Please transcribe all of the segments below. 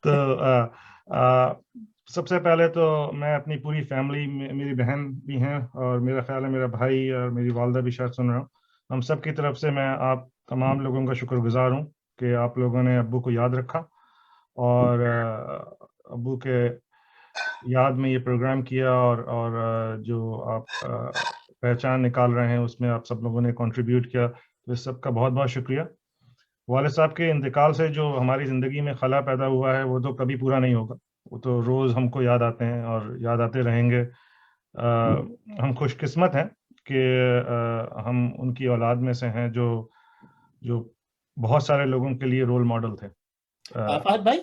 تو سب سے پہلے تو میں اپنی پوری فیملی، میری بہن بھی ہیں اور میرا خیال ہے میرا بھائی اور میری والدہ بھی شاید سن رہا ہوں، ہم سب کی طرف سے میں آپ تمام لوگوں کا شکر گزار ہوں کہ آپ لوگوں نے ابو کو یاد رکھا اور ابو کے یاد میں یہ پروگرام کیا، اور جو آپ پہچان نکال رہے ہیں اس میں آپ سب لوگوں نے کنٹریبیوٹ کیا، تو اس سب کا بہت بہت شکریہ۔ والد صاحب کے انتقال سے جو ہماری زندگی میں خلا پیدا ہوا ہے وہ تو کبھی پورا نہیں ہوگا، وہ تو روز ہم کو یاد آتے ہیں اور یاد آتے رہیں گے۔ ہم خوش قسمت ہیں کہ ہم ان کی اولاد میں سے ہیں جو بہت سارے لوگوں کے لیے رول ماڈل تھے۔ فہد بھائی،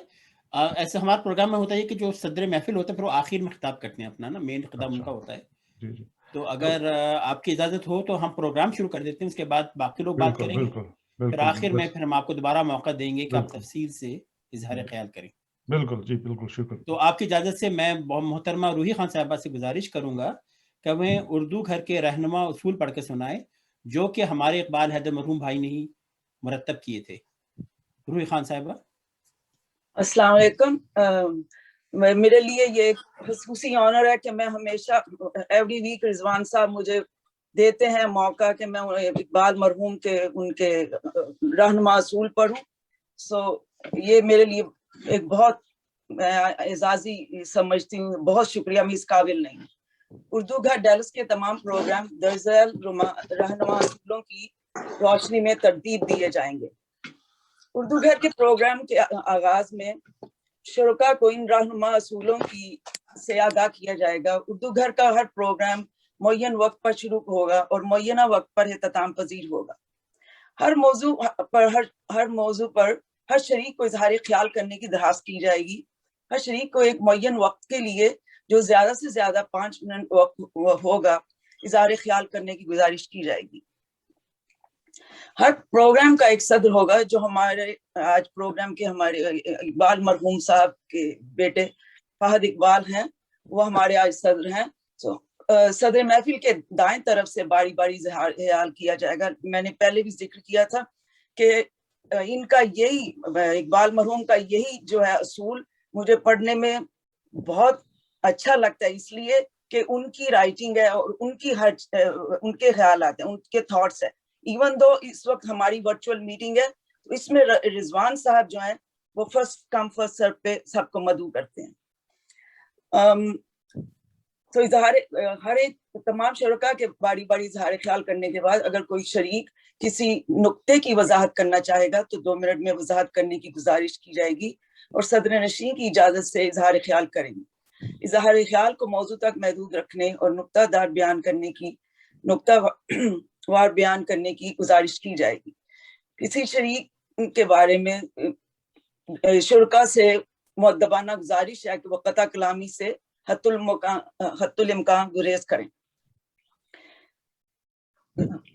ایسے ہمارے پروگرام میں ہوتا ہے کہ جو صدر محفل ہوتا ہے پھر وہ آخر میں خطاب کرتے ہیں اپنا، نا مین خطاب ان کا ہوتا ہے۔ جی جی، تو اگر آپ کی اجازت ہو تو ہم پروگرام شروع کر دیتے ہیں، اس کے بعد باقی لوگ بات بالکل کریں گے، بالکل پھر بالکل آخر میں پھر ہم آپ کو دوبارہ موقع دیں گے کہ آپ بالکل تفصیل سے اظہار خیال کریں۔ بالکل جی بالکل، شکریہ۔ تو آپ کی اجازت سے میں محترمہ روحی خان صاحبہ سے گزارش کروں گا کہ ہمیں اردو گھر کے رہنما اصول پڑھ کے سنائیں جو کہ ہمارے اقبال حیدر مرحوم بھائی نے ہی مرتب کیے تھے۔ روحی خان صاحبہ۔ السلام علیکم۔ میرے لیے یہ ایک خصوصی آنر ہے کہ میں ہمیشہ ایوری ویک رضوان صاحب مجھے دیتے ہیں موقع کہ میں اقبال مرحوم کے ان کے رہنما اصول پڑھوں۔ سو یہ میرے لیے ایک بہت اعزازی سمجھتی ہوں، بہت شکریہ، میں اس قابل نہیں۔ اردو گھر ڈیلس کے تمام پروگرام درزل رہنما اصولوں کی روشنی میں ترتیب دیے جائیں گے۔ اردو گھر کے پروگرام کے آغاز میں شرکا کو ان رہنما اصولوں کی سے آگاہ کیا جائے گا۔ اردو گھر کا ہر پروگرام معین وقت پر شروع ہوگا اور معینہ وقت پر اختتام پذیر ہوگا۔ ہر موضوع پر ہر شریک کو اظہار خیال کرنے کی درخواست کی جائے گی۔ ہر شریک کو ایک معین وقت کے لیے جو زیادہ سے زیادہ 5 منٹ وقت ہوگا اظہار خیال کرنے کی گزارش کی جائے گی۔ ہر پروگرام کا ایک صدر ہوگا، جو ہمارے آج پروگرام کے ہمارے اقبال مرحوم صاحب کے بیٹے فہد اقبال ہیں، وہ ہمارے آج صدر ہیں۔ صدر محفل کے دائیں طرف سے باری باری اظہار خیال کیا جائے گا۔ میں نے پہلے بھی ذکر کیا تھا کہ ان کا یہی اقبال مرحوم کا یہی جو ہے اصول مجھے پڑھنے میں بہت اچھا لگتا ہے، اس لیے کہ ان کی رائٹنگ ہے اور ان کے خیالات ہیں، ان کے تھاٹس ہیں۔ ایون دو اس وقت ہماری ورچوئل میٹنگ ہے، تو اس میں رضوان صاحب جو ہیں وہ فرسٹ کم فرسٹ سرو پہ سب کو مدعو کرتے ہیں۔ تو ہر ایک تمام شرکا کے باری باری اظہار خیال کرنے کے بعد اگر کوئی شریک کسی نقطے کی وضاحت کرنا چاہے گا تو 2 منٹ میں وضاحت کرنے کی گزارش کی جائے گی اور صدر نشین کی اجازت سے اظہار خیال کریں گے۔ اظہار خیال کو موضوع تک محدود رکھنے اور نقطہ وار بیان کرنے کی گزارش کی جائے گی۔ کسی شریک کے بارے میں شرکا سے مؤدبانہ گزارش ہے کہ وہ قطع کلامی سے حتی الامکان گریز کریں۔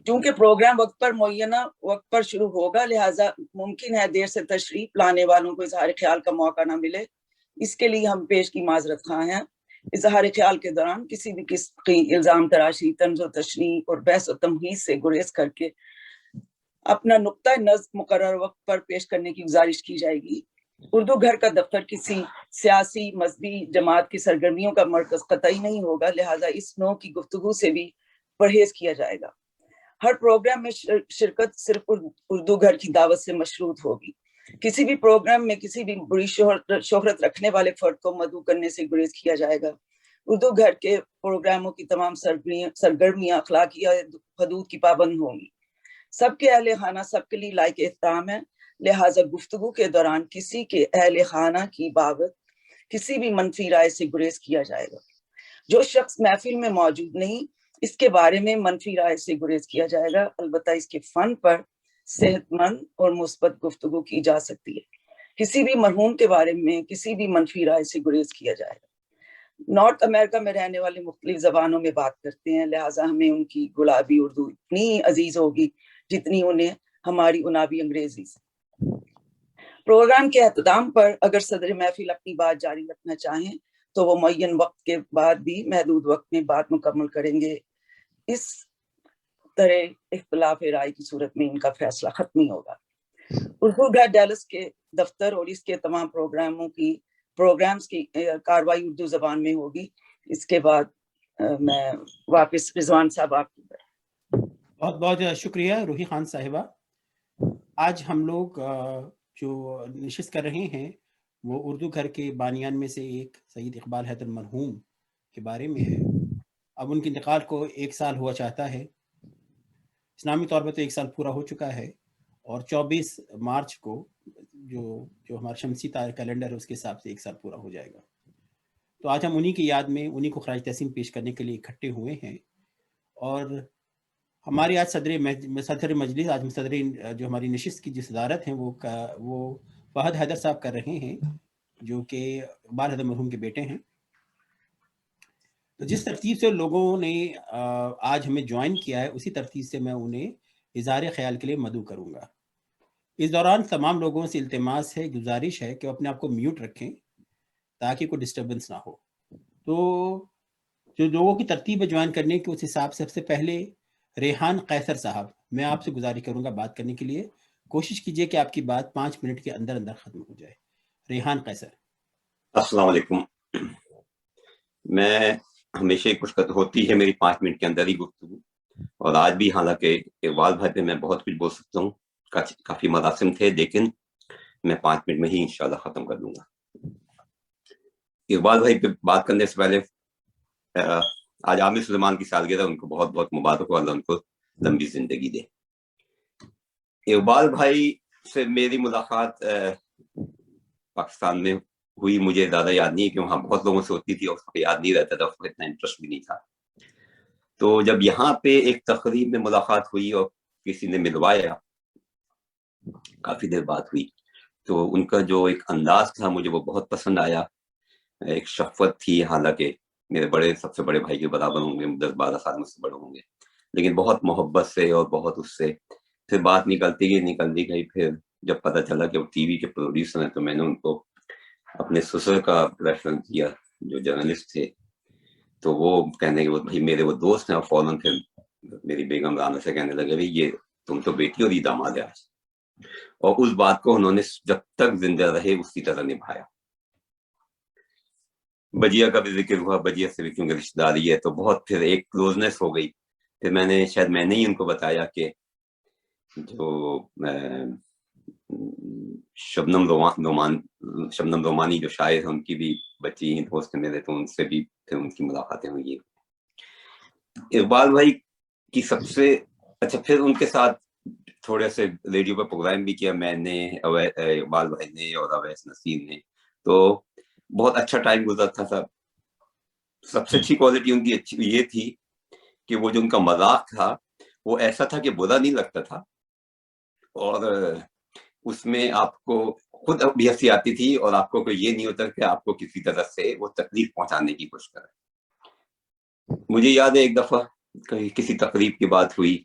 چونکہ پروگرام وقت پر معینہ وقت پر شروع ہوگا، لہٰذا ممکن ہے دیر سے تشریف لانے والوں کو اظہار خیال کا موقع نہ ملے، اس کے لیے ہم پیش کی معذرت خواہ ہیں۔ اظہار خیال کے دوران کسی بھی قسم کی الزام تراشی، طنز و تشنیع اور بحث و تمہید سے گریز کر کے اپنا نقطہ نظر مقرر وقت پر پیش کرنے کی گزارش کی جائے گی۔ اردو گھر کا دفتر کسی سیاسی مذہبی جماعت کی سرگرمیوں کا مرکز قطعی نہیں ہوگا، لہٰذا اس نوع کی گفتگو سے بھی پرہیز کیا جائے گا۔ ہر پروگرام میں شرکت صرف اردو گھر کی دعوت سے مشروط ہوگی۔ کسی بھی پروگرام میں کسی بھی بری شہرت رکھنے والے فرد کو مدعو کرنے سے گریز کیا جائے گا۔ اردو گھر کے پروگراموں کی تمام سرگرمیاں اخلاقی حدود کی پابند ہوں گی۔ سب کے اہل خانہ سب کے لیے لائق احترام ہے، لہٰذا گفتگو کے دوران کسی کے اہل خانہ کی بابت کسی بھی منفی رائے سے گریز کیا جائے گا۔ جو شخص محفل میں موجود نہیں، اس کے بارے میں منفی رائے سے گریز کیا جائے گا، البتہ اس کے فن پر صحت مند اور مثبت گفتگو کی جا سکتی ہے۔ کسی بھی مرحوم کے بارے میں کسی بھی منفی رائے سے گریز کیا جائے گا۔ نارتھ امریکہ میں رہنے والے مختلف زبانوں میں بات کرتے ہیں، لہٰذا ہمیں ان کی گلابی اردو اتنی عزیز ہوگی جتنی انہیں ہماری انابی انگریزی سے۔ پروگرام کے اختتام پر اگر صدر محفل اپنی بات جاری رکھنا چاہیں تو وہ معین وقت کے بعد بھی محدود وقت میں بات مکمل کریں گے۔ اس طرح اختلاف رائے کی صورت میں ان کا فیصلہ ختم ہی ہوگا۔ اردو گھر ڈیلس کے دفتر اور اس کے تمام پروگرامز کی کاروائی اردو زبان میں ہوگی. اس کے بعد میں واپس رضوان صاحب آپ کی طرف. بہت بہت شکریہ روحی خان صاحبہ. آج ہم لوگ جو نشست کر رہے ہیں وہ اردو گھر کے بانیان میں سے ایک سید اقبال حیدر مرحوم کے بارے میں ہے. اب ان کے انتقال کو 1 سال ہوا چاہتا ہے. اسلامی طور پہ تو 1 سال پورا ہو چکا ہے اور 24 مارچ کو جو ہمارا شمسی کیلنڈر ہے اس کے حساب سے 1 سال پورا ہو جائے گا. تو آج ہم انہی کی یاد میں انہی کو خراج تحسین پیش کرنے کے لیے اکٹھے ہوئے ہیں. اور ہماری آج صدر مجلس، آج صدر جو ہماری نشست کی جو صدارت ہیں وہ فہد حیدر صاحب کر رہے ہیں جو کہ اقبال حیدر مرحوم کے بیٹے ہیں. تو جس ترتیب سے لوگوں نے آج ہمیں جوائن کیا ہے اسی ترتیب سے میں انہیں اظہار خیال کے لیے مدعو کروں گا. اس دوران تمام لوگوں سے التماس ہے، گزارش ہے کہ وہ اپنے آپ کو میوٹ رکھیں تاکہ کوئی ڈسٹربنس نہ ہو. تو جو لوگوں کی ترتیب ہے جوائن کرنے کی اس حساب سے سب سے پہلے ریحان قیصر صاحب، میں آپ سے گزارش کروں گا بات کرنے کے لیے. کوشش کیجئے کہ آپ کی بات 5 منٹ کے اندر اندر ختم ہو جائے. ریحان قیصر. السلام علیکم. میں ہمیشہ کچھ ہوتی ہے میری 5 منٹ کے اندر ہی گفتگو، اور آج بھی حالانکہ اقبال بھائی پہ میں بہت کچھ بول سکتا ہوں، کافی مراسم تھے، لیکن میں 5 منٹ میں ہی انشاءاللہ ختم کر دوں گا. اقبال بھائی پہ بات کرنے سے پہلے آج عامر سلیمان کی سالگرہ، ان کو بہت بہت مبارک ہو، اللہ ان کو لمبی زندگی دے. اقبال بھائی سے میری ملاقات پاکستان میں ہوئی، مجھے زیادہ یاد نہیں کہ وہاں بہت لوگوں سے ہوتی تھی اور یاد نہیں رہتا تھا، اتنا انٹرسٹ بھی نہیں تھا. تو جب یہاں پہ ایک تقریب میں ملاقات ہوئی اور کسی نے ملوایا، کافی دیر بات ہوئی، تو ان کا جو ایک انداز تھا مجھے وہ بہت پسند آیا. ایک شفقت تھی، حالانکہ میرے سب سے بڑے بھائی کے برابر ہوں گے، 10-12 سال مجھ سے بڑے ہوں گے، لیکن بہت محبت سے اور بہت اس سے پھر بات نکلتی گئی. پھر جب پتہ چلا کہ وہ ٹی وی کے پروڈیوسر ہیں تو میں نے ان کو اپنے سسر کا ریفرنس دیا جو جرنلسٹ تھے. تو وہ کہنے کہ بھائی میرے وہ دوست ہیں، اور فوراً پھر میری بیگم رانا سے کہنے لگے بھائی یہ تم تو بیٹی اور یہ داماد ہے آج. اور اس بات کو انہوں نے جب تک زندہ رہے اسی طرح نبھایا. بجیا کا بھی ذکر ہوا، بجیا سے بھی کیونکہ رشتہ داری ہے تو بہت پھر ایک کلوزنس ہو گئی. پھر میں نے ہی ان کو بتایا کہ جو شبنم رومانی جو شاعر ہیں ان کی بھی بچی ہیں، دوست میرے، تو ان سے بھی پھر ان کی ملاقاتیں ہوئی. اقبال بھائی کی سب سے اچھا، پھر ان کے ساتھ تھوڑے سے ریڈیو پہ پروگرام بھی کیا میں نے، اقبال بھائی نے اور اویس نصیر نے، تو بہت اچھا ٹائم گزرتا تھا. سب سے اچھی کوالٹی ان کی یہ تھی کہ وہ جو ان کا مذاق تھا وہ ایسا تھا کہ برا نہیں لگتا تھا، اور اس میں آپ کو خود بھی ہنسی آتی تھی، اور آپ کو کوئی یہ نہیں ہوتا کہ آپ کو کسی طرح سے وہ تکلیف پہنچانے کی کوشش کرے. مجھے یاد ہے ایک دفعہ کہیں کسی تقریب کی بات ہوئی،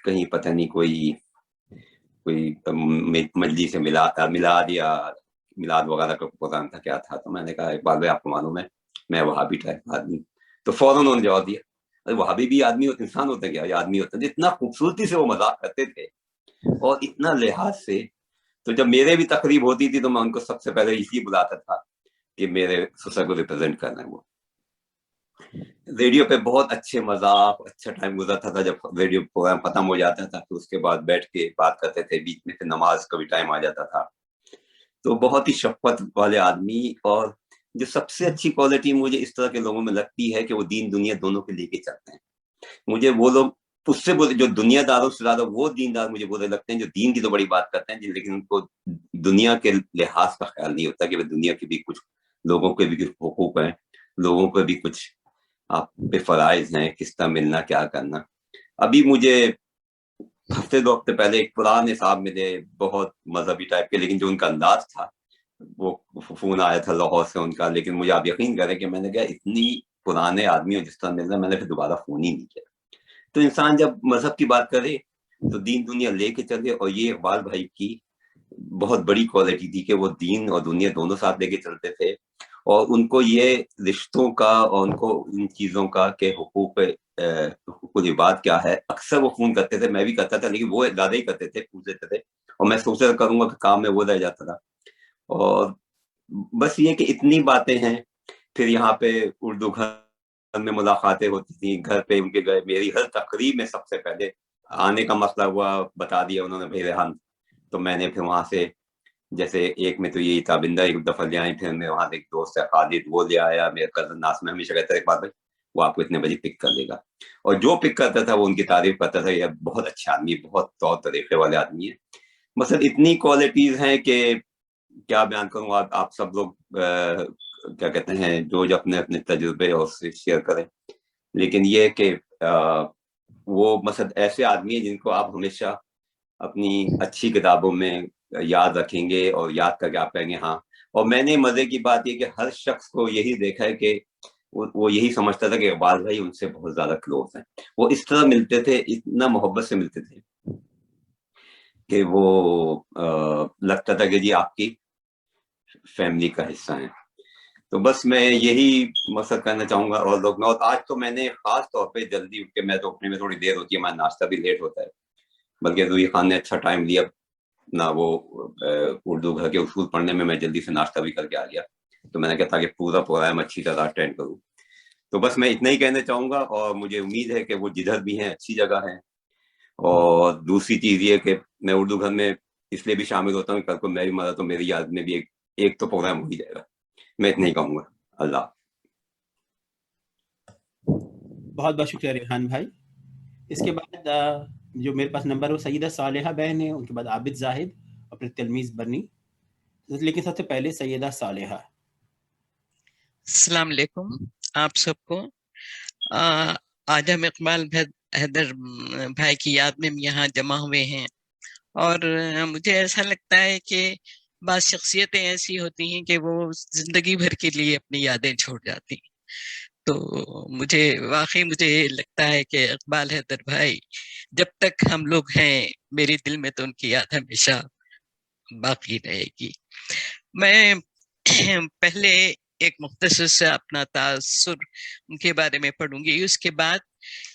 کہیں پتہ نہیں کوئی مجلس سے میلاد یا میلاد وغیرہ کا پروگرام تھا، کیا تھا. تو میں نے کہا اقبال بھائی آپ کو معلوم ہے میں وہابی ٹائپ آدمی. تو فوراً انہوں نے جواب دیا وہابی بھی آدمی ہوتے، انسان ہوتے ہیں کیا، یہ آدمی ہوتے ہیں. اتنا خوبصورتی سے وہ مذاق کرتے تھے اور اتنا لحاظ سے. تو جب میرے بھی تقریب ہوتی تھی تو میں ان کو سب سے پہلے اس لیے بلاتا تھا کہ میرے سسر کو ریپرزینٹ کرنا ہے. وہ ریڈیو پہ بہت اچھے مذاق، اچھا ٹائم گزرتا تھا. جب ریڈیو پروگرام ختم ہو جاتا تھا تو اس کے بعد بیٹھ کے بات کرتے تھے، بیچ میں سے نماز کا بھی ٹائم آ جاتا تھا. تو بہت ہی شفقت والے آدمی. اور جو سب سے اچھی کوالٹی مجھے اس طرح کے لوگوں میں لگتی ہے کہ وہ دین دنیا دونوں کے لے کے چلتے ہیں. مجھے وہ لوگ اس سے جو دنیا داروں سے زیادہ وہ دیندار مجھے برے لگتے ہیں جو دین کی تو بڑی بات کرتے ہیں لیکن ان کو دنیا کے لحاظ کا خیال نہیں ہوتا کہ وہ دنیا کے بھی کچھ لوگوں کے بھی کچھ حقوق ہیں، لوگوں کو بھی کچھ آپ پہ فرائض ہیں، کس طرح ملنا، کیا کرنا. ابھی مجھے ہفتے 2 ہفتے پہلے ایک پرانے صاحب ملے، بہت مذہبی ٹائپ کے، لیکن جو ان کا انداز تھا، وہ فون آیا تھا لاہور سے ان کا، لیکن مجھے آپ یقین کریں کہ میں نے کہا اتنی پرانے آدمی جس طرح ملنا، میں نے پھر دوبارہ فون ہی نہیں کیا. تو انسان جب مذہب کی بات کرے تو دین دنیا لے کے چلے، اور یہ اقبال بھائی کی بہت بڑی کوالٹی تھی کہ وہ دین اور دنیا دونوں ساتھ لے کے چلتے تھے. اور ان کو یہ رشتوں کا اور ان کو ان چیزوں کا کہ حقوق العباد کیا ہے، اکثر وہ فون کرتے تھے، میں بھی کرتا تھا لیکن وہ زیادہ ہی کرتے تھے، پوچھ لیتے تھے. اور میں सोचा करूंगा कि काम में वो रह जाता था। और बस ये कि इतनी बातें हैं। फिर यहाँ पे उर्दू घर में मुलाकातें होती थी, घर पे उनके गए, मेरी हर तकरीब में सबसे पहले आने का मसला हुआ, बता दिया उन्होंने भाई रेहान, तो मैंने फिर वहां से, जैसे एक में तो ये ताबिंदा एक दफा ले आई, फिर मैं वहां से एक दोस्त है खालिद, वो ले आया, मेरे कजन नास में हमेशा कहता है एक बात भाई, वो आपको इतने बजे पिक कर लेगा, और जो पिक करता था वो उनकी तारीफ करता था, ये बहुत अच्छा आदमी, बहुत तौर तरीके वाले आदमी है। मतलब इतनी क्वालिटीज हैं कि क्या बयान करूँ। आप सब लोग क्या कहते हैं, जो अपने अपने तजुर्बे और शेयर करें, लेकिन ये कि वो मतलब ऐसे आदमी है जिनको आप हमेशा अपनी अच्छी किताबों में याद रखेंगे और याद करके आप कहेंगे हाँ। और मैंने मजे की बात ये कि हर शख्स को यही देखा है कि वो यही समझता था कि इकबाल भाई उनसे बहुत ज्यादा क्लोज हैं। वो इस तरह मिलते थे, इतना मोहब्बत से मिलते थे कि वो लगता था कि जी आपकी फैमिली का हिस्सा है। तो बस मैं यही मकसद करना चाहूंगा। और लोग, और आज तो मैंने खास तौर पे जल्दी उठ के, मैं तो उठने में थोड़ी देर होती है, हमारा नाश्ता भी लेट होता है, बल्कि रूही खान ने अच्छा टाइम लिया ना, वो उर्दू घर के उसूल पढ़ने में मैं जल्दी से नाश्ता भी करके आ गया। तो मैंने कहा ताकि पूरा प्रोग्राम अच्छी तरह अटेंड करूँ। तो बस मैं इतना ही कहना चाहूंगा, और मुझे उम्मीद है कि वो जिधर भी हैं अच्छी जगह है। और दूसरी चीज ये कि मैं उर्दू घर में इसलिए भी शामिल होता हूँ, कल को मेरी मदद तो मेरी याद में भी एक तो प्रोग्राम हो ही जाएगा। मैं इतना ही कहूँगा। अल्लाह। बहुत बहुत शुक्रिया रेहान भाई। इसके बाद जो मेरे पास नंबर है वो सैयदा सालेहा बहन है, उनके बाद आबिद जाहिद और फिर तलमीज बनी, लेकिन सबसे पहले सैयदा सालेहा। अस्सलाम वालेकुम आप सबको। आज हम इकबाल हैदर भाई की याद में यहाँ जमा हुए हैं, और मुझे ऐसा लगता है कि बात शख्सियतें ऐसी होती हैं कि वो जिंदगी भर के लिए अपनी यादें छोड़ जाती हैं। तो मुझे लगता है कि इकबाल हैदर भाई जब तक हम लोग हैं, मेरे दिल में तो उनकी याद हमेशा बाकी रहेगी। मैं पहले एक मुख्तसर से अपना तासुर उनके बारे में पढ़ूंगी, उसके बाद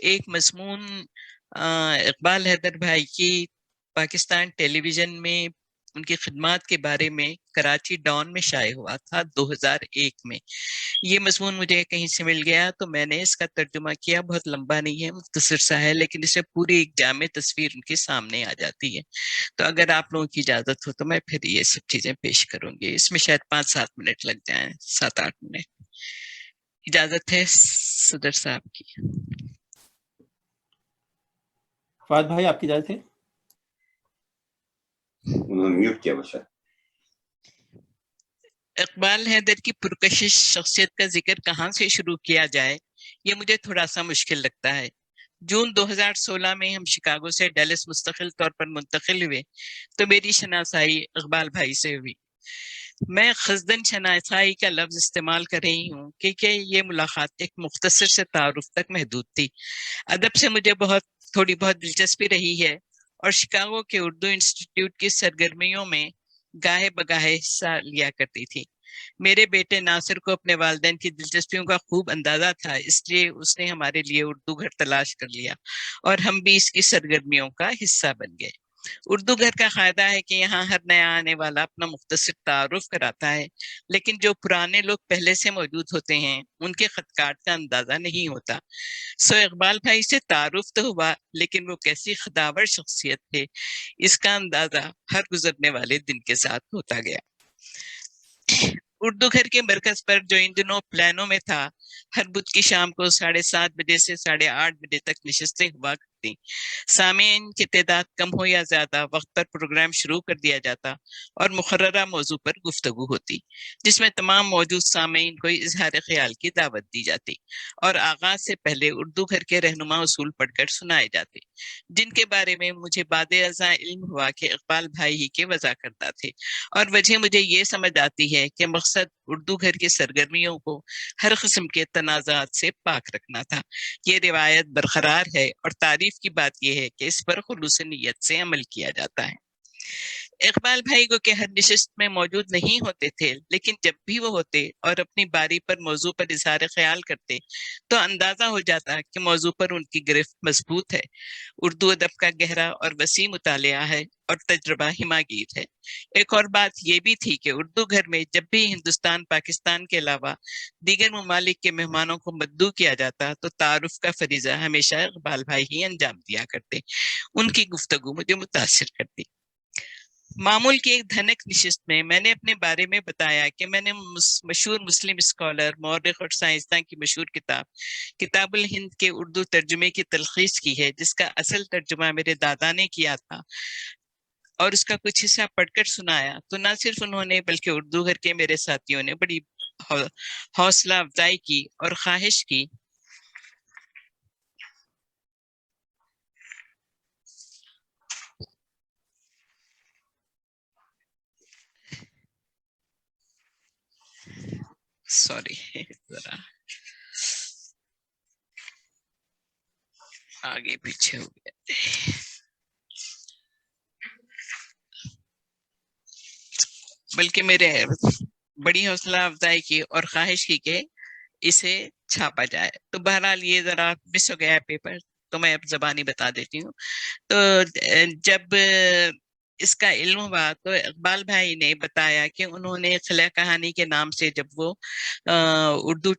एक मजमून इकबाल हैदर भाई की पाकिस्तान टेलीविजन में उनकी खिदमात के बारे में कराची डॉन में शाये हुआ था 2001 में। ये मजमून मुझे कहीं से मिल गया तो मैंने इसका तर्जुमा किया। बहुत लंबा नहीं है, मुख्तसर सा है, लेकिन इससे पूरी एक जामे तस्वीर उनके सामने आ जाती है। तो अगर आप लोगों की इजाजत हो तो मैं फिर ये सब चीजें पेश करूंगी। इसमें शायद 5-7 मिनट लग जाएं, 7-8 मिनट। इजाजत है सदर साहब की। फवाद भाई आपकी इजाजत है? उन्होंने म्यूट किया बशा। इकबाल हैदर की पुरकशिश शख्सियत का जिक्र कहाँ से शुरू किया जाए, ये मुझे थोड़ा सा मुश्किल लगता है। जून 2016 में हम शिकागो से डैलस मुस्तकिल तौर पर मुंतकिल हुए तो मेरी शनासाई इकबाल भाई से हुई। मैं खसदन शनासाई का लफ्ज इस्तेमाल कर रही हूँ क्योंकि ये मुलाकात एक मुख्तसर से तारुफ तक महदूद थी। अदब से मुझे थोड़ी बहुत दिलचस्पी रही है और शिकागो के उर्दू इंस्टीट्यूट की सरगर्मियों में गाहे बगाहे हिस्सा लिया करती थी। मेरे बेटे नासिर को अपने वालिदैन की दिलचस्पियों का खूब अंदाजा था, इसलिए उसने हमारे लिए उर्दू घर तलाश कर लिया और हम भी इसकी सरगर्मियों का हिस्सा बन गए। उर्दू घर का फायदा है कि यहाँ हर नया आने वाला अपना मुख्तसर तारुफ कराता है, लेकिन जो पुराने लोग पहले से मौजूद होते हैं उनके खतकाट का अंदाजा नहीं होता। सो इकबाल भाई से तारुफ तो हुआ, लेकिन वो कैसी खदावर शख्सियत थे इसका अंदाजा हर गुजरने वाले दिन के साथ होता गया। उर्दू घर के मरकज पर जो इन दिनों प्लानों में था, हर बुध की शाम को 7:30 बजे से 8:30 बजे तक नशस्तें हुआ करती। सामीन की तादाद कम हो या ज्यादा, वक्त पर प्रोग्राम शुरू कर दिया जाता और मुकर्ररा मौजू पर गुफ्तगू होती, जिसमें तमाम मौजूद सामीन को इजहार ख्याल की दावत दी जाती और आगाज से पहले उर्दू घर के रहनुमा उसूल पढ़कर सुनाए जाते, जिनके बारे में मुझे बादे अज़ां इल्म हुआ कि इकबाल भाई ही के वज़ा करता थे। और वजह मुझे ये समझ आती है कि मकसद उर्दू घर की सरगर्मियों को हर किस्म के तनाज़ात से पाक रखना था। ये रिवायत बरकरार है और तारीफ की बात यह है कि इस पर खुलूस नीयत से अमल किया जाता है। इकबाल भाई को के हर नशिस्त में मौजूद नहीं होते थे, लेकिन जब भी वो होते और अपनी बारी पर मौजू पर इज़हार ख्याल करते तो अंदाजा हो जाता कि मौजू पर उनकी गिरफ्त मजबूत है। उर्दू अदब का गहरा और वसी मुतालिया है और तजुर्बा हिमागीर है। एक और बात ये भी थी कि उर्दू घर में जब भी हिंदुस्तान पाकिस्तान के अलावा दीगर ममालिक के मेहमानों को मद्दू किया जाता तो तारुफ का फरीजा हमेशा इकबाल भाई ही अंजाम दिया करते। उनकी गुफ्तगू मुझे मुतासिर करती। मामूल की एक धनक नशिस्त में मैंने अपने बारे में बताया कि मैंने मशहूर मुस्लिम स्कॉलर, मौरख और साइंसदान की मशहूर किताबुल हिंद के उर्दू तर्जुमे की तलखीस की है, जिसका असल तर्जुमा मेरे दादा ने किया था और उसका कुछ हिस्सा पढ़कर सुनाया। तो न सिर्फ उन्होंने बल्कि उर्दू घर के मेरे साथियों ने बड़ी हौसला अफजाई की और ख्वाहिश की सॉरी जरा आगे पीछे हो गया। बल्कि मेरे बड़ी हौसला अफजाई की और ख्वाहिश की कि इसे छापा जाए। तो बहरहाल ये जरा मिस हो गया है पेपर, तो मैं अब जबानी बता देती हूँ। तो जब इसका इल्म हुआ तो इकबाल भाई ने बताया कि उन्होंने खिला कहानी के नाम से जब वो उर्दू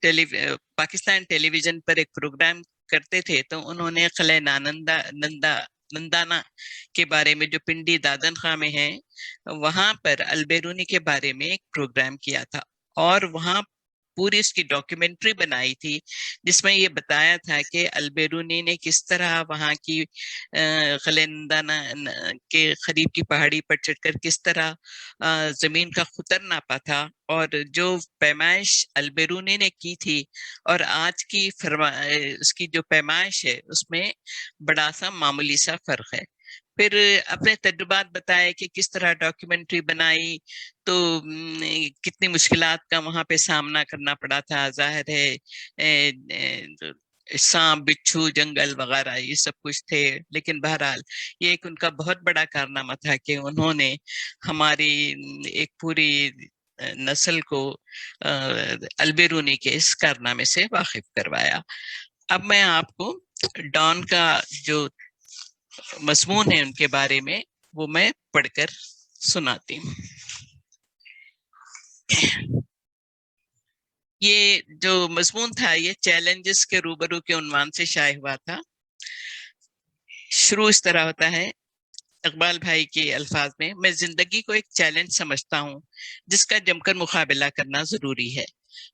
पाकिस्तान टेलीविजन पर एक प्रोग्राम करते थे तो उन्होंने खिला नंदाना के बारे में जो पिंडी दादन खां में है वहां पर अलबेरूनी के बारे में एक प्रोग्राम किया था और वहां पूरी इसकी डॉक्यूमेंट्री बनाई थी जिसमें ये बताया था कि अलबेरूनी ने किस तरह वहां की खलेंदाना के करीब की पहाड़ी पर चढ़कर किस तरह जमीन का खुतर नापा था और जो पैमाइश अलबेरूनी ने की थी और आज की उसकी जो पैमाइश है उसमें बड़ा सा मामूली सा फर्क है। फिर अपने तजुर्बात बताए कि किस तरह डॉक्यूमेंट्री बनाई तो कितनी मुश्किलात का वहां पे सामना करना पड़ा था। जाहिर है सांप, बिच्छू, जंगल वगैरह ये सब कुछ थे, लेकिन बहरहाल ये एक उनका बहुत बड़ा कारनामा था कि उन्होंने हमारी एक पूरी नस्ल को अलबेरूनी के इस कारनामे से वाकिफ करवाया। अब मैं आपको डॉन का जो मजमून है उनके बारे में वो मैं पढ़कर सुनाती हूँ। ये जो मजमून था ये चैलेंजेस के रूबरू के उन्वान से शाये हुआ था। शुरू इस तरह होता है इकबाल भाई के अल्फाज में, मैं जिंदगी को एक चैलेंज समझता हूँ जिसका जमकर मुकाबला करना जरूरी है।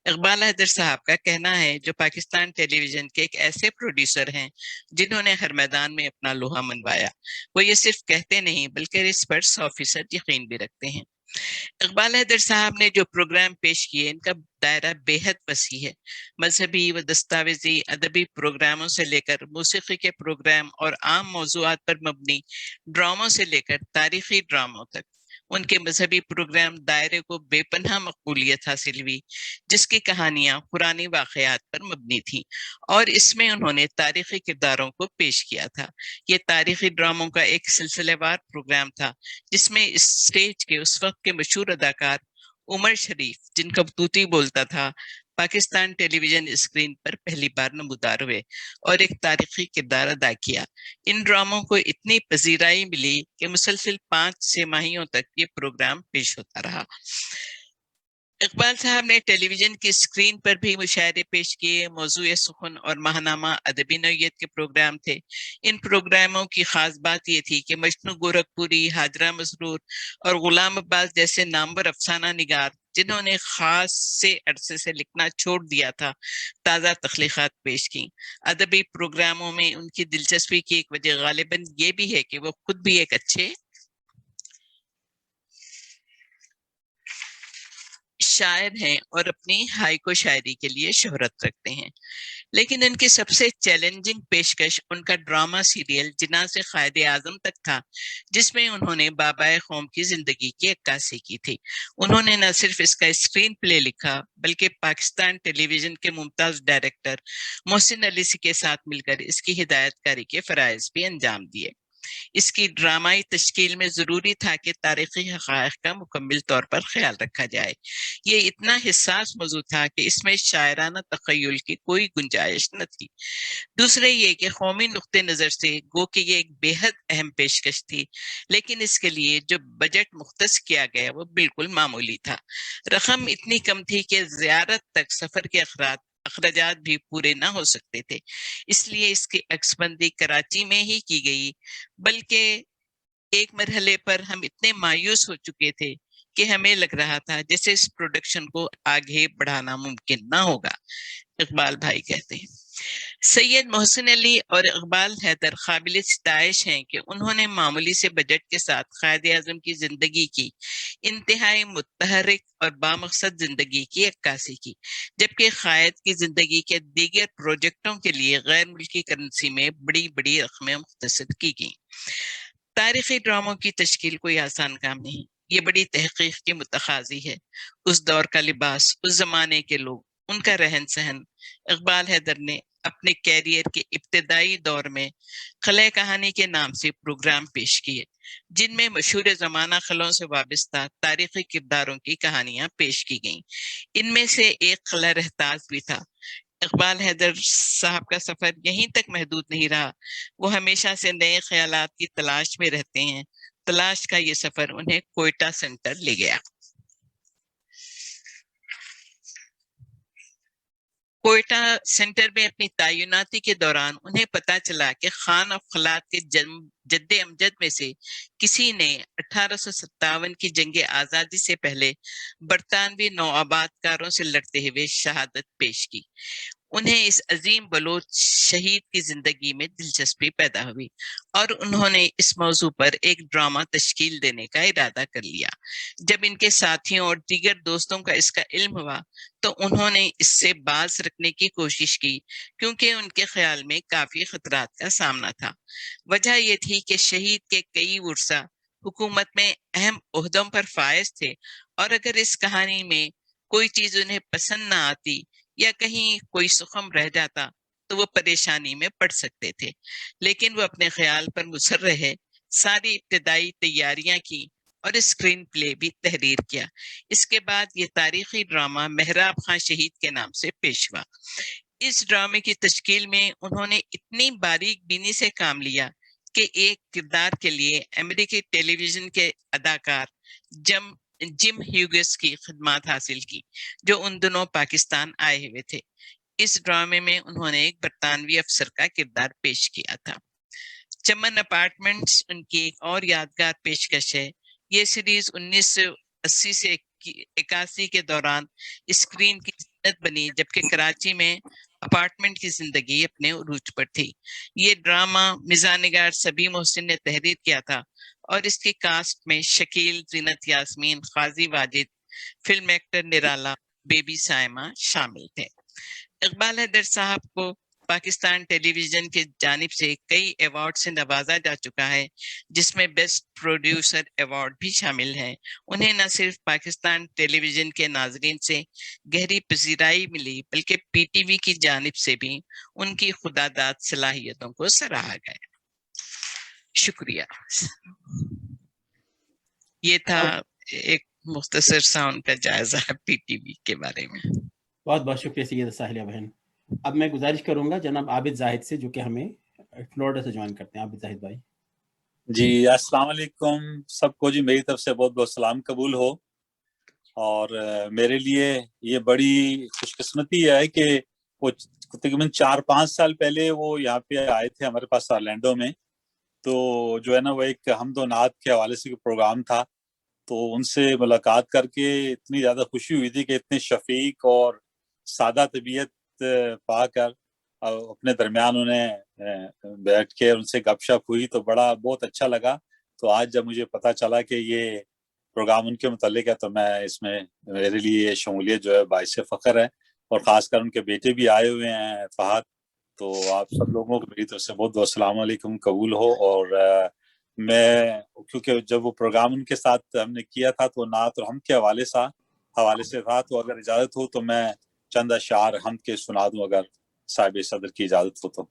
इकबाल हैदर साहब का कहना है जो पाकिस्तान टेलीविजन के एक ऐसे प्रोड्यूसर हैं जिन्होंने हर मैदान में अपना लोहा मनवाया। वो ये सिर्फ कहते नहीं बल्कि इस पर 100% यकीन भी रखते हैं। इकबाल हैदर साहब ने जो प्रोग्राम पेश किए इनका दायरा बेहद वसी है। मजहबी व दस्तावेजी अदबी प्रोग्रामों से लेकर मौसीकी के प्रोग्राम और आम मौज़ूआत पर मबनी ड्रामों से लेकर तारीखी ड्रामों तक उनके मजहबी प्रोग्राम दायरे को बेपनाह मकबूलियत हासिल हुई, जिसकी कहानियां पुरानी वाकयात पर मबनी थी और इसमें उन्होंने तारीखी किरदारों को पेश किया था। ये तारीखी ड्रामों का एक सिलसिलेवार प्रोग्राम था जिसमें इस स्टेज के उस वक्त के मशहूर अदाकार उमर शरीफ, जिनका तूती बोलता था, पाकिस्तान टेलीविजन स्क्रीन पर पहली बार नमूदार हुए और एक तारीखी किरदार अदा किया। इन ड्रामों को इतनी पजीराई मिली कि मुसलसिल 5 छमाहियों तक ये प्रोग्राम पेश होता रहा। इकबाल साहब ने टेलीविजन की स्क्रीन पर भी मुशायरे पेश किए। मौज़ूए सुखन और माहनामा अदबी नौयत के प्रोग्राम थे। इन प्रोग्रामों की खास बात ये थी कि मजनू गोरखपुरी, हाजरा मसरूर और गुलाम अब्बास जैसे नामवर अफसाना निगार जिन्होंने खास से अरसे से लिखना छोड़ दिया था, ताज़ा तख्लीक़ात पेश की। अदबी प्रोग्रामों में उनकी दिलचस्पी की एक वजह गालिबन ये भी है कि वो खुद भी एक अच्छे शायर हैं और अपनी हाइको शायरी के लिए शोहरत रखते हैं। लेकिन इनकी सबसे चैलेंजिंग पेशकश उनका ड्रामा सीरियल जिनाज़े क़ायदे आज़म तक था, जिसमें उन्होंने बाबाए कौम की जिंदगी की अक्कासी की थी। उन्होंने न सिर्फ इसका स्क्रीन प्ले लिखा बल्कि पाकिस्तान टेलीविजन के मुमताज डायरेक्टर मोहसिन अली के साथ मिलकर इसकी हिदायतकारी के फराइज भी अंजाम दिए। اس کی ڈرامائی تشکیل میں ضروری تھا کہ تاریخی حقائق کا مکمل طور پر خیال رکھا جائے. یہ اتنا حساس موضوع تھا کہ اس میں شاعرانہ تخیل کی کوئی گنجائش نہ تھی. دوسرے یہ کہ قومی نقطۂ نظر سے گو کہ یہ ایک بے حد اہم پیشکش تھی، لیکن اس کے لیے جو بجٹ مختص کیا گیا وہ بالکل معمولی تھا. رقم اتنی کم تھی کہ زیارت تک سفر کے اخراجات بھی پورے نہ ہو سکتے تھے. اس لیے اس کی عکس بندی کراچی میں ہی کی گئی، بلکہ ایک مرحلے پر ہم اتنے مایوس ہو چکے تھے کہ ہمیں لگ رہا تھا جیسے اس پروڈکشن کو آگے بڑھانا ممکن نہ ہوگا. اقبال بھائی کہتے ہیں. سید محسن علی اور اقبال حیدر قابل ستائش ہیں کہ انہوں نے معمولی سے بجٹ کے ساتھ قائد اعظم کی زندگی کی انتہائی متحرک اور بامقصد زندگی کی عکاسی کی، جبکہ قائد کی زندگی کے دیگر پروجیکٹوں کے لیے غیر ملکی کرنسی میں بڑی بڑی رقمیں مختص کی گئیں. تاریخی ڈراموں کی تشکیل کوئی آسان کام نہیں، یہ بڑی تحقیق کی متقاضی ہے. اس دور کا لباس، اس زمانے کے لوگ، ان کا رہن سہن. اقبال حیدر نے اپنے کیریئر کے ابتدائی دور میں خلے کہانی کے نام سے پروگرام پیش کیے، جن میں مشہور زمانہ خلوں سے وابستہ تاریخی کرداروں کی کہانیاں پیش کی گئیں. ان میں سے ایک خلا رہتاز بھی تھا. اقبال حیدر صاحب کا سفر یہیں تک محدود نہیں رہا، وہ ہمیشہ سے نئے خیالات کی تلاش میں رہتے ہیں. تلاش کا یہ سفر انہیں کوئٹہ سینٹر لے گیا. کوئٹہ سینٹر میں اپنی تعیناتی کے دوران انہیں پتہ چلا کہ خان افخلات کے جد امجد میں سے کسی نے 1857 کی جنگ آزادی سے پہلے برطانوی نوآباد کاروں سے لڑتے ہوئے شہادت پیش کی. انہیں اس عظیم بلوچ شہید کی زندگی میں دلچسپی پیدا ہوئی اور انہوں نے اس موضوع پر ایک ڈرامہ تشکیل دینے کا ارادہ کر لیا. جب ان کے ساتھیوں اور دیگر دوستوں کا اس کا علم ہوا تو انہوں نے اس سے باز رکھنے کی کوشش کی، کیونکہ ان کے خیال میں کافی خطرات کا سامنا تھا. وجہ یہ تھی کہ شہید کے کئی ورثہ حکومت میں اہم عہدوں پر فائز تھے، اور اگر اس کہانی میں کوئی چیز انہیں پسند نہ آتی یا کہیں کوئی سخم رہ جاتا تو وہ پریشانی میں پڑ سکتے تھے. لیکن وہ اپنے خیال پر مصر رہے، ساری ابتدائی تیاریاں کی اور اسکرین پلے بھی تحریر کیا. اس کے بعد یہ تاریخی ڈرامہ محراب خان شہید کے نام سے پیش ہوا. اس ڈرامے کی تشکیل میں انہوں نے اتنی باریک بینی سے کام لیا کہ ایک کردار کے لیے امریکی ٹیلی ویژن کے اداکار جم ہیوگس کی خدمات حاصل کی، جو ان دنوں پاکستان آئے ہوئے تھے. اس ڈرامے میں انہوں نے ایک برطانوی افسر کا کردار پیش کیا تھا. چمن اپارٹمنٹس ان کی ایک اور یادگار پیشکش ہے. یہ سیریز 1980 سے 81 کے دوران اسکرین کی زینت بنی، جبکہ کراچی میں اپارٹمنٹ کی زندگی اپنے عروج پر تھی. یہ ڈرامہ مزاح-نگار سبی محسن نے تحریر کیا تھا اور اس کی کاسٹ میں شکیل، زینت یاسمین، قاضی واجد، فلم ایکٹر نرالا، بیبی سائمہ شامل تھے. اقبال حیدر صاحب کو پاکستان ٹیلی ویژن کی جانب سے کئی ایوارڈ سے نوازا جا چکا ہے، جس میں بیسٹ پروڈیوسر ایوارڈ بھی شامل ہے. انہیں نہ صرف پاکستان ٹیلی ویژن کے ناظرین سے گہری پذیرائی ملی، بلکہ پی ٹی وی کی جانب سے بھی ان کی خداداد صلاحیتوں کو سراہا گیا. شکریہ. یہ تھا ایک مختصر سا ان کا جائزہ پی ٹی وی کے بارے میں. بہت بہت شکریہ سیدہ ساحلیہ بہن. اب میں گزارش کروں گا جناب عابد زاہد سے، جو کہ ہمیں فلوریڈا سے جوائن کرتے ہیں. عابد زاہد بھائی. جی السلام علیکم سب کو. جی میری طرف سے بہت بہت سلام قبول ہو. اور میرے لیے یہ بڑی خوش قسمتی ہے کہ وہ تقریباً 4-5 سال پہلے وہ یہاں پہ آئے تھے ہمارے پاس آرلینڈو میں. تو جو ہے نا وہ ایک حمد و نعت کے حوالے سے پروگرام تھا، تو ان سے ملاقات کر کے اتنی زیادہ خوشی ہوئی تھی کہ اتنے شفیق اور سادہ طبیعت پا کر اپنے درمیان انہیں بیٹھ کے ان سے گپ شپ ہوئی تو بہت اچھا لگا. تو آج جب مجھے پتا چلا کہ یہ پروگرام ان کے متعلق ہے تو میں اس میں میرے لیے یہ شمولیت جو ہے باعث فخر ہے. اور خاص کر ان کے بیٹے بھی آئے ہوئے ہیں فہد. تو آپ سب لوگوں کو میری طرف سے بہت بہت السلام علیکم قبول ہو. اور میں کیونکہ جب وہ پروگرام ان کے ساتھ ہم نے کیا تھا تو نعت اور حمد کے حوالے سے تھا، تو اگر اجازت ہو تو میں چند اشعار حمد کے سنا دوں اگر صاحب صدر کی اجازت ہو تو.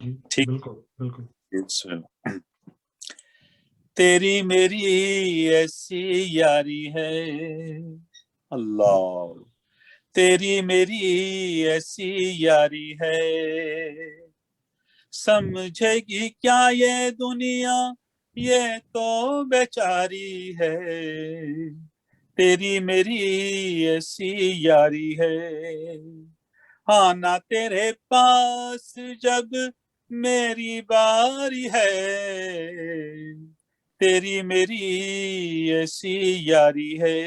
ٹھیک. بالکل بالکل. تیری میری ایسی یاری ہے اللہ، تیری میری ایسی یاری ہے، سمجھے گی کیا یہ دنیا یہ تو بیچاری ہے، تیری میری ایسی یاری ہے، آنا تیرے پاس جب میری باری ہے، تیری میری ایسی یاری ہے،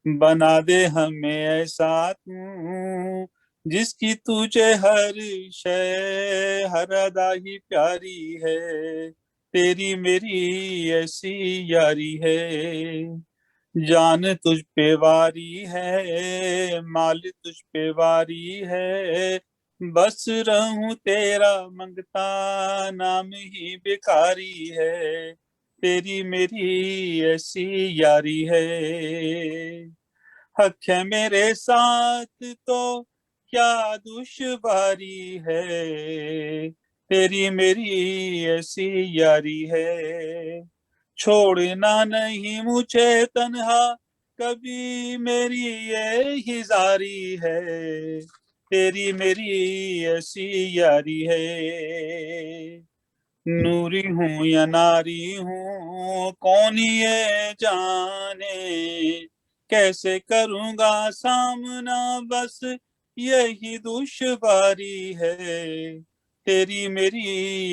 بنا دے ہمیں ایسا تو جس کی تجھے ہر شے ہر ادا ہی پیاری ہے، تیری میری ایسی یاری ہے، جان تجھ پہ واری ہے، مال تجھ پہ واری ہے، بس رہوں تیرا منگتا نام ہی بیکاری ہے، تیری میری ایسی یاری ہے، حق ہے میرے ساتھ تو کیا دشواری ہے، تیری میری ایسی یاری ہے، چھوڑنا نہیں مجھے تنہا کبھی میری یہ زاری ہے، تیری میری ایسی یاری ہے، نوری ہوں یا ناری ہوں کون یہ جانے، کیسے کروں گا سامنا بس یہی دشواری ہے، تیری میری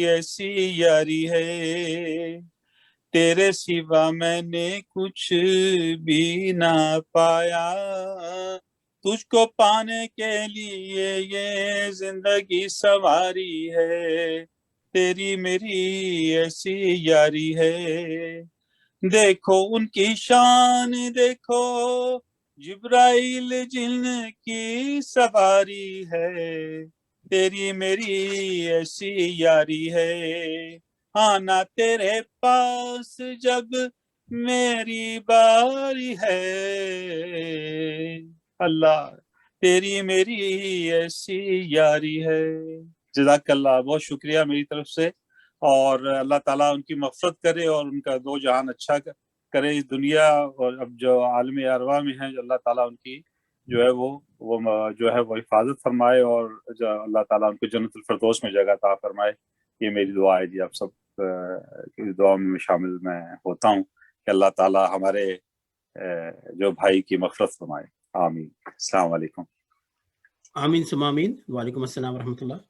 ایسی یاری ہے، تیرے سوا میں نے کچھ بھی نہ پایا، تجھ کو پانے کے لیے یہ زندگی سواری ہے، تیری میری ایسی یاری ہے، دیکھو ان کی شان دیکھو جبرائیل جن کی سواری ہے، تیری میری ایسی یاری ہے، آنا تیرے پاس جب میری باری ہے، اللہ تیری میری ایسی یاری ہے. جزاک اللہ، بہت شکریہ میری طرف سے، اور اللہ تعالیٰ ان کی مغفرت کرے اور ان کا دو جہان اچھا کرے اس دنیا اور اب جو عالم ارواح میں ہیں، جو اللہ تعالیٰ ان کی جو ہے وہ جو ہے وہ حفاظت فرمائے، اور جو اللہ تعالیٰ ان کو جنت الفردوس میں جگہ عطا فرمائے. یہ میری دعا ہے جی، آپ سب کی دعا میں شامل میں ہوتا ہوں کہ اللہ تعالیٰ ہمارے جو بھائی کی مغفرت فرمائے. آمین. السلام علیکم. آمین ثم آمین. وعلیکم السلام ورحمۃ اللہ.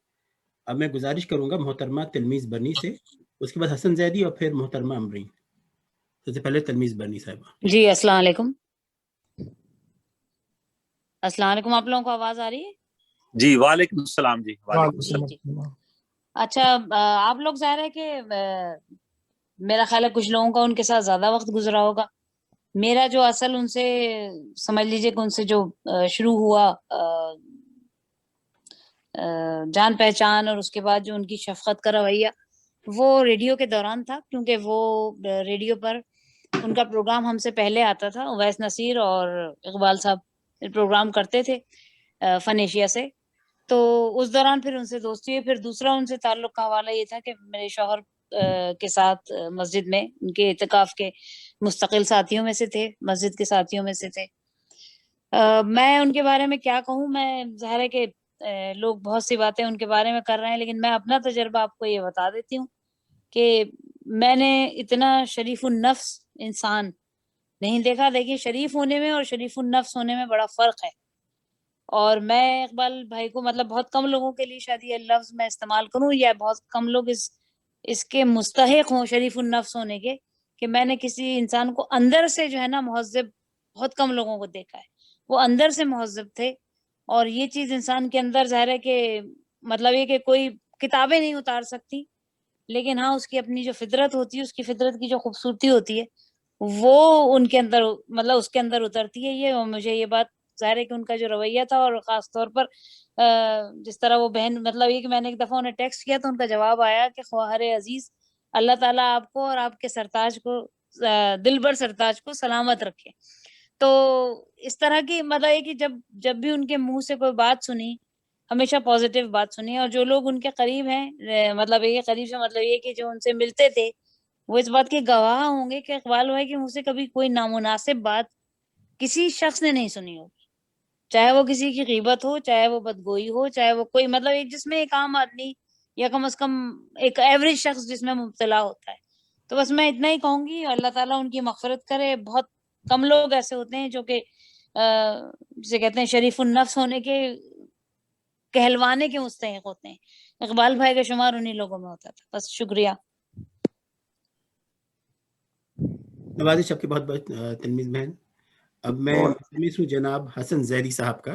اب میں گزارش کروں گا محترمہ تلمیز برنی سے، اس کے بعد حسن زیدی اور پھر محترمہ امرین. سب سے پہلے تلمیز برنی صاحبہ. جی السلام علیکم. السلام علیکم، آپ لوگوں کو آواز آ رہی ہے؟ جی وعلیکم السلام. جی وعلیکم السلام. اچھا، آپ لوگ ظاہر ہے کہ میرا خیال ہے کچھ لوگوں کا ان کے ساتھ زیادہ وقت گزرا ہوگا. میرا جو اصل ان سے سمجھ لیجئے کہ ان سے جو شروع ہوا جان پہچان اور اس کے بعد جو ان کی شفقت کا رویہ، وہ ریڈیو کے دوران تھا، کیونکہ وہ ریڈیو پر ان کا پروگرام ہم سے پہلے آتا تھا. اویس نصیر اور اقبال صاحب پروگرام کرتے تھے فن ایشیا سے، تو اس دوران پھر ان سے دوستی ہوئی. پھر دوسرا ان سے تعلق کا حوالہ یہ تھا کہ میرے شوہر کے ساتھ مسجد میں ان کے اعتکاف کے مستقل ساتھیوں میں سے تھے، مسجد کے ساتھیوں میں سے تھے. میں ان کے بارے میں کیا کہوں، میں ظاہر ہے کہ لوگ بہت سی باتیں ان کے بارے میں کر رہے ہیں، لیکن میں اپنا تجربہ آپ کو یہ بتا دیتی ہوں کہ میں نے اتنا شریف النفس انسان نہیں دیکھا. دیکھیے، شریف ہونے میں اور شریف النفس ہونے میں بڑا فرق ہے، اور میں اقبال بھائی کو مطلب بہت کم لوگوں کے لیے شاید یہ لفظ میں استعمال کروں، یا بہت کم لوگ اس کے مستحق ہوں شریف النفس ہونے کے، کہ میں نے کسی انسان کو اندر سے جو ہے نا مہذب بہت کم لوگوں کو دیکھا ہے. وہ اندر سے مہذب تھے، اور یہ چیز انسان کے اندر ظاہر ہے کہ مطلب یہ کہ کوئی کتابیں نہیں اتار سکتی، لیکن ہاں اس کی اپنی جو فطرت ہوتی ہے، اس کی فطرت کی جو خوبصورتی ہوتی ہے وہ ان کے اندر مطلب اس کے اندر اترتی ہے. یہ مجھے یہ بات ظاہر ہے کہ ان کا جو رویہ تھا، اور خاص طور پر جس طرح وہ بہن مطلب یہ کہ میں نے ایک دفعہ انہیں ٹیکسٹ کیا تو ان کا جواب آیا کہ خواہر عزیز، اللہ تعالیٰ آپ کو اور آپ کے سرتاج کو دل بر سرتاج کو سلامت رکھے. تو اس طرح کی مطلب یہ کہ جب بھی ان کے منہ سے کوئی بات سنی، ہمیشہ پازیٹیو بات سنی، اور جو لوگ ان کے قریب ہیں، مطلب یہ قریب سے مطلب یہ کہ جو ان سے ملتے تھے، وہ اس بات کے گواہ ہوں گے کہ اقبال بھائی کہ مجھ سے کبھی کوئی نامناسب بات کسی شخص نے نہیں سنی ہوگی، چاہے وہ کسی کی غیبت ہو، چاہے وہ بدگوئی ہو، چاہے وہ کوئی مطلب ایک جس میں ایک عام آدمی یا کم از کم ایک ایوریج شخص جس میں مبتلا ہوتا ہے. تو بس میں اتنا ہی کہوں گی، اللہ تعالیٰ ان کی مغفرت کرے. بہت کم لوگ ایسے ہوتے ہیں جو کہ جسے کہتے ہیں شریف النفس ہونے کے، کہلوانے کے مستحق ہوتے ہیں. اقبال بھائی کا شمار انہی لوگوں میں ہوتا تھا. بس شکریہ. نوازش آپ کی بہت بہت تلمیذ بہن. اب میں ملتمس ہوں جناب حسن زیدی صاحب کا.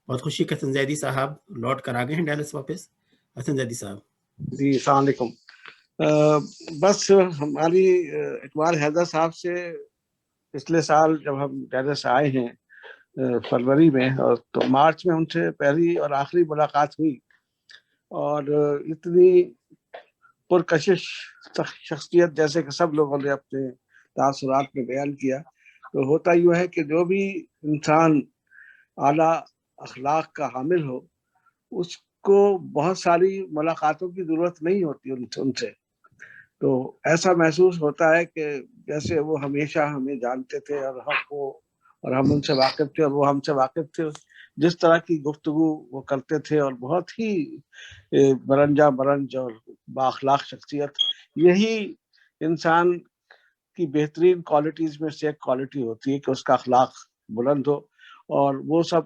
بہت خوشی کہ حسن زیدی صاحب لوٹ کر آ گئے ہیں ڈیلس واپس. حسن زیدی صاحب. جی السلام علیکم. بس ہماری اقبال حیدر صاحب سے پچھلے سال جب ہم ڈیلس آئے ہیں فروری میں، اور تو مارچ میں ان سے پہلی اور آخری ملاقات ہوئی، اور اتنی پرکشش شخصیت جیسے کہ سب لوگوں نے اپنے تاثرات میں بیان کیا. تو ہوتا یوں ہے کہ جو بھی انسان اعلیٰ اخلاق کا حامل ہو، اس کو بہت ساری ملاقاتوں کی ضرورت نہیں ہوتی ان سے. تو ایسا محسوس ہوتا ہے کہ جیسے وہ ہمیشہ ہمیں جانتے تھے، اور ہم ان سے واقف تھے، اور وہ ہم سے واقف تھے. جس طرح کی گفتگو وہ کرتے تھے، اور بہت ہی برنج اور بااخلاق شخصیت. یہی انسان کی بہترین کوالٹیز میں سے ایک کوالٹی ہوتی ہے کہ اس کا اخلاق بلند ہو، اور وہ سب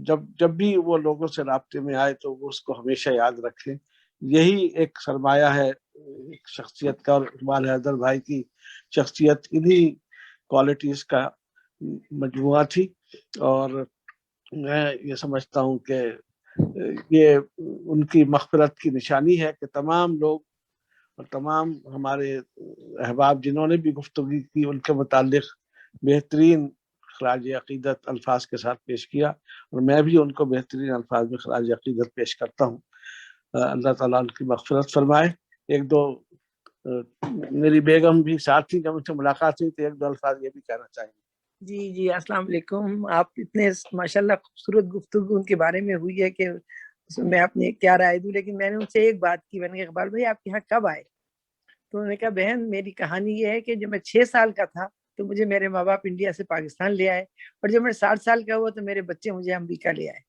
جب بھی وہ لوگوں سے رابطے میں آئے تو وہ اس کو ہمیشہ یاد رکھیں. یہی ایک سرمایہ ہے ایک شخصیت کا، اور اقبال حیدر بھائی کی شخصیت انہی کوالٹیز کا مجموعہ تھی. اور میں یہ سمجھتا ہوں کہ یہ ان کی مغفرت کی نشانی ہے کہ تمام لوگ اور تمام ہمارے احباب جنہوں نے بھی گفتگو کی ان کے متعلق بہترین خراج عقیدت الفاظ کے ساتھ پیش کیا، اور میں بھی ان کو بہترین الفاظ میں خراج عقیدت پیش کرتا ہوں. اللہ تعالیٰ ان کی مغفرت فرمائے. ایک دو میری بیگم بھی ساتھ تھی جب ان سے ملاقات ہوئی، تو ایک دو الفاظ یہ بھی کہنا چاہیں گے. جی السلام علیکم. آپ اتنے ماشاءاللہ خوبصورت گفتگو ان کے بارے میں ہوئی ہے کہ میں اپنی کیا رائے دوں. لیکن میں نے ان سے ایک بات کی، میں نے کہا اقبال بھائی آپ یہاں کب آئے؟ تو انہوں نے کہا بہن میری کہانی یہ ہے کہ جب میں 6 سال کا تھا تو مجھے میرے ماں باپ انڈیا سے پاکستان لے آئے، اور جب میں 60 سال کا ہوا تو میرے بچے مجھے امریکہ لے آئے.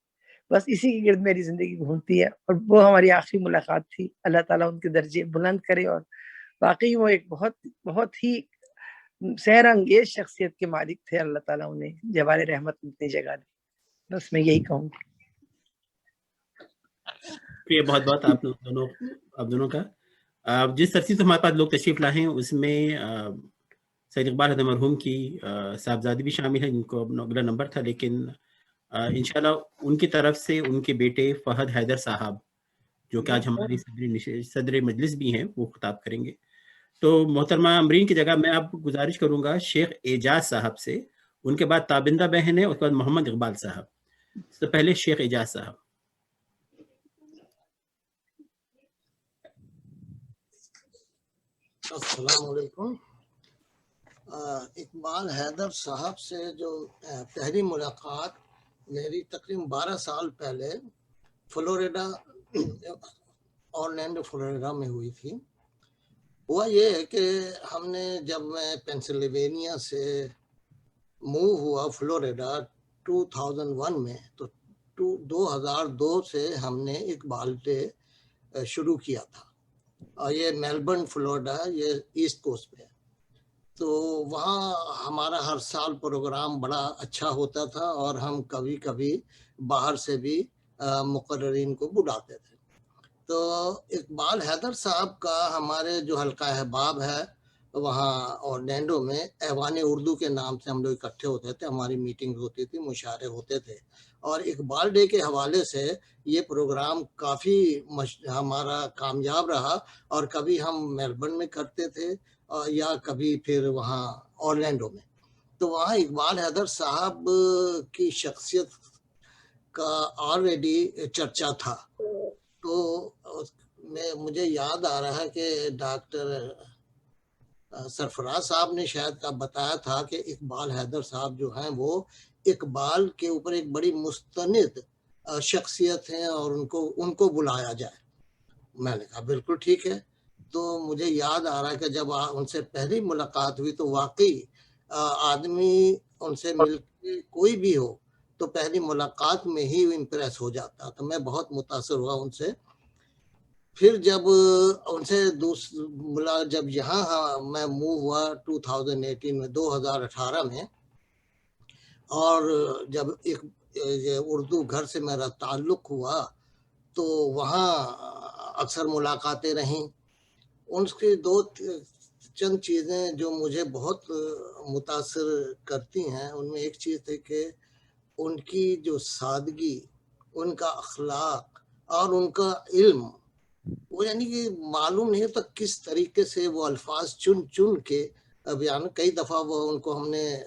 بس اسی کے گرد میری زندگی گھومتی ہے، اور وہ ہماری آخری ملاقات تھی. اللہ تعالیٰ ان کے درجے بلند کرے. اور واقعی وہ ایک بہت ہی سحر انگیز شخصیت کے مالک تھے. اللہ تعالیٰ انہیں جوار رحمت اپنی جگہ دے. بس میں یہی کہوں گا. یہ بہت بہت آپ دونوں کا. جس ترتیب سے ہمارے پاس لوگ تشریف لائے ہیں اس میں سید اقبال حیدر مرحوم کی صاحبزادی بھی شامل ہیں جن کو اگلا نمبر تھا، لیکن انشاءاللہ ان کی طرف سے ان کے بیٹے فہد حیدر صاحب جو کہ آج ہماری صدر مجلس بھی ہیں، وہ خطاب کریں گے. تو محترمہ امرین کی جگہ میں آپ کو گزارش کروں گا شیخ اعجاز صاحب سے، ان کے بعد تابندہ بہن ہے، اس کے بعد محمد اقبال صاحب. تو پہلے شیخ اعجاز صاحب. السلام علیکم. اقبال حیدر صاحب سے جو پہلی ملاقات میری تقریباً 12 سال پہلے فلوریڈا اورلینڈو فلوریڈا میں ہوئی تھی. ہوا یہ ہے کہ ہم نے جب میں پینسلوینیا سے موو ہوا فلوریڈا 2001 میں، تو 2002 سے ہم نے اقبال ڈے شروع کیا تھا. اور یہ میلبرن فلوریڈا، یہ ایسٹ کوسٹ پہ. تو وہاں ہمارا ہر سال پروگرام بڑا اچھا ہوتا تھا، اور ہم کبھی کبھی باہر سے بھی مقررین کو بلاتے تھے. تو اقبال حیدر صاحب کا ہمارے جو حلقہ احباب ہے وہاں اورلینڈو میں، ایوان اردو کے نام سے ہم لوگ اکٹھے ہوتے تھے. ہماری میٹنگ ہوتی تھی، مشاعرے ہوتے تھے. اور اقبال ڈے کے حوالے سے یہ پروگرام کافی ہمارا کامیاب رہا. اور کبھی ہم میلبرن میں کرتے تھے یا کبھی پھر وہاں اورلینڈو میں. تو وہاں اقبال حیدر صاحب کی شخصیت کا آلریڈی چرچا تھا. تو مجھے یاد آ رہا ہے کہ ڈاکٹر سرفراز صاحب نے شاید کا بتایا تھا کہ اقبال حیدر صاحب جو ہیں وہ اقبال کے اوپر ایک بڑی مستند शख्सियत हैं और उनको बुलाया जाए। मैंने कहा बिल्कुल ठीक है। तो मुझे याद आ रहा है कि जब उनसे पहली मुलाकात हुई तो वाकई आदमी उनसे मिलके कोई भी हो तो पहली मुलाकात में ही इम्प्रेस हो जाता। तो मैं बहुत मुतासर हुआ उनसे। फिर जब उनसे जब यहाँ मैं मूव हुआ 2018 में, 2018 में, और जब एक उर्दू घर से मेरा ताल्लुक हुआ तो वहाँ अक्सर मुलाकातें रहीं। उनकी चंद चीज़ें जो मुझे बहुत मुतासर करती हैं, उनमें एक चीज़ थी कि उनकी जो सादगी, उनका अखलाक और उनका इल्म, वो यानी कि मालूम नहीं होता किस तरीके से वो अल्फाज चुन चुन के बयान। कई दफ़ा वो उनको हमने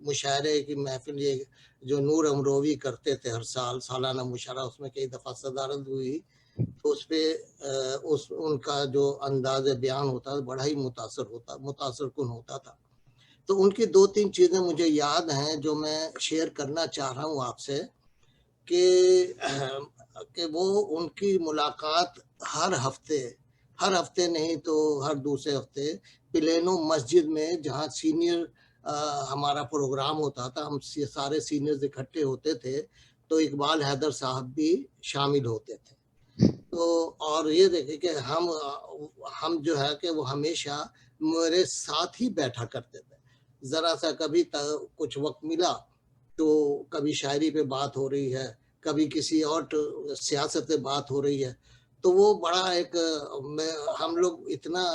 मुशायरे की महफिल, ये जो नूर अमरोवी करते थे हर साल सालाना मुशायरा, उसमें कई दफ़ा सदारत हुई। तो उस पे उनका जो अंदाज़ बयान होता था बड़ा ही मुतासर कुन होता था। तो उनकी 2-3 चीज़ें मुझे याद हैं जो मैं शेयर करना चाह रहा हूँ आपसे कि वो उनकी मुलाकात हर हफ्ते नहीं तो हर दूसरे हफ्ते प्लेनो मस्जिद में, जहाँ सीनियर हमारा प्रोग्राम होता था, हम सारे सीनियर्स इकट्ठे होते थे, तो इकबाल हैदर साहब भी शामिल होते थे। तो और ये देखे कि हम जो है कि वो हमेशा मेरे साथ ही बैठा करते थे। ज़रा सा कभी कुछ वक्त मिला तो कभी शायरी पे बात हो रही है, कभी किसी और सियासत पे बात हो रही है, तो वो बड़ा एक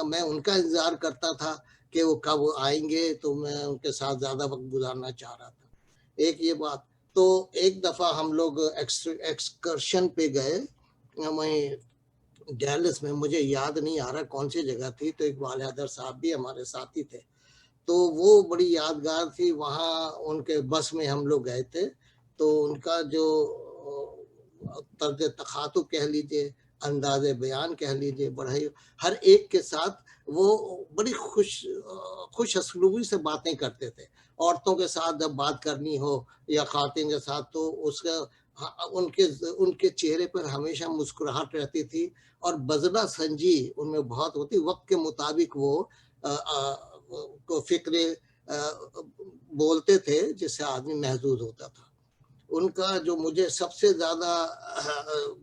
मैं उनका इंतज़ार करता था कि वो कब आएंगे, तो मैं उनके साथ ज़्यादा वक्त गुजारना चाह रहा था। एक ये बात। तो एक दफ़ा हम लोग एक्सकर्शन पे गए वहीं डैलस में, मुझे याद नहीं आ रहा कौन सी जगह थी, तो इकबाल हैदर साहब भी हमारे साथ ही थे। तो वो बड़ी यादगार थी। वहाँ उनके बस में हम लोग गए थे, तो उनका जो तर्ज तखातुब कह लीजिए, अंदाज़े बयान कह लीजिए, बड़ा ही हर एक के साथ वो बड़ी खुश असलूबी से बातें करते थे। औरतों के साथ जब बात करनी हो या खातिन के साथ, तो उसका उनके चेहरे पर हमेशा मुस्कुराहट रहती थी और बज़ला संजी उनमें बहुत होती। वक्त के मुताबिक वो को फिक्रे बोलते थे जिससे आदमी महजूज होता था। उनका जो मुझे सबसे ज़्यादा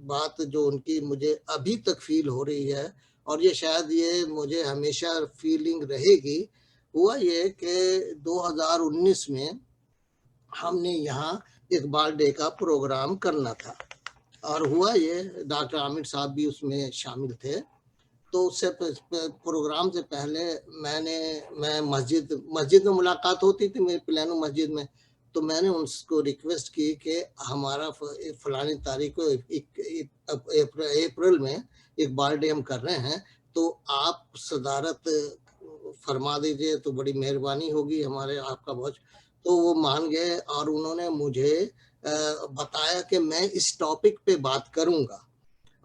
बात जो उनकी मुझे अभी तक फील हो रही है, और ये शायद ये मुझे हमेशा फीलिंग रहेगी, हुआ ये कि 2019 में हमने यहाँ इकबाल डे का प्रोग्राम करना था, और हुआ ये डॉक्टर आमिर साहब भी उसमें शामिल थे। तो उससे प्रोग्राम से पहले मैं मस्जिद में मुलाकात होती थी मेरी प्लानो मस्जिद में, तो मैंने उनको रिक्वेस्ट की कि हमारा फलानी तारीख को अप्रैल में इकबाल डे हम कर रहे हैं, तो आप सदारत फरमा दीजिए तो बड़ी मेहरबानी होगी हमारे आपका बहुत। तो वो मान गए और उन्होंने मुझे बताया कि मैं इस टॉपिक पे बात करूंगा।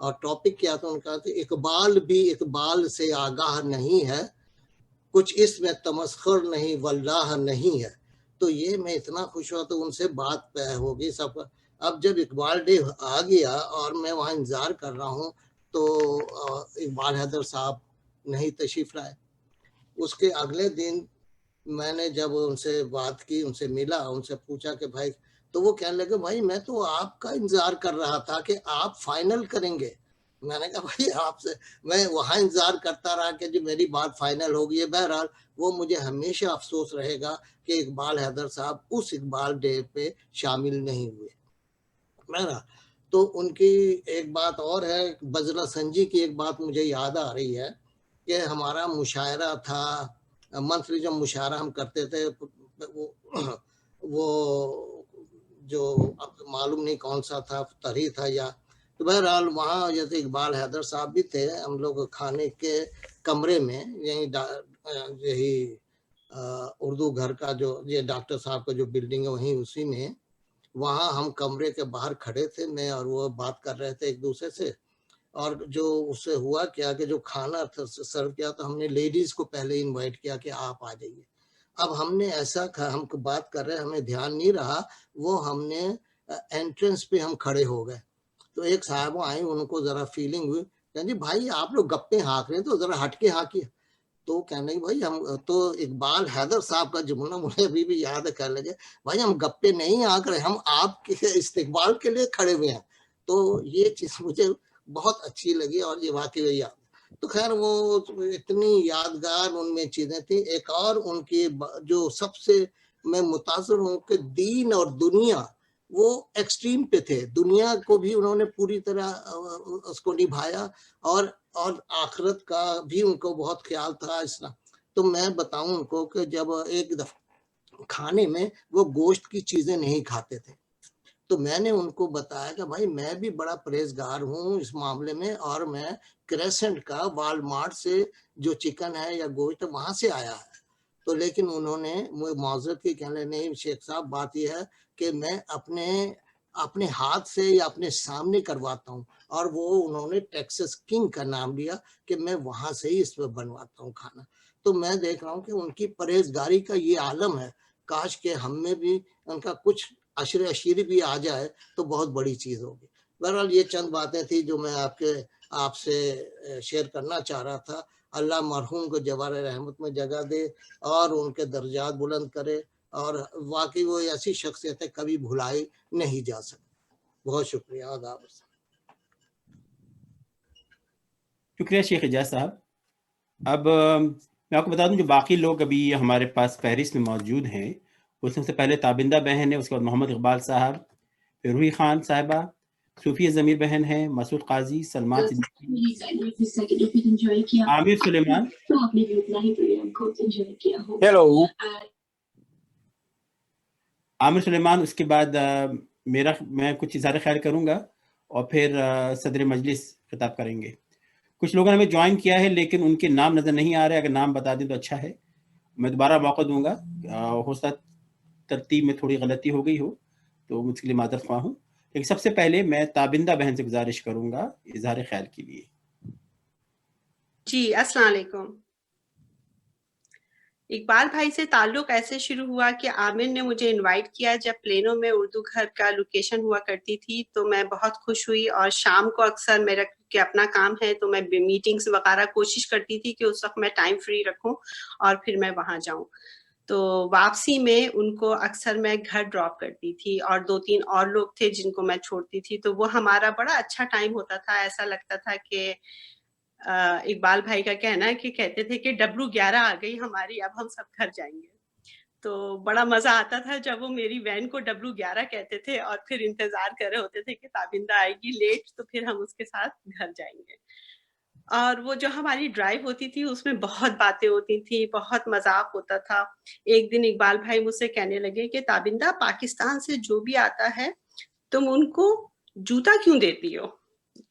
और टॉपिक क्या था उनका, इकबाल भी इकबाल से आगाह नहीं है, कुछ इसमें तमस्खुर नहीं वल्लाह नहीं है। तो ये मैं इतना खुश हुआ, तो उनसे बात होगी सब। अब जब इकबाल डे आ गया और मैं वहाँ इंतज़ार कर रहा हूँ, तो इकबाल हैदर साहब नहीं तशरीफ़ लाए। उसके अगले दिन मैंने जब उनसे बात की, उनसे मिला, उनसे पूछा कि भाई, तो वो कहने लगे भाई मैं तो आपका इंतजार कर रहा था कि आप फाइनल करेंगे। मैंने कहा भाई आपसे मैं वहाँ इंतजार करता रहा कि जो मेरी बात फाइनल होगी है। बहरहाल वो मुझे हमेशा अफसोस रहेगा कि इकबाल हैदर साहब उस इकबाल डे पे शामिल नहीं हुए। बहरहाल तो उनकी एक बात और है, बज़ला संजी की एक बात मुझे याद आ रही है कि हमारा मुशायरा था, मंथली जब मुशायरा हम करते थे, वो जो अब मालूम नहीं कौन सा था, तरी था या, तो बहरहाल वहाँ जैसे इकबाल हैदर साहब भी थे, हम लोग खाने के कमरे में यही उर्दू घर का जो ये डॉक्टर साहब का जो बिल्डिंग है वहीं उसी में, वहाँ हम कमरे के बाहर खड़े थे, मैं और वो बात कर रहे थे एक दूसरे से। और जो उससे हुआ क्या कि जो खाना सर्व किया तो हमने लेडीज को पहले इनवाइट किया कि आप आ जाइए। अब हमने ऐसा हम बात कर रहे हैं, हमें ध्यान नहीं रहा, वो हमने एंट्रेंस पे हम खड़े हो गए, तो एक साहब आई, उनको जरा फीलिंग हुई, कहते जी भाई आप लोग गप्पे हाँक रहे हैं तो जरा हटके हाँकिए। तो कहने भाई हम तो इकबाल हैदर साहब का जुमला मुझे अभी भी याद है, कहने लगे भाई हम गप्पे नहीं हाँक रहे, हम आपके इस्तिकबाल के लिए खड़े हुए हैं। तो ये चीज मुझे बहुत अच्छी लगी और ये वाकई याद। तो खैर वो इतनी यादगार उनमें चीजें थी। एक और उनकी जो सबसे मैं मुतासर हूँ कि दीन और दुनिया वो एक्सट्रीम पे थे, दुनिया को भी उन्होंने पूरी तरह उसको निभाया और आखिरत का भी उनको बहुत ख्याल था इसका। तो मैं बताऊं उनको कि जब एक दफा खाने में वो गोश्त की चीजें नहीं खाते थे, तो मैंने उनको बताया कि भाई मैं भी बड़ा परहेजगार हूँ इस मामले में, और मैं क्रेसेंट का वालमार्ट से जो चिकन है या गोश्त वहां से आया है। तो लेकिन उन्होंने मुझे माजरत की कहने, नहीं शेख साहब बात यह है कि मैं अपने हाथ से या अपने सामने करवाता हूँ, और वो उन्होंने टेक्सास किंग का नाम लिया कि मैं वहां से ही इस पर बनवाता हूँ खाना। तो मैं देख रहा हूँ कि उनकी परहेजगारी का ये आलम है, काश के हम में भी उनका कुछ अशर अशीरी भी आ जाए तो बहुत बड़ी चीज होगी। बहरहाल ये चंद बातें थी जो मैं आपसे शेयर करना चाह रहा था। अल्लाह मरहूम को जवार रहमत में जगह दे और उनके दर्जात बुलंद करे, और वाकई वो ऐसी शख्सियत है कभी भुलाई नहीं जा सकती। बहुत शुक्रिया, आदाब। शुक्रिया शेख एजाज साहब। अब मैं आपको बता दूं जो बाकी लोग अभी हमारे पास फहरिस्त में मौजूद हैं, उसमें सबसे पहले ताबिंदा बहन है, उसके बाद मोहम्मद इकबाल साहब, फिर रूही खान साहिबा, सूफिया ज़मीर बहन है, मसूद काजी, सलमान सिद्दीकी, आमिर सुलेमान। हेलो आमिर सुलेमान। उसके बाद मैं कुछ इज़हार ख्याल करूंगा और फिर सदर मजलिस खिताब करेंगे। कुछ लोगों ने हमें ज्वाइन किया है लेकिन उनके नाम नजर नहीं आ रहे, अगर नाम बता दें तो अच्छा है। मैं दोबारा मौका दूंगा, हो सकता तरतीब में थोड़ी गलती हो गई हो तो मुझके लिए मादरत ख्वाह हूँ। लेकिन सबसे पहले मैं ताबिंदा बहन से गुजारिश करूंगा इजहार ख्याल के लिए। जी अस्सलाम वालेकुम। इकबाल भाई से ताल्लुक ऐसे शुरू हुआ कि आमिर ने मुझे इनवाइट किया जब प्लेनो में उर्दू घर का लोकेशन हुआ करती थी, तो मैं बहुत खुश हुई। और शाम को अक्सर मेरा कि अपना काम है तो मैं मीटिंग्स वगैरह कोशिश करती थी कि उस वक्त मैं टाइम फ्री रखूं और फिर मैं वहां जाऊं। तो वापसी में उनको अक्सर मैं घर ड्रॉप करती थी और 2-3 और लोग थे जिनको मैं छोड़ती थी। तो वो हमारा बड़ा अच्छा टाइम होता था। ऐसा लगता था कि इकबाल भाई का कहना है कि कहते थे कि W11 आ गई हमारी, अब हम सब घर जाएंगे। तो बड़ा मजा आता था जब वो मेरी वैन को W11 कहते थे और फिर इंतजार कर रहे होते थे कि ताबिंदा आएगी लेट तो फिर हम उसके साथ घर जाएंगे। और वो जो हमारी ड्राइव होती थी उसमें बहुत बातें होती थी, बहुत मजाक होता था। एक दिन इकबाल भाई मुझसे कहने लगे कि ताबिंदा पाकिस्तान से जो भी आता है तुम उनको जूता क्यों देती हो?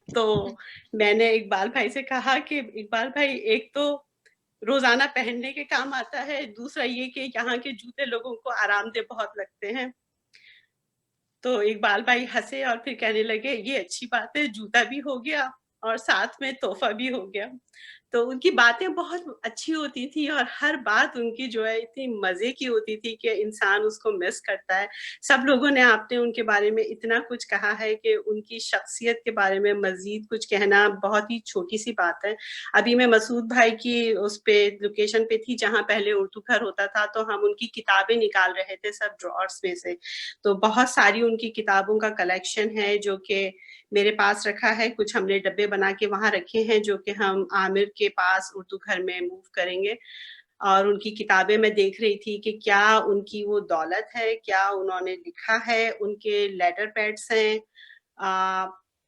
तो मैंने इकबाल भाई से कहा कि इकबाल भाई एक तो रोजाना पहनने के काम आता है, दूसरा ये कि यहाँ के जूते लोगों को आरामदेह बहुत लगते हैं। तो इकबाल भाई हंसे और फिर कहने लगे ये अच्छी बात है, जूता भी हो गया और साथ में तोहफा भी हो गया। तो उनकी बातें बहुत अच्छी होती थी और हर बात उनकी जो है इतनी मजे की होती थी कि इंसान उसको मिस करता है। सब लोगों ने आपने उनके बारे में इतना कुछ कहा है कि उनकी शख्सियत के बारे में मजीद कुछ कहना बहुत ही छोटी सी बात है। अभी मैं मसूद भाई की उस पे लोकेशन पे थी जहाँ पहले उर्दू घर होता था, तो हम उनकी किताबें निकाल रहे थे सब ड्रॉर्स में से। तो बहुत सारी उनकी किताबों का कलेक्शन है जो कि मेरे पास रखा है, कुछ हमने डब्बे बना के वहां रखे हैं जो कि हम आमिर के पास उर्दू घर में मूव करेंगे। और उनकी किताबें मैं देख रही थी कि क्या उनकी वो दौलत है, क्या उन्होंने लिखा है, उनके लेटर पैड्स हैं।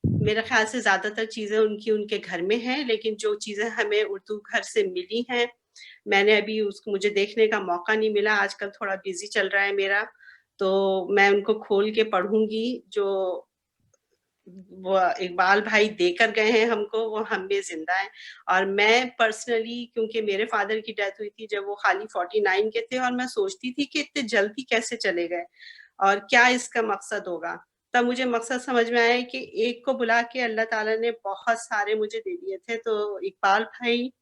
मेरे ख्याल से ज्यादातर चीजें उनकी उनके घर में हैं, लेकिन जो चीजें हमें उर्दू घर से मिली हैं मैंने अभी उसको मुझे देखने का मौका नहीं मिला, आजकल थोड़ा बिजी चल रहा है मेरा। तो मैं उनको खोल के पढ़ूंगी। जो वो इकबाल भाई देकर गए हैं हमको वो हम में जिंदा है। और मैं पर्सनली क्योंकि मेरे फादर की डेथ हुई थी जब वो खाली 49 के थे और मैं सोचती थी कि इतने जल्दी कैसे चले गए और क्या इसका मकसद होगा। तब मुझे मकसद समझ में आया कि एक को बुला के अल्लाह ताला ने बहुत सारे मुझे दे दिए थे। तो इकबाल भाई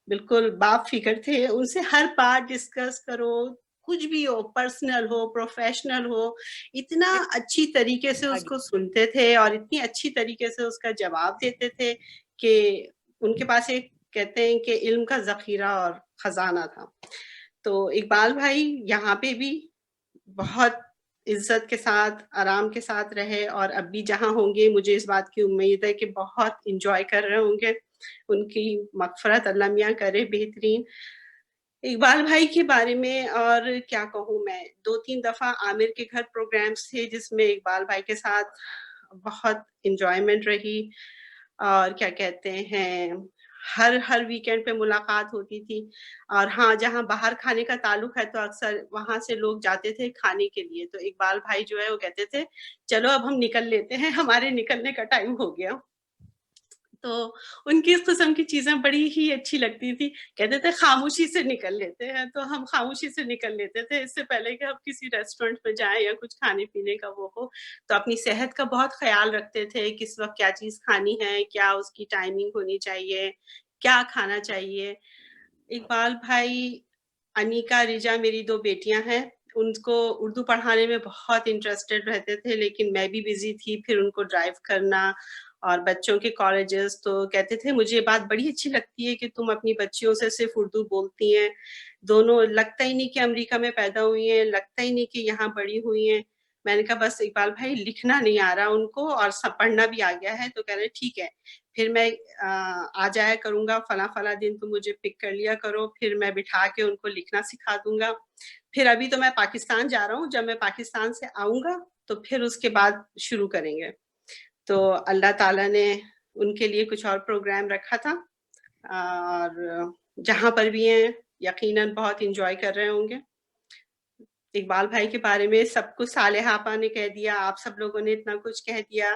बिल्कुल बाप फिकर थे, उनसे हर बात डिस्कस करो, कुछ भी हो, पर्सनल हो, प्रोफेशनल हो, इतना अच्छी तरीके से उसको सुनते थे और इतनी अच्छी तरीके से उसका जवाब देते थे कि उनके पास एक कहते हैं कि इल्म का ज़ख़ीरा और ख़जाना था। तो इकबाल भाई यहाँ पे भी बहुत इज्जत के साथ, आराम के साथ रहे और अब भी जहाँ होंगे मुझे इस बात की उम्मीद है कि बहुत इंजॉय कर रहे होंगे। उनकी मग़फ़रत अल्लाह मियाँ करे बेहतरीन। इकबाल भाई के बारे में और क्या कहूँ मैं, 2-3 दफ़ा आमिर के घर प्रोग्राम्स थे जिसमें इकबाल भाई के साथ बहुत एन्जॉयमेंट रही और क्या कहते हैं, हर वीकेंड पे मुलाकात होती थी। और हाँ, जहाँ बाहर खाने का ताल्लुक है तो अक्सर वहाँ से लोग जाते थे खाने के लिए, तो इकबाल भाई जो है वो कहते थे चलो अब हम निकल लेते हैं, हमारे निकलने का टाइम हो गया। तो उनकी इस किस्म की चीज़ें बड़ी ही अच्छी लगती थी। कहते थे खामोशी से निकल लेते हैं, तो हम खामोशी से निकल लेते थे इससे पहले कि हम किसी रेस्टोरेंट में जाएँ या कुछ खाने-पीने का वो हो। तो अपनी सेहत का बहुत ख़्याल रखते थे, किस वक़्त क्या चीज़ खानी है, क्या उसकी टाइमिंग होनी चाहिए, क्या खाना चाहिए। इकबाल भाई, अनीका, रिजा मेरी 2 बेटियाँ हैं, उनको उर्दू पढ़ाने में बहुत इंटरेस्टेड रहते थे, लेकिन मैं भी बिज़ी थी, फिर उनको ड्राइव करना और बच्चों के कॉलेजेस, तो कहते थे मुझे ये बात बड़ी अच्छी लगती है कि तुम अपनी बच्चियों से सिर्फ उर्दू बोलती हैं। दोनों लगता ही नहीं कि अमेरिका में पैदा हुई हैं, लगता ही नहीं कि यहाँ बड़ी हुई हैं। मैंने कहा बस इकबाल भाई लिखना नहीं आ रहा उनको और सब पढ़ना भी आ गया है, तो कह रहे ठीक है, फिर मैं आ जाया करूँगा फला दिन, तुम मुझे पिक कर लिया करो, फिर मैं बिठा के उनको लिखना सिखा दूँगा। फिर अभी तो मैं पाकिस्तान जा रहा हूँ, जब मैं पाकिस्तान से आऊँगा तो फिर उसके बाद शुरू करेंगे। तो अल्लाह ताला ने उनके लिए कुछ और प्रोग्राम रखा था और जहाँ पर भी हैं यकीनन बहुत एंजॉय कर रहे होंगे। इकबाल भाई के बारे में सब कुछ सालेहा आपा ने कह दिया, आप सब लोगों ने इतना कुछ कह दिया,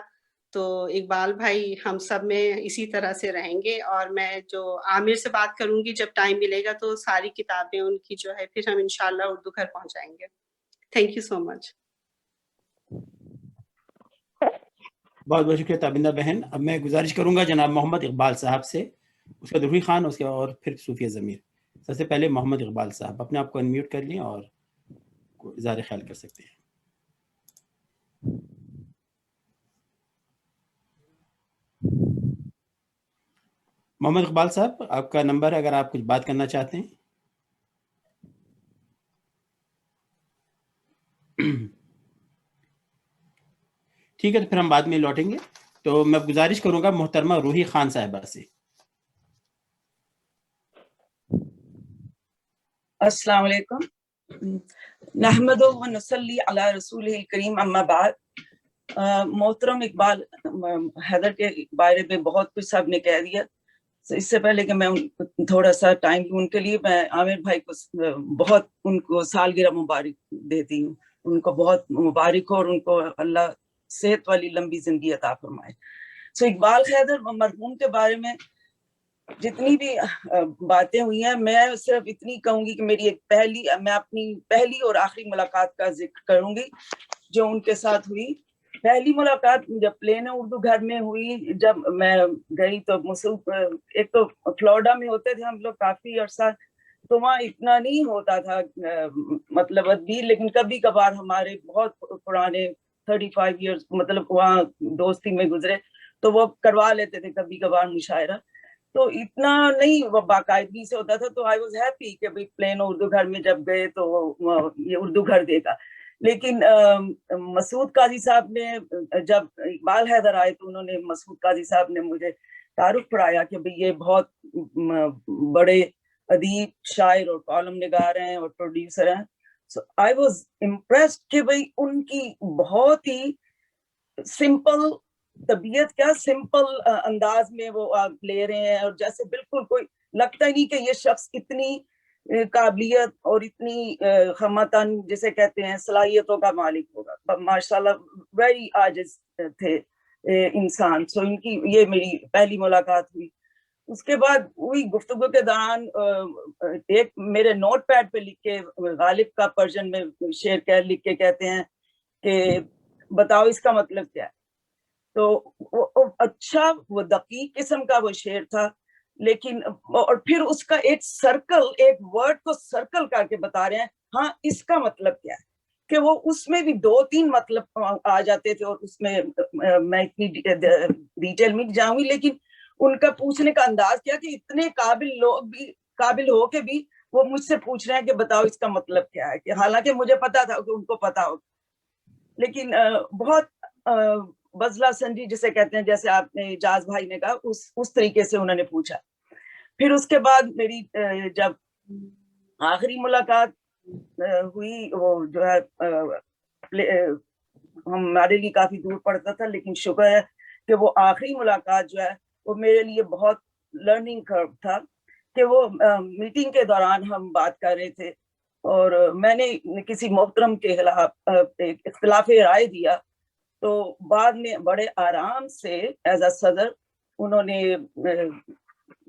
तो इकबाल भाई हम सब में इसी तरह से रहेंगे और मैं जो आमिर से बात करूँगी जब टाइम मिलेगा तो सारी किताबें उनकी जो है फिर हम इंशाल्लाह उर्दू घर पहुँचाएँगे। Thank you so much. बहुत बहुत शुक्रिया ताबिंदा बहन। अब मैं गुजारिश करूंगा जनाब मोहम्मद इकबाल साहब से, उसके रूही खान, उसके और फिर सूफिया ज़मीर। सबसे पहले मोहम्मद इकबाल साहब, अपने आप को अनम्यूट कर लें और इज़हार ख्याल कर सकते हैं। मोहम्मद इकबाल साहब, आपका नंबर है, अगर आप कुछ बात करना चाहते हैं। ठीक है, तो फिर हम बाद में लौटेंगे। तो मैं गुजारिश करूंगा मोहतरमा रूही खान साहिबा से। अस्सलाम वालेकुम। नहमदु व नसल्ली अला रसूलिल करीम, अम्मा बाद। मोहतरम इकबाल हैदर के बारे में बहुत कुछ सब ने कह दिया। इससे पहले कि मैं थोड़ा सा टाइम लूं उनके लिए, मैं आमिर भाई को बहुत उनको सालगिरह मुबारक देती हूँ। उनको बहुत मुबारक हो और उनको अल्लाह सेहत वाली लंबी जिंदगी अता फरमाए। सो इकबाल हैदर मरहूम के बारे में जितनी भी बातें हुई हैं, मैं सिर्फ इतनी कहूंगी कि मैं अपनी पहली और आखिरी मुलाकात का जिक्र करूंगी जो उनके साथ हुई। पहली मुलाकात जब प्लेन उर्दू घर में हुई, जब मैं गई तो एक तो फ्लोरिडा में होते थे हम लोग काफी अरसा, तो वहाँ इतना नहीं होता था मतलब अदबी, लेकिन कभी कभार हमारे बहुत पुराने 35 इयर्स मतलब वहाँ दोस्ती में गुजरे तो वो करवा लेते थे कभी कभार मुशायरा, तो इतना नहीं वो बाकायदगी से होता था। तो आई वाज हैप्पी कि भाई प्लेन उर्दू घर में जब गए तो ये उर्दू घर देखा। लेकिन मसूद काजी साहब ने जब इकबाल हैदर आए तो उन्होंने मसूद काजी साहब ने मुझे तारुफ पढ़ाया कि भाई ये बहुत बड़े अदीब, शायर और कॉलम निगार हैं और प्रोड्यूसर हैं। सो आई वाज इम्प्रेस्ड कि भाई उनकी बहुत ही सिंपल तबीयत, क्या सिंपल अंदाज में वो ले रहे हैं और जैसे बिल्कुल कोई लगता ही नहीं कि ये शख्स इतनी काबिलियत और इतनी खमतन जिसे कहते हैं सलाहियतों का मालिक होगा। माशाल्लाह वेरी आजिज थे इंसान। सो इनकी ये मेरी पहली मुलाकात हुई। उसके बाद हुई गुफ्तगू के दौरान एक मेरे नोट पैड पे लिख के गालिब का पर्शियन में शेर कह लिख के कहते हैं कि बताओ इसका मतलब क्या है। तो वो अच्छा वो दकीक किस्म का वो शेर था, लेकिन और फिर उसका एक सर्कल, एक वर्ड को सर्कल करके बता रहे हैं हाँ इसका मतलब क्या है, कि वो उसमें भी 2-3 मतलब आ जाते थे, और उसमें मैं इतनी डिटेल में जाऊंगी, लेकिन उनका पूछने का अंदाज क्या कि इतने काबिल लोग भी, काबिल हो के भी वो मुझसे पूछ रहे हैं कि बताओ इसका मतलब क्या है, कि हालांकि मुझे पता था कि उनको पता हो, लेकिन बहुत बजला संजी जिसे कहते हैं, जैसे आपने इजाज भाई ने कहा, उस तरीके से उन्होंने पूछा। फिर उसके बाद मेरी जब आखिरी मुलाकात हुई, वो जो है हमारे लिए काफी दूर पड़ता था, लेकिन शुक्र है कि वो आखिरी मुलाकात जो है वो मेरे लिए बहुत लर्निंग कर्व था, कि वो मीटिंग के दौरान हम बात कर रहे थे और मैंने किसी मोहतरम के खिलाफ एक इख्तिलाफ राय दिया, तो बाद में बड़े आराम से एज अ सदर उन्होंने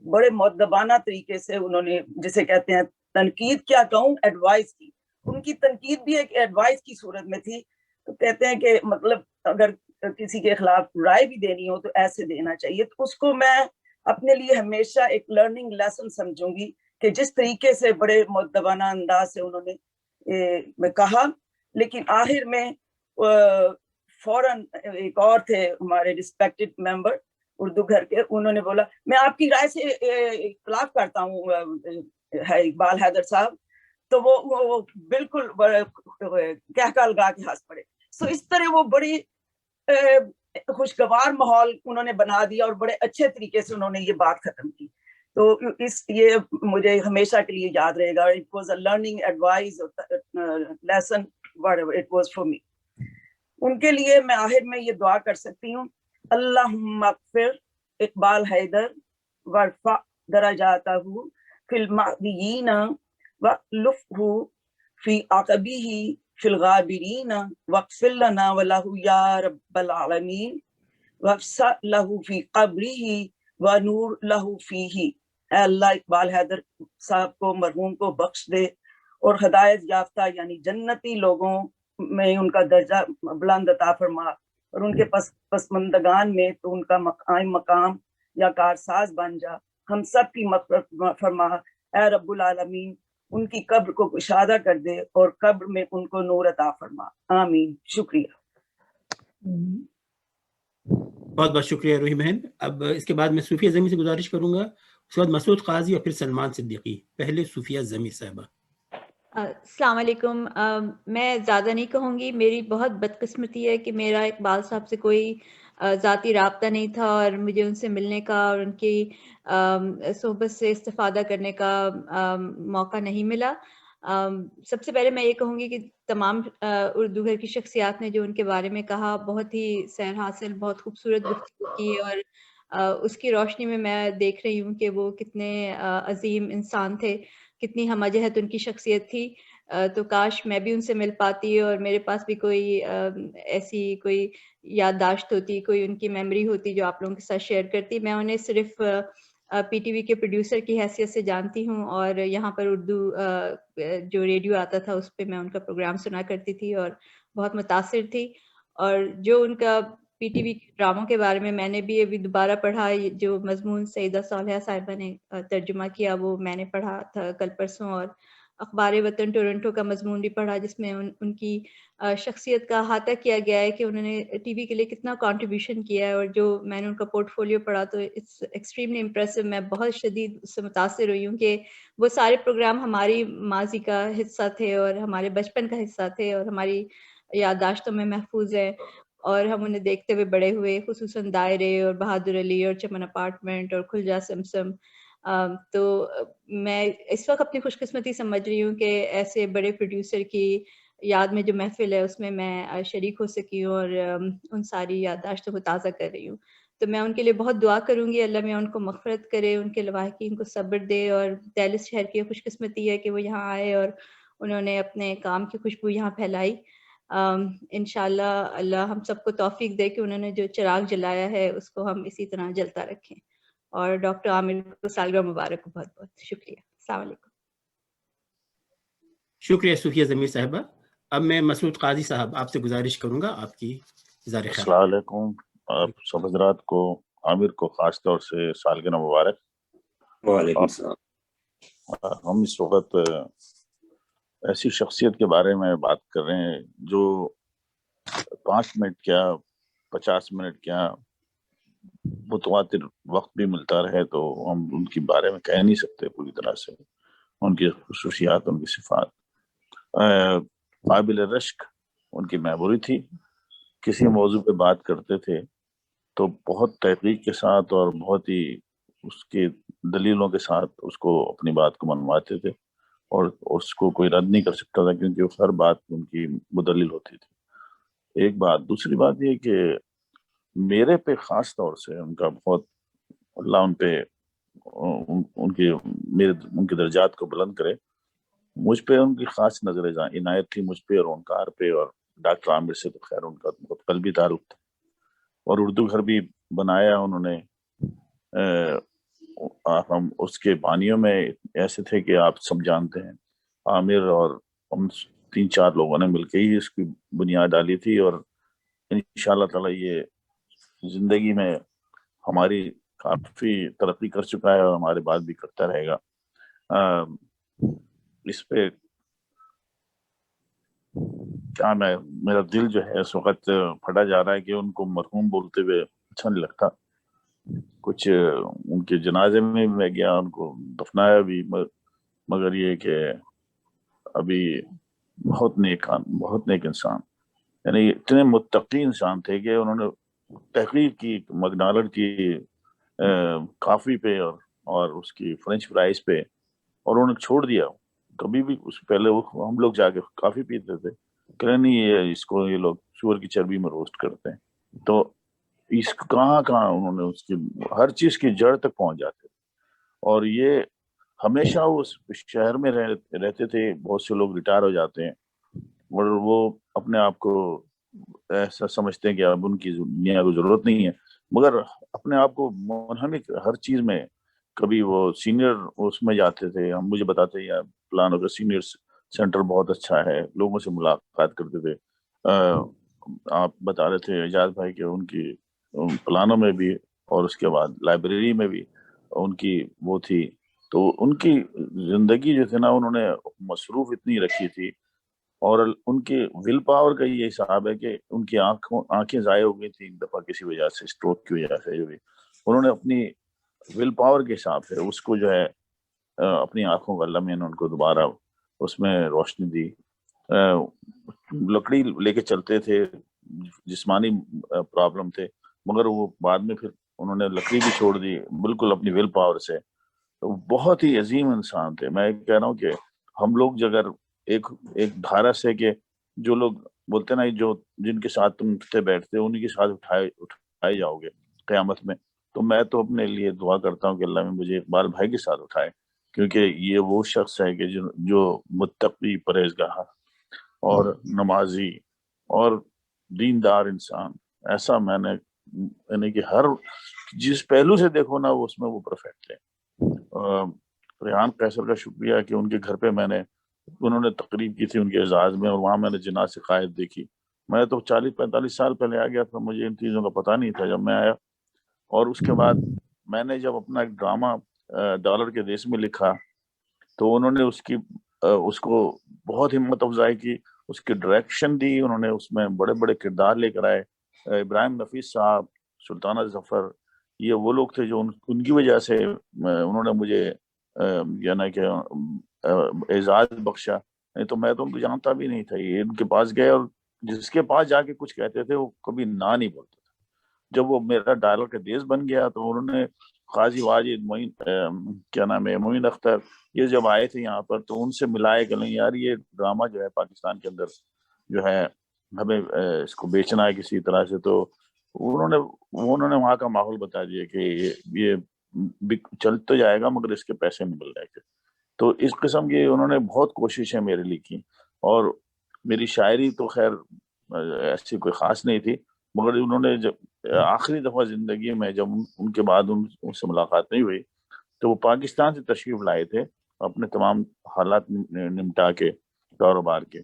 बड़े मुअद्दबाना तरीके से, उन्होंने जिसे कहते हैं तनकीद क्या कहूँ, एडवाइस की। उनकी तनकीद भी एक एडवाइस की सूरत में थी। तो कहते हैं कि मतलब अगर किसी के खिलाफ राय भी देनी हो तो ऐसे देना चाहिए। तो उसको मैं अपने लिए हमेशा एक लर्निंग लेसन समझूंगी, कि जिस तरीके से बड़े मुअद्दबाना अंदाज से उन्होंने कहा, लेकिन आखिर में फौरन एक और थे हमारे रिस्पेक्टेड मेंबर उर्दू घर के, उन्होंने बोला मैं आपकी राय से इख्तिलाफ करता हूँ है इकबाल हैदर साहब। तो वो बिल्कुल कहका लगा के हंस पड़े। सो इस तरह वो बड़ी खुशगवार माहौल उन्होंने बना दिया और बड़े अच्छे तरीके से उन्होंने ये बात खत्म की। तो ये मुझे हमेशा के लिए याद रहेगा। It was a learning advice lesson whatever it was for me. उनके लिए मैं आखिर में ये दुआ कर सकती हूँ, अल्लाहुम्मा अग़फ़िर इकबाल हैदर वरफ़ा दरजातहू फिल महदियीन वख्लुफ़हू फी अक़बिही फिल गाबिरीन वग़फ़िर लना व लहू या रब्बल आलमीन वफ़्सह लहू फी क़ब्रिही व नूर लहू फ़ीही। अल्लाह इकबाल हैदर साहब को, मरहूम को बख्श दे और हिदायत याफ्ता यानी जन्नती लोगों में उनका दर्जा बुलंद अता फरमा, और उनके पसमंदगान में तो उनका मकाम या कारसाज बन जा। हम सब की मग़फ़िरत फरमा ऐ रब्बुल आलमीन, उनकी कब्र को कुशादा कर दे और कब्र में उनको नूर अता फरमा। आमीन। शुक्रिया। बहुत बहुत शुक्रिया रूही बहन। अब इसके बाद मैं सूफिया ज़मी से गुजारिश करूंगा, उसके बाद मसूद काजी और फिर सलमान सिद्दीकी। पहले सूफिया ज़मी साहबा। अस्सलाम वालेकुम। मैं ज़्यादा नहीं कहूँगी, मेरी बहुत बदकिस्मती है कि मेरा इकबाल साहब से कोई ज़ाती राब्ता नहीं था और मुझे उनसे मिलने का और उनकी सोहबत से इस्तिफ़ादा करने का मौका नहीं मिला। सबसे पहले मैं ये कहूँगी कि तमाम उर्दू घर की शख्सियात ने जो उनके बारे में कहा, बहुत ही सैर हासिल, बहुत खूबसूरत गुफ्तगू की, और उसकी रोशनी में मैं देख रही हूँ कि वो कितने अजीम इंसान थे, कितनी हमजहत उनकी शख्सियत थी। तो काश मैं भी उनसे मिल पाती और मेरे पास भी कोई ऐसी कोई याददाश्त होती, कोई उनकी मेमोरी होती जो आप लोगों के साथ शेयर करती। मैं उन्हें सिर्फ पीटीवी के प्रोड्यूसर की हैसियत से जानती हूँ, और यहाँ पर उर्दू जो रेडियो आता था उस पर मैं उनका प्रोग्राम सुना करती थी और बहुत मुतासिर थी। और जो उनका पीटीवी के ड्रामों के बारे में मैंने भी अभी दोबारा पढ़ा, जो मजमून सईदा सालिहा साहिबा ने तर्जुमा किया वो मैंने पढ़ा था कल परसों, और अखबार वतन टोरंटो का मजमून भी पढ़ा जिसमें उनकी शख्सियत का अहाता किया गया है कि उन्होंने टीवी के लिए कितना कंट्रीब्यूशन किया है। और जो मैंने उनका पोर्टफोलियो पढ़ा तो इट्स एक्सट्रीमली इम्प्रेसिव। मैं बहुत शदीद उससे मुतासिर हुई हूँ कि वो सारे प्रोग्राम हमारी माजी का हिस्सा थे और हमारे बचपन का हिस्सा थे और हमारी याददाश्तों में महफूज है, और हम उन्हें देखते हुए बड़े हुए, खुसूसन दायरे और बहादुर अली और चमन अपार्टमेंट और खुलजा समसम। तो मैं इस वक्त अपनी खुशकिस्मती समझ रही हूँ कि ऐसे बड़े प्रोड्यूसर की याद में जो महफिल है उसमें मैं शरीक हो सकी हूँ और उन सारी याददाश्तों को ताज़ा कर रही हूँ। तो मैं उनके लिए बहुत दुआ करूँगी, अल्लाह में उनको मग़फ़िरत करे, उनके लवाहिकीन को सब्र दे। और दैलिस शहर की खुशकिस्मती है कि वो यहाँ आए और उन्होंने अपने काम की खुशबू यहाँ फैलाई। इंशाल्लाह अल्लाह हम सबको तौफीक दे कि उन्होंने जो चिराग जलाया है उसको हम इसी तरह जलता रखें। और डॉक्टर आमिर को सालगिरह मुबारक हो। बहुत बहुत शुक्रिया। अस्सलाम वालेकुम। शुक्रिया सूफिया ज़मीर साहबा। अब मैं मसूद काजी साहब आपसे गुजारिश करूंगा आपकी इज़हार ख्याल। अस्सलाम वालेकुम। आप सब हज़रात को, आमिर को खास तौर से सालगिरह मुबारक। वालेकुम सलाम। हम इस वक्त ایسی شخصیت کے بارے میں بات کر رہے ہیں جو 5 منٹ کیا 50 منٹ کیا متواتر وقت بھی ملتا رہے تو ہم ان کے بارے میں کہہ نہیں سکتے پوری طرح سے، ان کی خصوصیات، ان کی صفات قابل رشک ان کی میموری تھی. کسی موضوع پہ بات کرتے تھے تو بہت تحقیق کے ساتھ اور بہت ہی اس کے دلیلوں کے ساتھ اس کو اپنی بات کو منواتے تھے، اور اس کو کوئی رد نہیں کر سکتا تھا کیونکہ ہر بات ان کی مدلل ہوتی تھی. ایک بات. دوسری بات یہ کہ میرے پہ خاص طور سے ان کا بہت، اللہ ان پہ ان کے درجات کو بلند کرے، مجھ پہ ان کی خاص نظر عنایت تھی مجھ پہ اور اومکار پہ، اور ڈاکٹر عامر سے تو خیر ان کا بہت قلبی تعلق تھا، اور اردو گھر بھی بنایا انہوں نے. ہم اس کے بانیوں میں ایسے تھے کہ آپ سب جانتے ہیں، عامر اور ہم 3-4 لوگوں نے مل کے ہی اس کی بنیاد ڈالی تھی، اور انشاءاللہ تعالی یہ زندگی میں ہماری کافی ترقی کر چکا ہے اور ہمارے بعد بھی کرتا رہے گا. اس پہ کیا میرا دل جو ہے اس وقت پھٹا جا رہا ہے کہ ان کو مرحوم بولتے ہوئے اچھا نہیں لگتا. کچھ ان کے جنازے میں میں گیا، ان کو دفنایا بھی، مگر یہ کہ ابھی بہت نیک انسان، یعنی اتنے متقی انسان تھے کہ انہوں نے تحقیق کی مکڈونلڈ کی کافی پہ اور اس کی فرنچ فرائز پہ، اور انہوں نے چھوڑ دیا. کبھی بھی اس پہلے ہم لوگ جا کے کافی پیتے تھے، کہ نہیں اس کو یہ لوگ سور کی چربی میں روسٹ کرتے ہیں، تو اس کہاں انہوں نے اس کی ہر چیز کی جڑ تک پہنچ جاتے. اور یہ ہمیشہ اس شہر میں رہتے تھے. بہت سے لوگ ریٹائر ہو جاتے ہیں اور وہ اپنے آپ کو ایسا سمجھتے ہیں کہ اب ان کی دنیا کو ضرورت نہیں ہے، مگر اپنے آپ کو منہمک ہر چیز میں. کبھی وہ سینئر اس میں جاتے تھے، ہم مجھے بتاتے ہیں پلانوں کا سینئر سینٹر بہت اچھا ہے، لوگوں سے ملاقات کرتے تھے. آپ بتا رہے تھے اعجاز بھائی کہ ان کی پلانوں میں بھی اور اس کے بعد لائبریری میں بھی ان کی وہ تھی. تو ان کی زندگی جو تھی نا، انہوں نے مصروف اتنی رکھی تھی، اور ان کے ول پاور کا یہ حساب ہے کہ ان کی آنکھیں ضائع ہو گئی تھی ایک دفعہ کسی وجہ سے، اسٹروک کی وجہ سے. جو بھی انہوں نے اپنی ول پاور کے حساب سے اس کو جو ہے اپنی آنکھوں کا اللہ میں نے ان کو دوبارہ اس میں روشنی دی. لکڑی لے کے چلتے تھے، جسمانی پرابلم تھے، مگر وہ بعد میں پھر انہوں نے لکڑی بھی چھوڑ دی بالکل اپنی ول پاور سے. تو بہت ہی عظیم انسان تھے. میں کہہ رہا ہوں کہ ہم لوگ اگر ایک دھارا سے کہ جو لوگ بولتے نا جو جن کے ساتھ تم اٹھتے بیٹھتے انہیں کے ساتھ اٹھائے جاؤ گے قیامت میں، تو میں تو اپنے لیے دعا کرتا ہوں کہ اللہ میں مجھے اقبال بھائی کے ساتھ اٹھائے، کیونکہ یہ وہ شخص ہے کہ جو متقی، پرہیزگار اور نمازی اور دیندار انسان، ایسا میں نے یعنی کہ ہر جس پہلو سے دیکھو نا اس میں وہ پرفیکٹ تھے. ریحان قیصر کا شکریہ کہ ان کے گھر پہ انہوں نے تقریب کی تھی ان کے اعزاز میں، اور وہاں میں نے جناز سے قائد دیکھی. میں تو 40-45 سال پہلے آ گیا تھا، مجھے ان چیزوں کا پتہ نہیں تھا جب میں آیا. اور اس کے بعد میں نے جب اپنا ایک ڈرامہ ڈالر کے دیس میں لکھا تو انہوں نے اس کو بہت ہمت افزائی کی، اس کی ڈائریکشن دی. انہوں نے اس میں بڑے بڑے کردار لے کر آئے. ابراہیم نفیس صاحب، سلطانہ ظفر، یہ وہ لوگ تھے جو ان کی وجہ سے انہوں نے مجھے یعنی کہ اعزاز بخشا. نہیں تو میں تو ان کو جانتا بھی نہیں تھا. یہ ان کے پاس گئے اور جس کے پاس جا کے کچھ کہتے تھے وہ کبھی نہ نہیں بولتے تھے. جب وہ میرا ڈائلر کا دیس بن گیا تو انہوں نے قاضی واجد معین اختر یہ جب آئے تھے یہاں پر تو ان سے ملائے کہ نہیں یار یہ ڈرامہ جو ہے پاکستان کے اندر جو ہے ہمیں اس کو بیچنا ہے کسی طرح سے. تو انہوں نے وہاں کا ماحول بتا دیا کہ یہ چل تو جائے گا مگر اس کے پیسے نہیں مل رہے تھے. تو اس قسم کی انہوں نے بہت کوششیں میرے لیے کی. اور میری شاعری تو خیر ایسی کوئی خاص نہیں تھی، مگر انہوں نے جب آخری دفعہ زندگی میں جب ان کے بعد ان سے ملاقات نہیں ہوئی تو وہ پاکستان سے تشریف لائے تھے اپنے تمام حالات نمٹا کے کاروبار کے.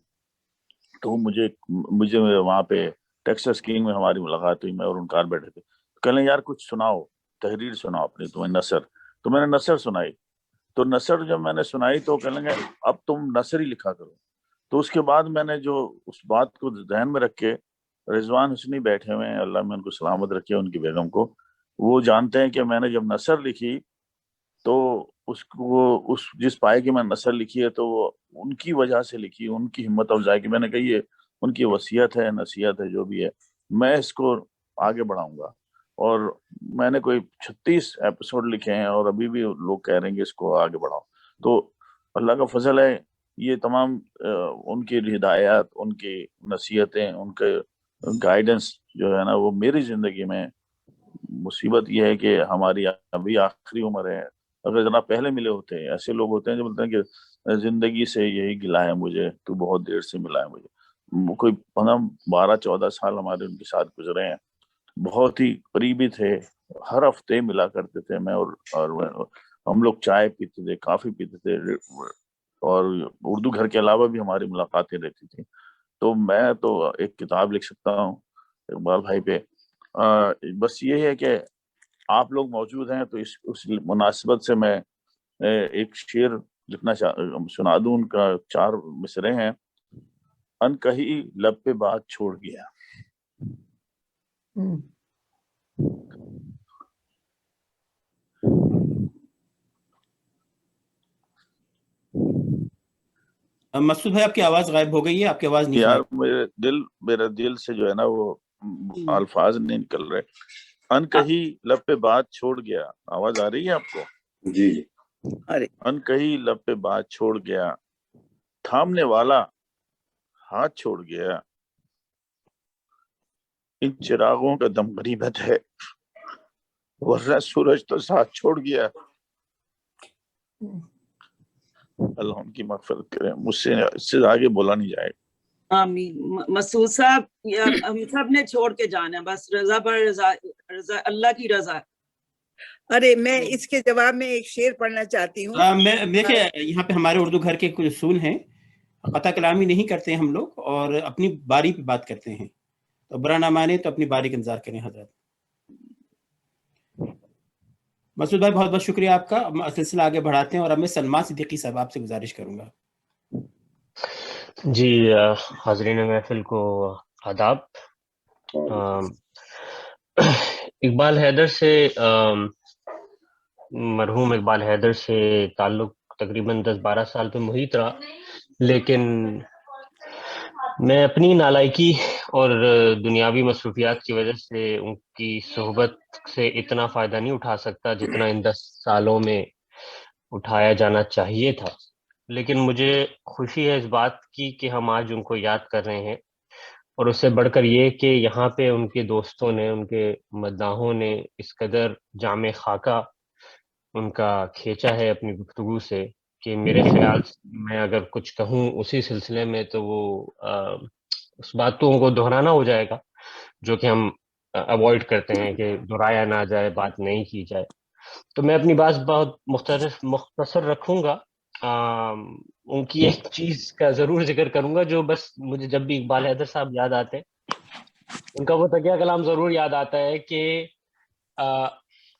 تو مجھے وہاں پہ ٹیکساس کینگ میں ہماری ملاقات ہوئی. میں اور ان کار بیٹھے تھے، کہنے یار کچھ سناؤ، تحریر سناؤ اپنی تمہیں نثر. تو میں نے نثر سنائی. تو نثر جب میں نے سنائی تو کہنے لگے اب تم نثر ہی لکھا کرو. تو اس کے بعد میں نے جو اس بات کو ذہن میں رکھ کے، رضوان حسنی بیٹھے ہوئے ہیں، اللہ میں ان کو سلامت رکھے، ان کی بیگم کو، وہ جانتے ہیں کہ میں نے جب نثر لکھی تو اس کو جس پائے کی میں نثر لکھی ہے تو وہ ان کی وجہ سے لکھی، ان کی ہمت افزائی کی، میں نے کہی ہے ان کی وصیت ہے، نصیحت ہے، جو بھی ہے، میں اس کو آگے بڑھاؤں گا. اور میں نے کوئی 36 ایپیسوڈ لکھے ہیں اور ابھی بھی لوگ کہہ رہے ہیں کہ اس کو آگے بڑھاؤ. تو اللہ کا فضل ہے، یہ تمام ان کی ہدایات، ان کی نصیحتیں، ان کے گائیڈنس جو ہے نا، وہ میری زندگی میں، مصیبت یہ ہے کہ ہماری ابھی آخری عمر ہے، اگر ذرا پہلے ملے ہوتے ہیں، ایسے لوگ ہوتے ہیں جو بولتے ہیں کہ زندگی سے یہی گلا ہے مجھے، تو بہت دیر سے ملا ہے مجھے. کوئی 12-14 سال ہمارے ان کے ساتھ گزرے ہیں، بہت ہی قریبی تھے، ہر ہفتے ملا کرتے تھے. میں اور ہم لوگ چائے پیتے تھے، کافی پیتے تھے، اور اردو گھر کے علاوہ بھی ہماری ملاقاتیں رہتی تھیں. تو میں تو ایک کتاب لکھ سکتا ہوں اقبال بھائی پہ. بس یہ ہے کہ آپ لوگ موجود ہیں تو اس مناسبت سے میں ایک شعر لکھنا سنا دوں. ان کا 4 مصرے ہیں. ان کہی لب پہ بات چھوڑ گیا. مسعود بھائی آپ کی آواز غائب ہو گئی ہے، آپ کی آواز نہیں یار سنائی. میرے دل سے جو ہے نا وہ الفاظ نہیں نکل رہے. ان کہی لب پہ بات چھوڑ گیا. آواز آ رہی ہے آپ کو؟ جی. ان کہی لب پہ بات چھوڑ گیا، تھامنے والا ہاتھ چھوڑ گیا. ان چراغوں کا دم غنیمت ہے، ورنہ سورج تو ساتھ چھوڑ گیا. اللہ ان کی مغفرت کرے. مجھ سے اس سے آگے بولا نہیں جائے. آمین. مسعود صاحب، ہم سب نے چھوڑ کے جانا، بس رضا پر رضا اللہ کی رضا. ارے میں اس کے جواب میں ایک شعر پڑھنا چاہتی ہوں. دیکھیں یہاں پہ ہمارے اردو گھر کے کچھ اصول ہیں، قطع کلامی نہیں کرتے ہم لوگ، اور اپنی باری پہ بات کرتے ہیں. تو برا نہ مانے تو اپنی باری کا انتظار کریں حضرت. مسعود بھائی بہت بہت شکریہ آپ کا. سلسلہ آگے بڑھاتے ہیں، اور اب میں سلمان صدیقی صاحب آپ سے گزارش کروں گا. جی حاضرین محفل کو آداب. اقبال حیدر سے، مرحوم اقبال حیدر سے تعلق تقریباً 10-12 سال پہ محیط رہا، لیکن میں اپنی نالائکی اور دنیاوی مصروفیات کی وجہ سے ان کی صحبت سے اتنا فائدہ نہیں اٹھا سکتا جتنا ان 10 سالوں میں اٹھایا جانا چاہیے تھا. لیکن مجھے خوشی ہے اس بات کی کہ ہم آج ان کو یاد کر رہے ہیں، اور اس سے بڑھ کر یہ کہ یہاں پہ ان کے دوستوں نے، ان کے مداحوں نے اس قدر جامع خاکہ ان کا کھینچا ہے اپنی گفتگو سے کہ میرے خیال میں اگر کچھ کہوں اسی سلسلے میں تو وہ اس باتوں کو دہرانا ہو جائے گا جو کہ ہم اوائڈ کرتے ہیں کہ دہرایا نہ جائے، بات نہیں کی جائے. تو میں اپنی بات بہت مختصر رکھوں گا. ان کی ایک چیز کا ضرور ذکر کروں گا جو بس مجھے جب بھی اقبال حیدر صاحب یاد آتے ان کا وہ تقیہ کلام ضرور یاد آتا ہے کہ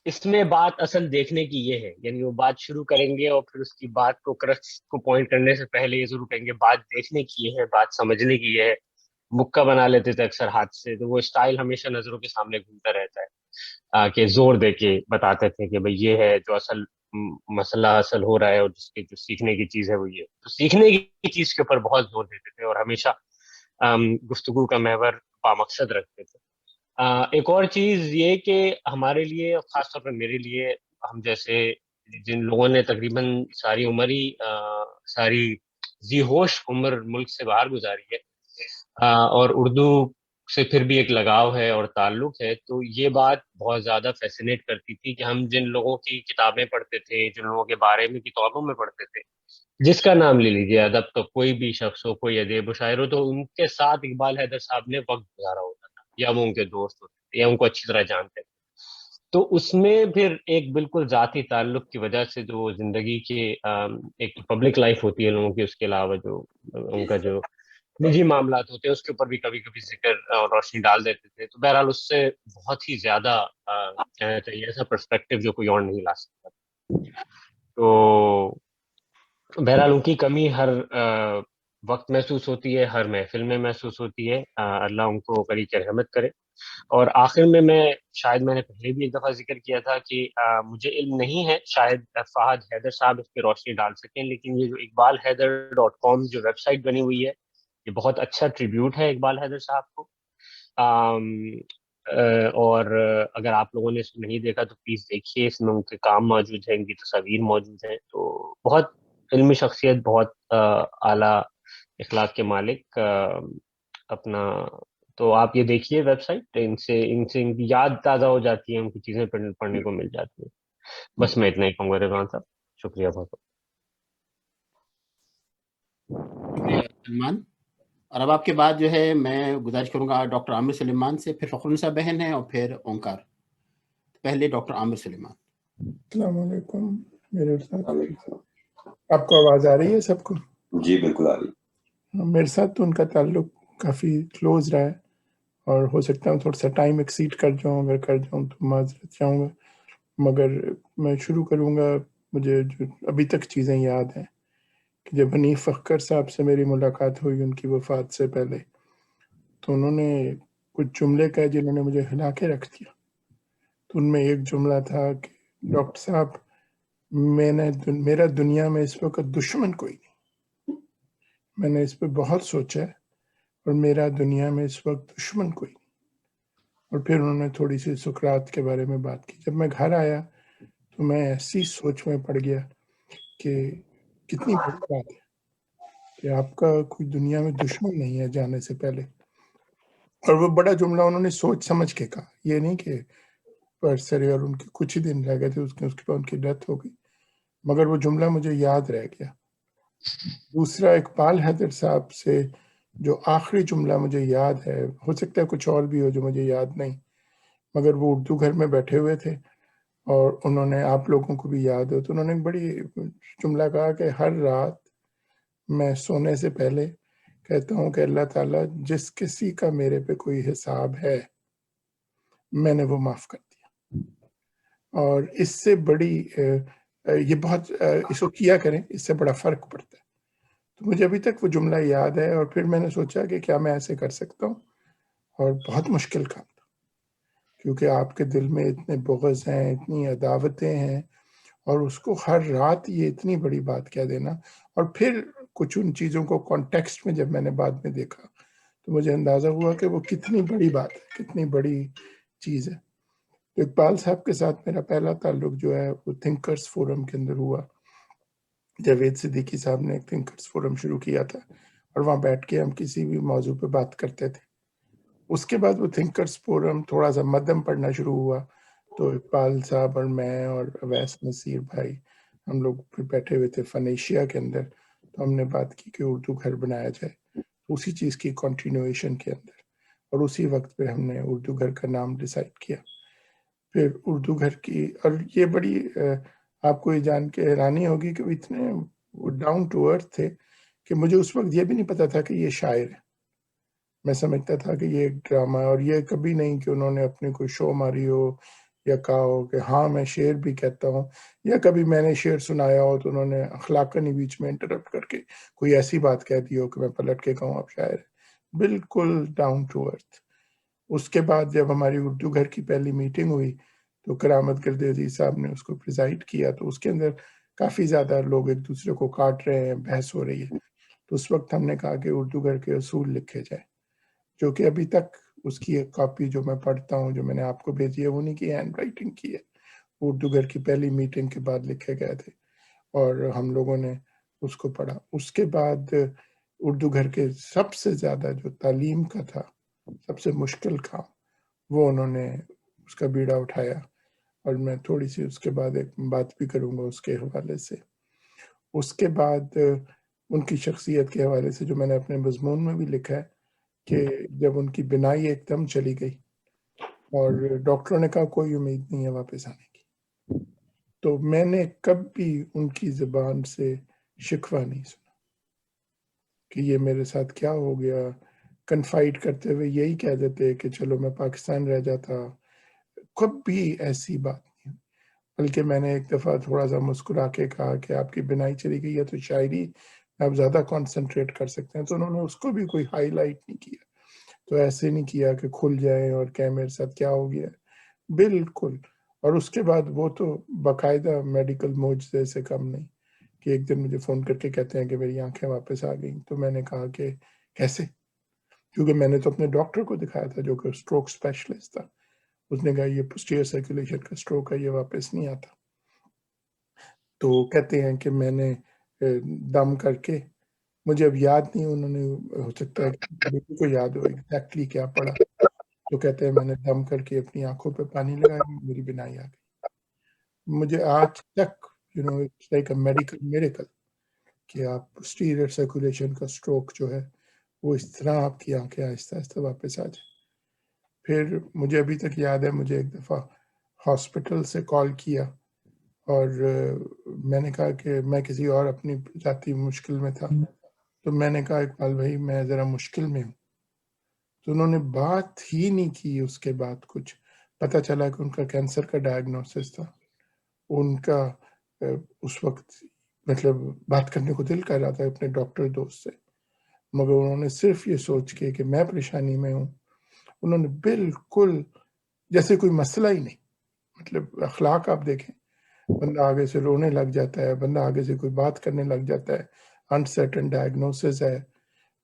اس میں بات اصل دیکھنے کی یہ ہے، یعنی وہ بات شروع کریں گے اور پھر اس کی بات کو کرکس کو پوائنٹ کرنے سے پہلے یہ ضرور کہیں گے بات دیکھنے کی یہ ہے، بات سمجھنے کی یہ ہے. مکہ بنا لیتے تھے اکثر ہاتھ سے، تو وہ اسٹائل ہمیشہ نظروں کے سامنے گھومتا رہتا ہے کہ زور دے کے بتاتے تھے کہ بھئی یہ ہے جو اصل مسئلہ حاصل ہو رہا ہے، اور جس کی جو سیکھنے کی چیز ہے وہ یہ. تو سیکھنے کی چیز کے اوپر بہت زور دیتے تھے اور ہمیشہ گفتگو کا محور بامقصد رکھتے تھے. ایک اور چیز یہ کہ ہمارے لیے، خاص طور پر میرے لیے، ہم جیسے جن لوگوں نے تقریباً ساری عمر ہی ساری ذی ہوش عمر ملک سے باہر گزاری ہے، اور اردو سے پھر بھی ایک لگاؤ ہے اور تعلق ہے، تو یہ بات بہت زیادہ فیسینیٹ کرتی تھی کہ ہم جن لوگوں کی کتابیں پڑھتے تھے، جن لوگوں کے بارے میں کتابوں میں پڑھتے تھے، جس کا نام لے لیجیے، ادب تو کوئی بھی شخص ہو، کوئی ادیب و شاعر ہو، تو ان کے ساتھ اقبال حیدر صاحب نے وقت گزارا ہوتا تھا، یا وہ ان کے دوست ہوتے تھے یا ان کو اچھی طرح جانتے تھے. تو اس میں پھر ایک بالکل ذاتی تعلق کی وجہ سے جو زندگی کے ایک پبلک لائف ہوتی ہے لوگوں کی، اس کے علاوہ جو ان کا جو نجی معاملات ہوتے ہیں اس کے اوپر بھی کبھی کبھی ذکر اور روشنی ڈال دیتے تھے. تو بہرحال اس سے بہت ہی زیادہ کہنا چاہیے ایسا پرسپیکٹو جو کوئی اور نہیں لا سکتا. تو بہرحال ان کی کمی ہر वक्त महसूस होती है, हर महफिल में महसूस होती है। अल्लाह उनको करी के रहमत करे। और आखिर में शायद मैंने पहले भी एक दफ़ा जिक्र किया था कि मुझे इल्म नहीं है, शायद फहद हैदर साहब इस पर रोशनी डाल सकें, लेकिन ये जो iqbalhaider.com जो वेबसाइट बनी हुई है, ये बहुत अच्छा ट्रिब्यूट है इकबाल हैदर साहब को। और अगर आप लोगों ने इसको नहीं देखा तो प्लीज़ देखिए, इसमें उनके काम मौजूद हैं, उनकी तस्वीर मौजूद हैं। तो बहुत इल्मी शख्सियत, बहुत आला इखलाक के मालिक अपना। तो आप ये देखिए वेबसाइट, इनसे इनकी याद ताज़ा हो जाती है, उनकी चीज़ें पढ़ने को मिल जाती है। बस मैं इतना ही कहूँगा रिजवान साहब, शुक्रिया बहुत। सलमान, और अब आपके बाद जो है मैं गुजारिश करूंगा डॉक्टर आमिर सुलेमान से, फिर फ़खरुन्निसा बहन है और फिर ओंकार। पहले डॉक्टर आमिर सुलेमान। अस्सलाम वालेकुम। मेरे साथ आपको आवाज़ आ रही है सबको? जी बिल्कुल आ रही है। मेरे साथ तो उनका ताल्लुक काफ़ी क्लोज रहा है और हो सकता है थोड़ा सा टाइम एक्सीड कर जाऊँ, अगर कर जाऊँ तो माजरत चाहूँगा, मगर मैं शुरू करूँगा। मुझे जो अभी तक चीज़ें याद हैं कि जब हनीफ अख्तर साहब से मेरी मुलाकात हुई उनकी वफ़ात से पहले, तो उन्होंने कुछ जुमले कहे जिन्होंने मुझे हिला के रख दिया। तो उनमें एक जुमला था कि डॉक्टर साहब, मेरा दुनिया में इस वक्त दुश्मन कोई नहीं। मैंने इस पर बहुत सोचा है और मेरा दुनिया में इस वक्त दुश्मन कोई नहीं। और फिर उन्होंने थोड़ी सी सुकरात के बारे में बात की। जब मैं घर आया तो मैं ऐसी सोच में पड़ गया कि कितनी बड़ी बात है कि आपका कोई दुनिया में दुश्मन नहीं है जाने से पहले। और वो बड़ा जुमला उन्होंने सोच समझ के कहा, ये नहीं कि परसरे और उनके कुछ ही दिन रह गए थे उसके बाद उनकी डेथ हो गई, मगर वो जुमला मुझे याद रह गया। दूसरा, इकबाल हैदर साहब से जो आखिरी जुमला मुझे याद है, हो सकता है कुछ और भी हो जो मुझे याद नहीं, मगर वो उर्दू घर में बैठे हुए थे और उन्होंने, आप लोगों को भी याद हो, तो उन्होंने एक बड़ी जुमला कहा कि हर रात मैं सोने से पहले कहता हूँ कि अल्लाह ताला, जिस किसी का मेरे पे कोई हिसाब है मैंने वो माफ़ कर दिया। और इससे बड़ी ये बहुत इसको किया करें, इससे बड़ा फ़र्क पड़ता है। तो मुझे अभी तक वो जुमला याद है। और फिर मैंने सोचा कि क्या मैं ऐसे कर सकता हूँ, और बहुत मुश्किल काम था क्योंकि आपके दिल में इतने बुग़्ज़ हैं, इतनी अदावतें हैं, और उसको हर रात ये इतनी बड़ी बात कह देना। और फिर कुछ उन चीज़ों को कॉन्टेक्स्ट में जब मैंने बाद में देखा तो मुझे अंदाज़ा हुआ कि वो कितनी बड़ी बात है, कितनी बड़ी चीज़ है। तो इकबाल साहब के साथ मेरा पहला ताल्लुक जो है वो थिंकर्स फोरम के अंदर हुआ। जावेद सिद्दीकी साहब ने एक थिंकर्स फोरम शुरू किया था और वहाँ बैठ के हम किसी भी मौजू पे बात करते थे। उसके बाद वो थिंकर्स फोरम थोड़ा सा मध्यम पढ़ना शुरू हुआ, तो इकबाल साहब और मैं और अवैस नसीर भाई, हम लोग फिर बैठे हुए थे फनेशिया के अंदर। तो हमने बात की कि उर्दू घर बनाया जाए, उसी चीज़ की कंटिन्यूएशन के अंदर, और उसी वक्त पे हमने उर्दू घर का नाम डिसाइड किया। फिर उर्दू घर की, और ये बड़ी आपको ये जान के हैरानी होगी कि वो इतने डाउन टू अर्थ थे कि मुझे उस वक्त ये भी नहीं पता था कि ये शायर है। मैं समझता था कि ये एक ड्रामा है, और ये कभी नहीं कि उन्होंने अपनी कोई शो मारी हो या कहा हो कि हाँ मैं शेर भी कहता हूँ, या कभी मैंने शेर सुनाया हो तो उन्होंने अखलाकन ही बीच में इंटरप्ट करके कोई ऐसी बात कह दी हो कि मैं पलट के कहूँ आप शायर है। बिल्कुल डाउन टू अर्थ। उसके बाद जब हमारी उर्दू घर की पहली मीटिंग हुई तो करामत गर्दी साहब ने उसको प्रिजाइड किया, तो उसके अंदर काफ़ी ज़्यादा लोग एक दूसरे को काट रहे हैं, बहस हो रही है। तो उस वक्त हमने कहा कि उर्दू घर के असूल लिखे जाए, जो कि अभी तक उसकी एक कॉपी जो मैं पढ़ता हूँ, जो मैंने आपको भेजी है, वो उन्हीं की हैंड राइटिंग की है। उर्दू घर की पहली मीटिंग के बाद लिखे गए थे और हम लोगों ने उसको पढ़ा। उसके बाद उर्दू घर के सबसे ज़्यादा जो तालीम का था, सबसे मुश्किल काम, वो उन्होंने उसका बीड़ा उठाया, और मैं थोड़ी सी उसके बाद एक बात भी करूँगा उसके हवाले से। उसके बाद उनकी शख्सियत के हवाले से जो मैंने अपने मजमून में भी लिखा है कि जब उनकी बिनाई एकदम चली गई और डॉक्टरों ने कहा कोई उम्मीद नहीं है वापस आने की, तो मैंने कभी उनकी ज़बान से शिकवा नहीं सुना कि ये मेरे साथ क्या हो गया। कन्फाइड करते हुए यही कह देते कि चलो मैं पाकिस्तान रह जाता, कभी ऐसी बात नहीं। बल्कि मैंने एक दफ़ा थोड़ा सा मुस्कुरा के कहा कि आपकी बिनाई चली गई है तो शायरी आप ज़्यादा कंसंट्रेट कर सकते हैं। तो उन्होंने उसको भी कोई हाईलाइट नहीं किया, तो ऐसे नहीं किया कि खुल जाए और क्या मेरे साथ क्या हो गया, बिल्कुल। और उसके बाद वो तो बाकायदा मेडिकल मोजज़े से कम नहीं कि एक दिन मुझे फ़ोन करके कहते हैं कि मेरी आंखें वापस आ गई। तो मैंने कहा कि कैसे, क्योंकि मैंने तो अपने डॉक्टर को दिखाया था जो कि स्ट्रोक स्पेशलिस्ट था। उसने कहा ये पोस्टीरियर सर्कुलेशन का स्ट्रोक है, ये वापस नहीं आता। तो कहते हैं कि मैंने दम करके, मुझे अब याद नहीं, उन्होंने हो सकता है कि बेटी को याद हो एग्जैक्टली क्या पढ़ा, तो कहते हैं मैंने दम करके अपनी आंखों पे पानी लगाया, मेरी बिनाई आ गई। मुझे आज तक it's like a medical miracle कि आप पोस्टीरियर सर्कुलेशन का स्ट्रोक जो है वो इस तरह आपकी आंखें आहिस्ता आहिस्ता वापस आ जाए। फिर मुझे अभी तक याद है, मुझे एक दफ़ा हॉस्पिटल से कॉल किया और मैंने कहा कि मैं किसी और अपनी ज़ाती मुश्किल में था, तो मैंने कहा इकबाल भाई मैं ज़रा मुश्किल में हूँ। तो उन्होंने बात ही नहीं की। उसके बाद कुछ पता चला कि उनका कैंसर का डायग्नोसिस था। उनका उस वक्त मतलब बात करने को दिल कर रहा था अपने डॉक्टर दोस्त से, मगर उन्होंने सिर्फ ये सोच के कि मैं परेशानी में हूँ, उन्होंने बिल्कुल जैसे कोई मसला ही नहीं, मतलब अखलाक आप देखें, बंदा आगे से रोने लग जाता है, बंदा आगे से कोई बात करने लग जाता है, अनसर्टन डायग्नोसिस है,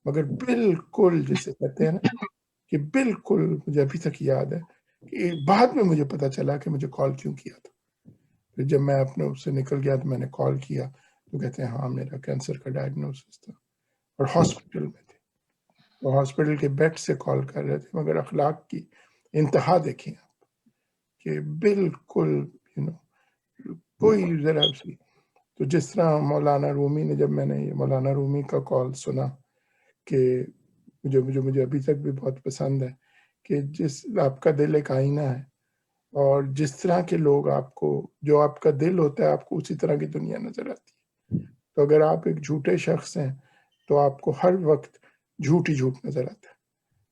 मगर बिल्कुल जिसे कहते हैं ना कि बिल्कुल, मुझे अभी तक याद है कि बाद में मुझे पता चला कि मुझे कॉल क्यों किया था। फिर जब मैं अपने उससे निकल गया तो मैंने कॉल किया तो कहते हैं हाँ मेरा कैंसर का डायग्नोसिस था, और हॉस्पिटल में थे, तो हॉस्पिटल के बेड से कॉल कर रहे थे। मगर अखलाक की इंतहा देखें आप कि बिल्कुल कोई जरा सी। तो जिस तरह मौलाना रूमी ने, जब मैंने ये मौलाना रूमी का कॉल सुना कि मुझे अभी तक भी बहुत पसंद है कि जिस आपका दिल एक आईना है और जिस तरह के लोग आपको, जो आपका दिल होता है आपको उसी तरह की दुनिया नजर आती है। तो अगर आप एक झूठे शख्स हैं तो आपको हर वक्त झूठ ही झूठ नजर आता है।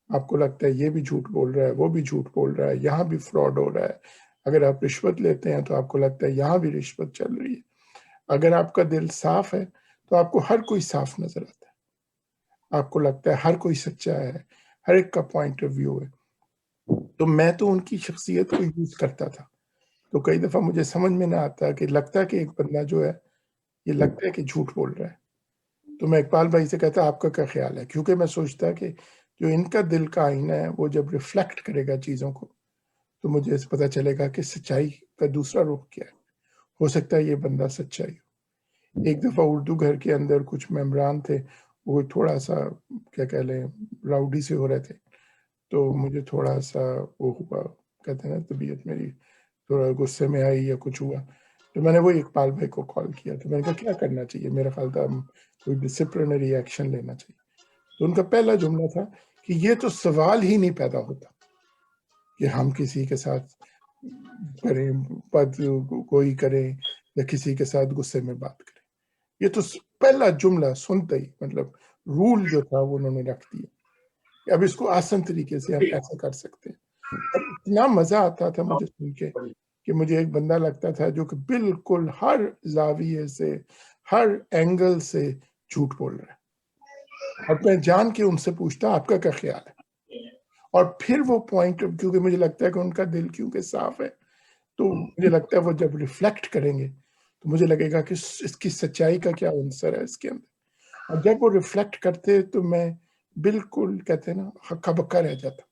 आपको लगता है ये भी झूठ बोल रहा है, वो भी झूठ बोल रहा है, यहाँ भी फ्रॉड हो रहा है। अगर आप रिश्वत लेते हैं तो आपको लगता है यहाँ भी रिश्वत चल रही है। अगर आपका दिल साफ है तो आपको हर कोई साफ नजर आता है, आपको लगता है हर कोई सच्चा है, हर एक का पॉइंट ऑफ व्यू है। तो मैं तो उनकी शख्सियत को यूज करता था, तो कई दफा मुझे समझ में ना आता कि लगता है कि एक बंदा जो है ये लगता है कि झूठ बोल रहा है। तो मैं इकबाल भाई से कहता आपका क्या ख्याल है, क्योंकि मैं सोचता कि जो इनका दिल का आईना है वो जब रिफ्लेक्ट करेगा चीजों को तो मुझे पता चलेगा कि सच्चाई का दूसरा रुख क्या है। हो सकता है ये बंदा सच्चा ही हो। एक दफा उर्दू घर के अंदर कुछ मेम्बरान थे, वो थोड़ा सा क्या कह लें राउडी से हो रहे थे, तो मुझे थोड़ा सा वो हुआ, कहते हैं ना तबीयत मेरी थोड़ा गुस्से में आई या कुछ हुआ, तो मैंने वो इकबाल भाई को कॉल किया। तो मैंने कहा क्या करना चाहिए, मेरा ख्याल था कोई डिसिप्लिनरी एक्शन लेना चाहिए। तो उनका पहला जुमला था कि ये तो सवाल ही नहीं पैदा होता कि हम किसी के साथ करें, बात कोई करें या किसी के साथ गुस्से में बात करें। ये तो पहला जुमला सुनते ही मतलब रूल जो था वो उन्होंने रख दिया। अब इसको आसान तरीके से हम ऐसा कर सकते हैं। और इतना मजा आता था मुझे सुन के कि मुझे एक बंदा लगता था जो कि बिल्कुल हर जाविये से, हर एंगल से झूठ बोल रहा है, और मैं जान के उनसे पूछता आपका क्या ख्याल है, और फिर वो पॉइंट, क्योंकि मुझे लगता है कि उनका दिल क्योंकि साफ है, तो मुझे लगता है वो जब रिफ्लेक्ट करेंगे तो मुझे लगेगा कि इसकी सच्चाई का क्या अंसर है इसके अंदर, और जब वो रिफ्लेक्ट करते तो मैं बिल्कुल कहते हैं ना हक्का बक्का रह जाता।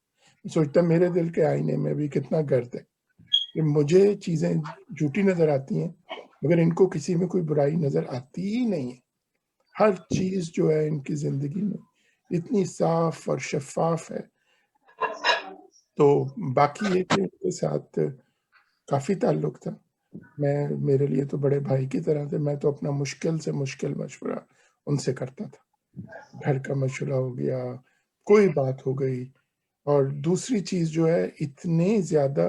सोचता मेरे दिल के आईने में भी कितना गर्द है कि मुझे चीजें झूठी नजर आती हैं मगर इनको किसी में कोई बुराई नजर आती ही नहीं है। हर चीज जो है इनकी जिंदगी में इतनी साफ और शफाफ है। तो बाकी ये कि उनके साथ काफी ताल्लुक था। मेरे लिए तो बड़े भाई की तरह थे। मैं तो अपना मुश्किल से मुश्किल मशवरा उनसे करता था, घर का मशवरा हो गया, कोई बात हो गई। और दूसरी चीज जो है, इतने ज्यादा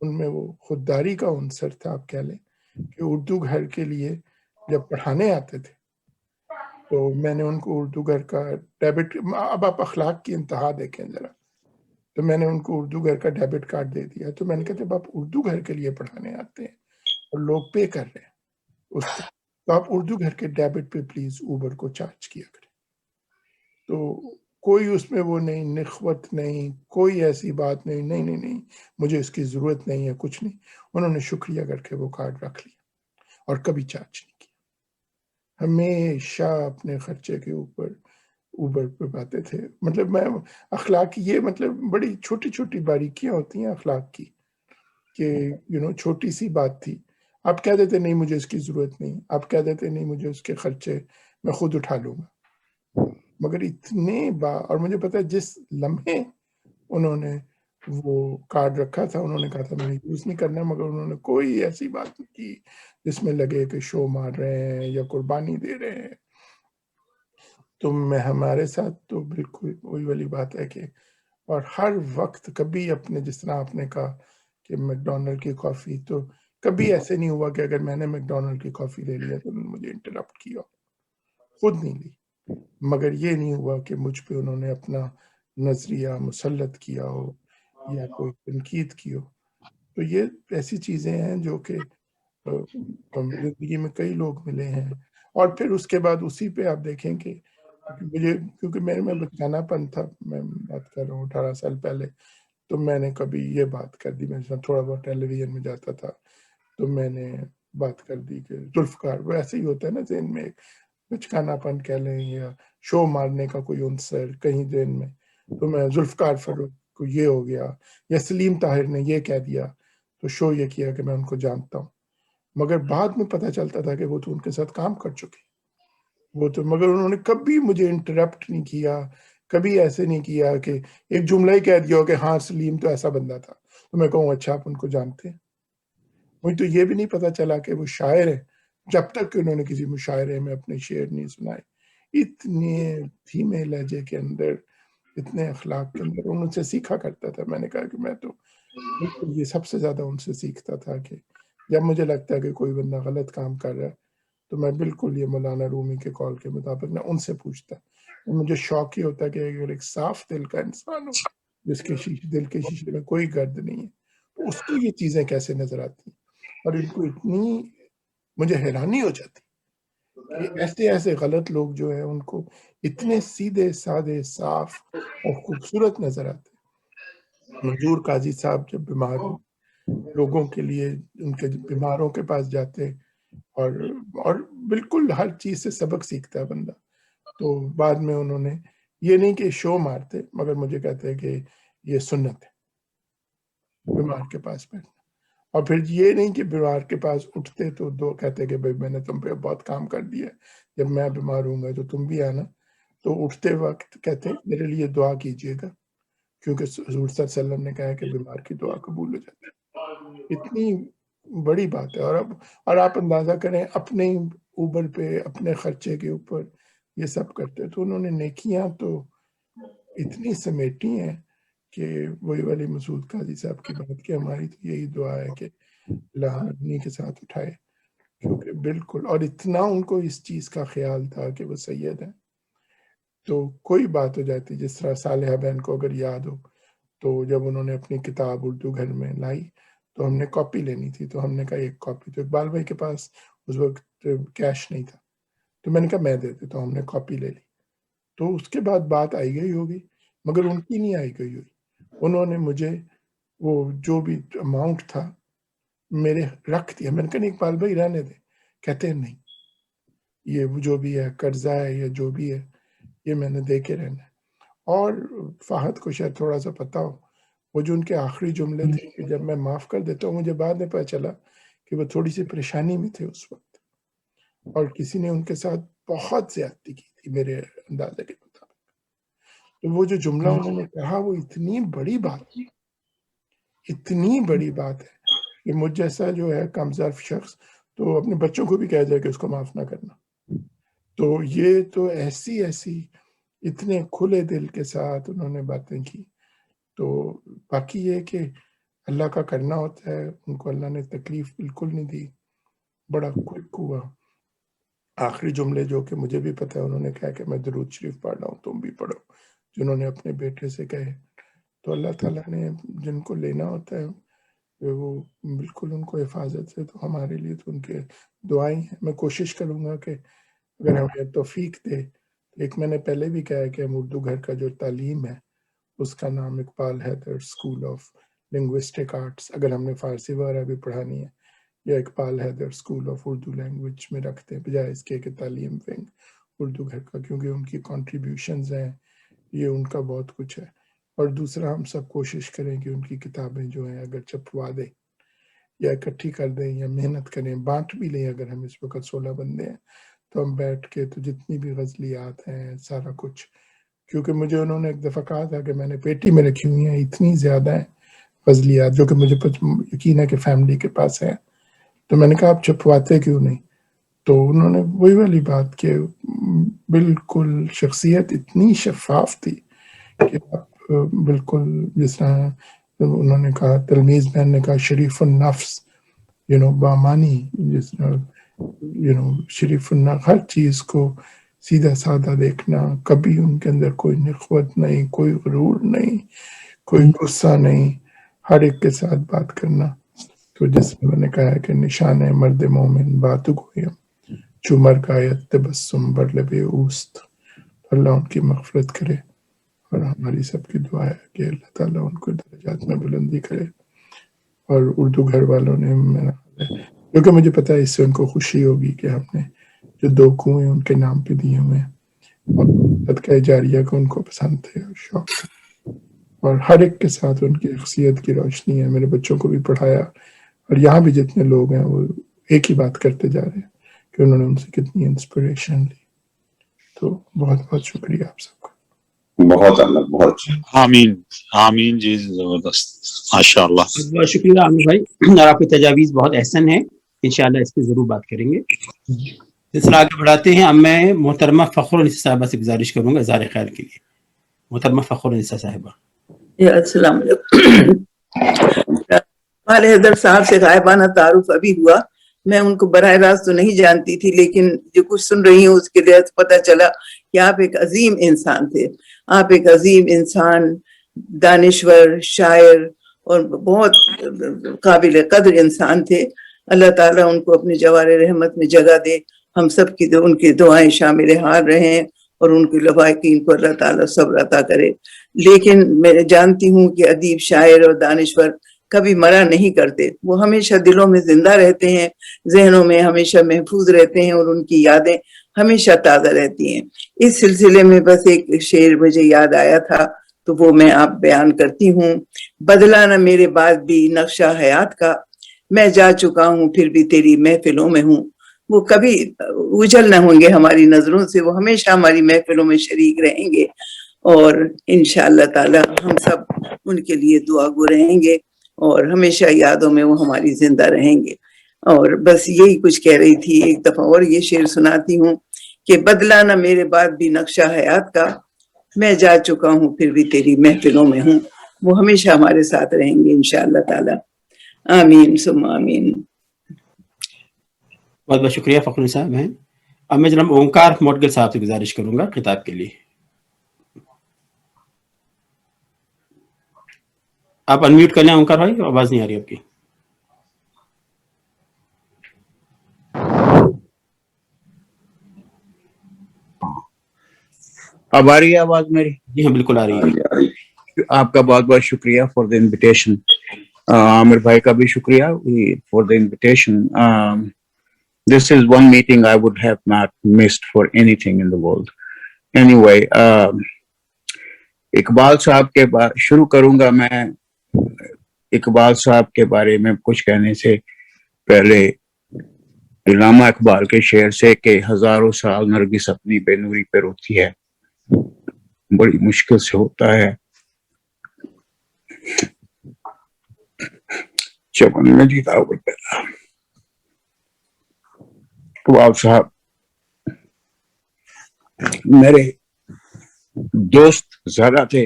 उनमें वो खुददारी का अंसर था, आप कह लें कि उर्दू घर के लिए जब पढ़ाने आते थे तो मैंने उनको उर्दू घर का डेबिट, अब आप अखलाक की इंतहा देखें जरा, तो मैंने उनको उर्दू घर का डेबिट कार्ड दे दिया। तो मैंने कहा जब आप उर्दू घर के लिए पढ़ाने आते हैं और लोग पे कर रहे हैं उसको, तो आप उर्दू घर के डेबिट पे प्लीज ऊबर को चार्ज किया करें। तो कोई उसमें वो नहीं, निखवत नहीं, कोई ऐसी बात नहीं, नहीं नहीं नहीं मुझे इसकी जरूरत नहीं है, कुछ नहीं। उन्होंने शुक्रिया करके वो कार्ड रख लिया और कभी चार्ज नहीं किया। हमेशा अपने खर्चे के ऊपर ऊबर पे पाते थे। मतलब मैं अखलाक की, ये मतलब बड़ी छोटी छोटी बारीकियां होती हैं अखलाक की, कि छोटी सी बात थी। आप कह देते नहीं मुझे इसकी जरूरत नहीं, आप कह देते नहीं मुझे उसके खर्चे मैं खुद उठा लूंगा, मगर इतने बार, और मुझे पता है जिस लम्हे उन्होंने वो कार्ड रखा था, उन्होंने कहा था मैंने यूज नहीं करना, मगर उन्होंने कोई ऐसी बात नहीं की जिसमें लगे कि शो मार रहे हैं या कुर्बानी दे रहे हैं। तो मैं हमारे साथ तो बिल्कुल वही वाली बात है कि, और हर वक्त कभी अपने, जिस तरह आपने कहा कि मैकडोनल्ड की कॉफ़ी, तो कभी ऐसे नहीं हुआ कि अगर मैंने मैकडोनल्ड की कॉफ़ी ले लिया तो उन्होंने मुझे इंटरप्ट किया, खुद नहीं ली। मगर ये नहीं हुआ कि मुझ पे उन्होंने अपना नजरिया मुसल्लत किया हो या कोई तनकीद की हो। तो ये ऐसी चीज़ें हैं जो कि जिंदगी में कई लोग मिले हैं। और फिर उसके बाद उसी पे आप देखें कि मुझे, क्योंकि मेरे में बचकानापन था, मैं बात कर रहा हूँ 18 साल पहले, तो मैंने कभी ये बात कर दी, मैं थोड़ा बहुत टेलीविजन में जाता था तो मैंने बात कर दी कि जुल्फकार, वो ऐसे ही होता है ना ज़हन में, एक बचकानापन कह लें या शो मारने का कोई उनसर कहीं ज़हन में, तो मैं जुल्फकार फरूक को ये हो गया, या सलीम ताहिर ने ये कह दिया तो शो ये किया कि मैं उनको जानता हूँ। मगर बाद में पता चलता था कि वो तो उनके साथ काम कर चुके, वो तो, मगर उन्होंने कभी मुझे इंटरप्ट नहीं किया, कभी ऐसे नहीं किया कि एक जुमला ही कह दिया हो कि हाँ सलीम तो ऐसा बंदा था, तो मैं कहूँ अच्छा आप उनको जानते हैं। मुझे तो ये भी नहीं पता चला कि वो शायर है जब तक कि उन्होंने किसी मुशायरे में अपने शेर नहीं सुनाए। इतने धीमे लहजे के अंदर, इतने अखलाक के अंदर, उनसे सीखा करता था। मैंने कहा कि मैं तो बिल्कुल ये सबसे ज्यादा उनसे सीखता था कि जब मुझे लगता है कि कोई बंदा गलत काम कर रहा है तो मैं बिल्कुल ये मौलाना रूमी के कॉल के मुताबिक ना उनसे पूछता। और मुझे शौक ही होता कि अगर एक साफ दिल का इंसान हो जिसके दिल के शीशे में कोई गर्द नहीं है, तो उसको ये चीजें कैसे नजर आती। और इनको इतनी मुझे हैरानी हो जाती कि ऐसे ऐसे गलत लोग जो है उनको इतने सीधे साधे साफ और खूबसूरत नजर आते। मंजूर काजी साहब जब बीमार हो, लोगों के लिए, उनके बीमारों के पास जाते और बिल्कुल हर चीज से सबक सीखता है बंदा। तो बाद में उन्होंने ये नहीं कि शो मारते, मगर मुझे कहते हैं कि ये सुन्नत है बीमार के पास बैठना। और फिर ये नहीं कि बीमार के पास उठते तो दो कहते कि भाई मैंने तुम पे बहुत काम कर दिया, जब मैं बीमार हूँगा तो तुम भी आना। तो उठते वक्त कहते मेरे लिए दुआ कीजिएगा, क्योंकि हुजूर सल्लल्लाहु अलैहि वसल्लम ने कहा है कि बीमार की दुआ कबूल हो जाती है। इतनी बड़ी बात है। और आप अंदाजा करें अपने ऊबर पे, अपने खर्चे के ऊपर ये सब करते, तो उन्होंने नेकियां तो इतनी समेटी हैं कि वही वाली मसूद काजी साहब की बात की, हमारी तो यही दुआ है कि अल्लाह उन्हीं के साथ उठाए, क्योंकि बिल्कुल, और इतना उनको इस चीज का ख्याल था कि वो सैयद है। तो कोई बात हो जाती, जिस तरह सालेहा बहन को अगर याद हो, तो जब उन्होंने अपनी किताब उर्दू घर में लाई तो हमने कॉपी लेनी थी, तो हमने कहा एक कॉपी, तो इकबाल भाई के पास उस वक्त कैश नहीं था, तो मैंने कहा मैं दे देता, तो हमने कॉपी ले ली। तो उसके बाद बात आई गई होगी, मगर उनकी नहीं आई गई हुई। उन्होंने मुझे वो जो भी अमाउंट था मेरे रख दिया। मैंने कहा इकबाल भाई रहने दे, कहते हैं नहीं, ये जो भी है कर्जा है या जो भी है ये मैंने दे के रहना है। और फाहद को शायद थोड़ा सा पता हो, वो जो उनके आखिरी जुमले थे कि जब मैं माफ कर देता हूँ, मुझे बाद में पता चला कि वो थोड़ी सी परेशानी में थे उस वक्त, और किसी ने उनके साथ बहुत ज्यादती की थी मेरे अंदाजे के मुताबिक। तो वो जो जुमला उन्होंने कहा वो इतनी बड़ी बात है कि मुझ जैसा जो है कमजोर शख्स तो अपने बच्चों को भी कह जाए कि उसको माफ ना करना। तो ये तो ऐसी इतने खुले दिल के साथ उन्होंने बातें की। तो बाकी ये कि अल्लाह का करना होता है, उनको अल्लाह ने तकलीफ बिल्कुल नहीं दी, बड़ा क्विक हुआ। आखिरी जुमले जो कि मुझे भी पता है, उन्होंने कहा कि मैं दरूद शरीफ पढ़ रहा हूँ, तुम भी पढ़ो, जिन्होंने अपने बेटे से कहे। तो अल्लाह ताला ने जिनको लेना होता है वो बिल्कुल उनको हिफाजत से, तो हमारे लिए तो उनके दुआएं हैं। मैं कोशिश करूँगा कि अगर हमें तौफीक दे, एक मैंने पहले भी कहा है कि हम उर्दू घर का जो तालीम है उसका नाम Iqbal Haider school of linguistic arts, अगर हमने फारसी वगैरह भी पढ़ानी है, या Iqbal Haider school of Urdu language में रखते हैं, बजाय इसके कि तालीम विंग उर्दू घर का, क्योंकि उनकी कॉन्ट्रीब्यूशंस हैं, ये उनका बहुत कुछ है। और दूसरा, हम सब कोशिश करें कि उनकी किताबें जो हैं अगर छपवा दें या इकट्ठी कर दें या मेहनत करें, बांट भी लें। अगर हम इस वक्त 16 बंदे हैं तो हम बैठ के तो जितनी भी गज़लियात हैं सारा कुछ, क्योंकि मुझे उन्होंने एक दफ़ा कहा था कि मैंने पेटी में रखी हुई हैं, इतनी ज़्यादा है गज़लियात, जो कि मुझे यकीन है कि फैमिली के पास है। तो मैंने कहा आप छपवाते क्यों नहीं? तो उन्होंने वही वाली बात कि बिल्कुल शख्सियत इतनी शफाफ थी कि आप बिल्कुल, जिस तरह उन्होंने कहा, तलमीज़ बहन ने कहा, शरीफुन नफ्स, बामानी, जिस तरह शरीफुन, हर चीज़ को सीधा साधा देखना, कभी उनके अंदर कोई नखवत नहीं, कोई गुरूर नहीं, कोई गुस्सा नहीं, हर एक के साथ बात करना। तो जिसमें मैंने कहा है कि निशान है मर्द मोमिन बातु गोयम चुमर गायत तबस्सुम बर लबे उस्त। अल्लाह उनकी मग़फ़िरत करे और हमारी सबकी दुआ है कि अल्लाह ताला उनको दर्जात में बुलंदी करे। और उर्दू घर वालों ने, क्योंकि मुझे पता है इससे उनको खुशी होगी कि हमने जो 2 कुएं उनके नाम पे दिए हुए हैं, और सदका जारिया को उनको पसंद थे और शौक था, और हर एक के साथ उनकी शख्सियत की रोशनी है। मेरे बच्चों को भी पढ़ाया, और यहाँ भी जितने लोग हैं वो एक ही बात करते जा रहे हैं कि उन्होंने उनसे कितनी इंस्पिरेशन ली। तो बहुत बहुत शुक्रिया आप सबका। बहुत अल्लाह, बहुत आमीन आमीन जी, जबरदस्त, माशाअल्लाह। बहुत शुक्रिया आमिर भाई, और आपकी तजावीज़ बहुत अहसन है, इंशाल्लाह इस पर जरूर बात करेंगे। सिलसिला आगे बढ़ाते हैं। अब मैं मोहतरमा फ़खरुन्निसा साहिबा से गुजारिश करूंगा इज़हार ख्याल के लिए। मोहतरमा फ़खरुन्निसा साहिबा। अस्सलाम वालेकुम। हमारे हैदर साहब से गायबाना तारुफ अभी हुआ। मैं उनको बराह रास्त तो नहीं जानती थी, लेकिन जो कुछ सुन रही हूँ उसके लिए पता चला कि आप एक अजीम इंसान थे। आप एक अजीम इंसान, दानिश्वर, शायर और बहुत काबिल कदर इंसान थे। अल्लाह ताला उनको अपने जवारे रहमत में जगह दे। हम सब की उनकी दुआएं शामिल हाल रहें और उनकी लवाकिन को अल्लाह ताला सब्र अता करे। लेकिन मैं जानती हूँ कि अदीब, शायर और दानिश्वर कभी मरा नहीं करते, वो हमेशा दिलों में जिंदा रहते हैं, जहनों में हमेशा महफूज रहते हैं, और उनकी यादें हमेशा ताज़ा रहती हैं। इस सिलसिले में बस एक शेर मुझे याद आया था, तो वो मैं आप बयान करती हूँ। बदला न मेरे बाद भी नक्शा हयात का, मैं जा चुका हूँ फिर भी तेरी महफिलों में हूँ। वो कभी उजल न होंगे हमारी नजरों से, वो हमेशा हमारी महफिलों में शरीक रहेंगे, और इंशाअल्लाह ताला हम सब उनके लिए दुआगो रहेंगे और हमेशा यादों में वो हमारी जिंदा रहेंगे। और बस यही कुछ कह रही थी। एक दफा और ये शेर सुनाती हूँ कि बदला ना मेरे बाद भी नक्शा हयात का, मैं जा चुका हूँ फिर भी तेरी महफिलों में हूँ। वो हमेशा हमारे साथ रहेंगे इंशाअल्लाह ताला। आमीन सुम्मा आमीन। बहुत बहुत शुक्रिया फ़खरुन्निसा साहब हैं। अब मैं जनाब ओंकार मोटगिल साहब से गुजारिश करूंगा खिताब के लिए। आप अनम्यूट कर लें ओंकार भाई, आवाज नहीं आ रही आपकी। अब आ रही है आवाज मेरी? जी हाँ, बिल्कुल आ रही है। आपका बहुत बहुत शुक्रिया फॉर द इनविटेशन। आमिर भाई का भी शुक्रिया for the invitation. This is one meeting I would have not missed for anything in the world. Anyway, Iqbal साहब के बाद शुरू करूंगा। मैं इकबाल साहब के बारे में कुछ कहने से पहले इल्लामा इकबाल के शेर से कि हजारों साल नरगिस अपनी बेनूरी पे रोती है, बड़ी मुश्किल से होता है चमन में जीता हुआ पैदा। इकबाल साहब मेरे दोस्त ज्यादा थे।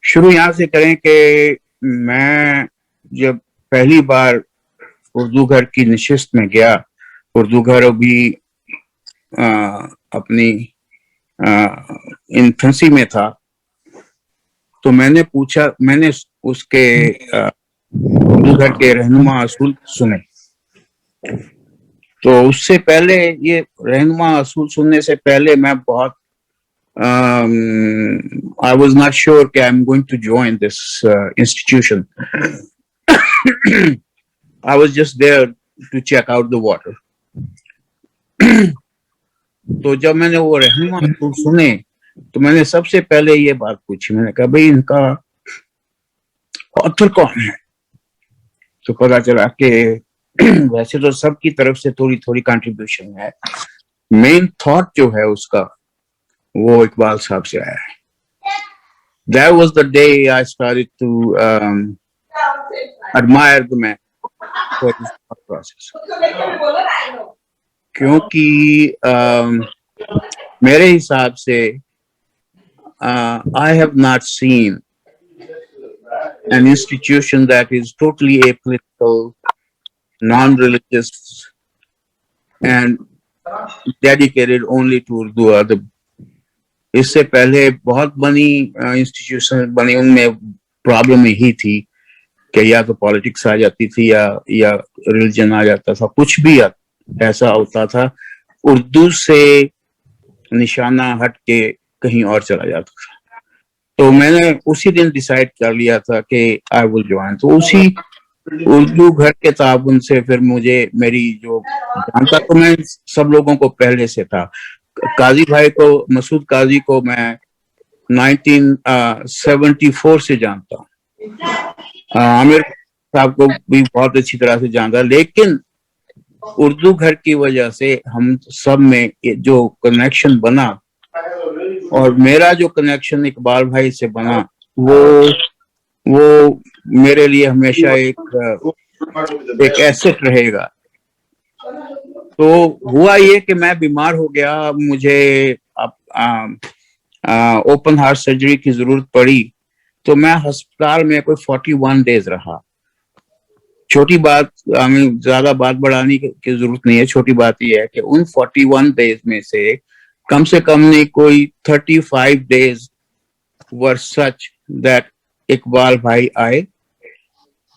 शुरू यहाँ से करें कि मैं जब पहली बार उर्दू घर की नशिस्त में गया, उर्दू घर अभी अपनी इन्फेंसी में था, तो मैंने पूछा, मैंने उसके उर्दू घर के रहनुमा असूल सुने। तो उससे पहले, ये रहनुमा असूल सुनने से पहले मैं बहुत I was not sure कि I'm going to join this institution. I was just there to check out the water. तो जब मैंने वो रहनुमा असूल सुने तो मैंने सबसे पहले ये बात पूछी, मैंने कहा भाई इनका ऑथर कौन है? तो पता चला कि वैसे तो सबकी तरफ से थोड़ी थोड़ी कंट्रीब्यूशन है, मेन थॉट जो है उसका वो इकबाल साहब से आया है. That was the day I started to admire the man for his thought process. क्योंकि मेरे हिसाब से I have not seen an institution that is totally apolitical, non-religious, and dedicated only to Urdu adab. इससे पहले बहुत बनी institution बनी, उनमें प्रॉब्लम यही थी कि या तो पॉलिटिक्स आ जाती थी या रिलीजन आ जाता था, कुछ भी ऐसा होता था, उर्दू से निशाना हट के कहीं और चला जाता था. तो मैंने उसी दिन डिसाइड कर लिया था कि आई विल ज्वाइन. तो उसी उर्दू घर के ताबन से फिर मुझे मेरी जो जानता, तो मैं सब लोगों को पहले से था. काजी भाई को, मसूद काजी को मैं 1974 से जानता हूँ, आमिर साहब को भी बहुत अच्छी तरह से जानता, लेकिन उर्दू घर की वजह से हम सब में जो कनेक्शन बना और मेरा जो कनेक्शन इकबाल भाई से बना वो मेरे लिए हमेशा एक एसेट रहेगा. तो हुआ ये कि मैं बीमार हो गया, मुझे ओपन हार्ट सर्जरी की जरूरत पड़ी, तो मैं अस्पताल में कोई 41 डेज रहा. छोटी बात, हमें ज्यादा बात बढ़ाने की जरूरत नहीं है, छोटी बात यह है कि उन 41 डेज में से कम नहीं कोई 35 days were such that Iqbal भाई आए.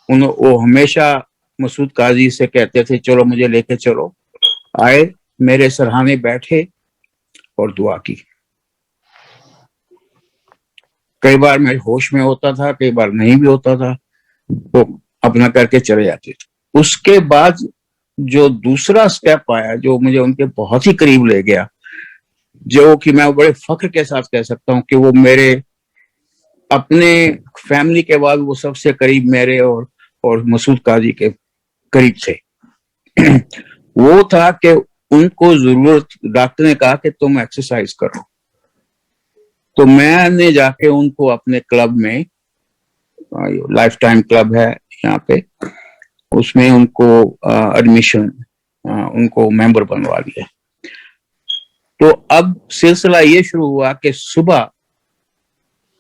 वो हमेशा मसूद काजी से कहते थे चलो मुझे लेके चलो, आए, मेरे सरहाने बैठे और दुआ की. कई बार मैं होश में होता था, कई बार नहीं भी होता था, वो अपना करके चले जाते थे. उसके बाद जो दूसरा स्टेप आया जो मुझे उनके बहुत ही करीब ले गया, जो कि मैं बड़े फख्र के साथ कह सकता हूँ कि वो मेरे अपने फैमिली के बाद वो सबसे करीब मेरे और मसूद काजी के करीब थे. वो था कि उनको जरूरत, डॉक्टर ने कहा कि तुम एक्सरसाइज करो, तो मैंने जाके उनको अपने क्लब में, लाइफ टाइम क्लब है यहाँ पे, उसमें उनको एडमिशन, उनको मेंबर बनवा दिया. तो अब सिलसिला ये शुरू हुआ कि सुबह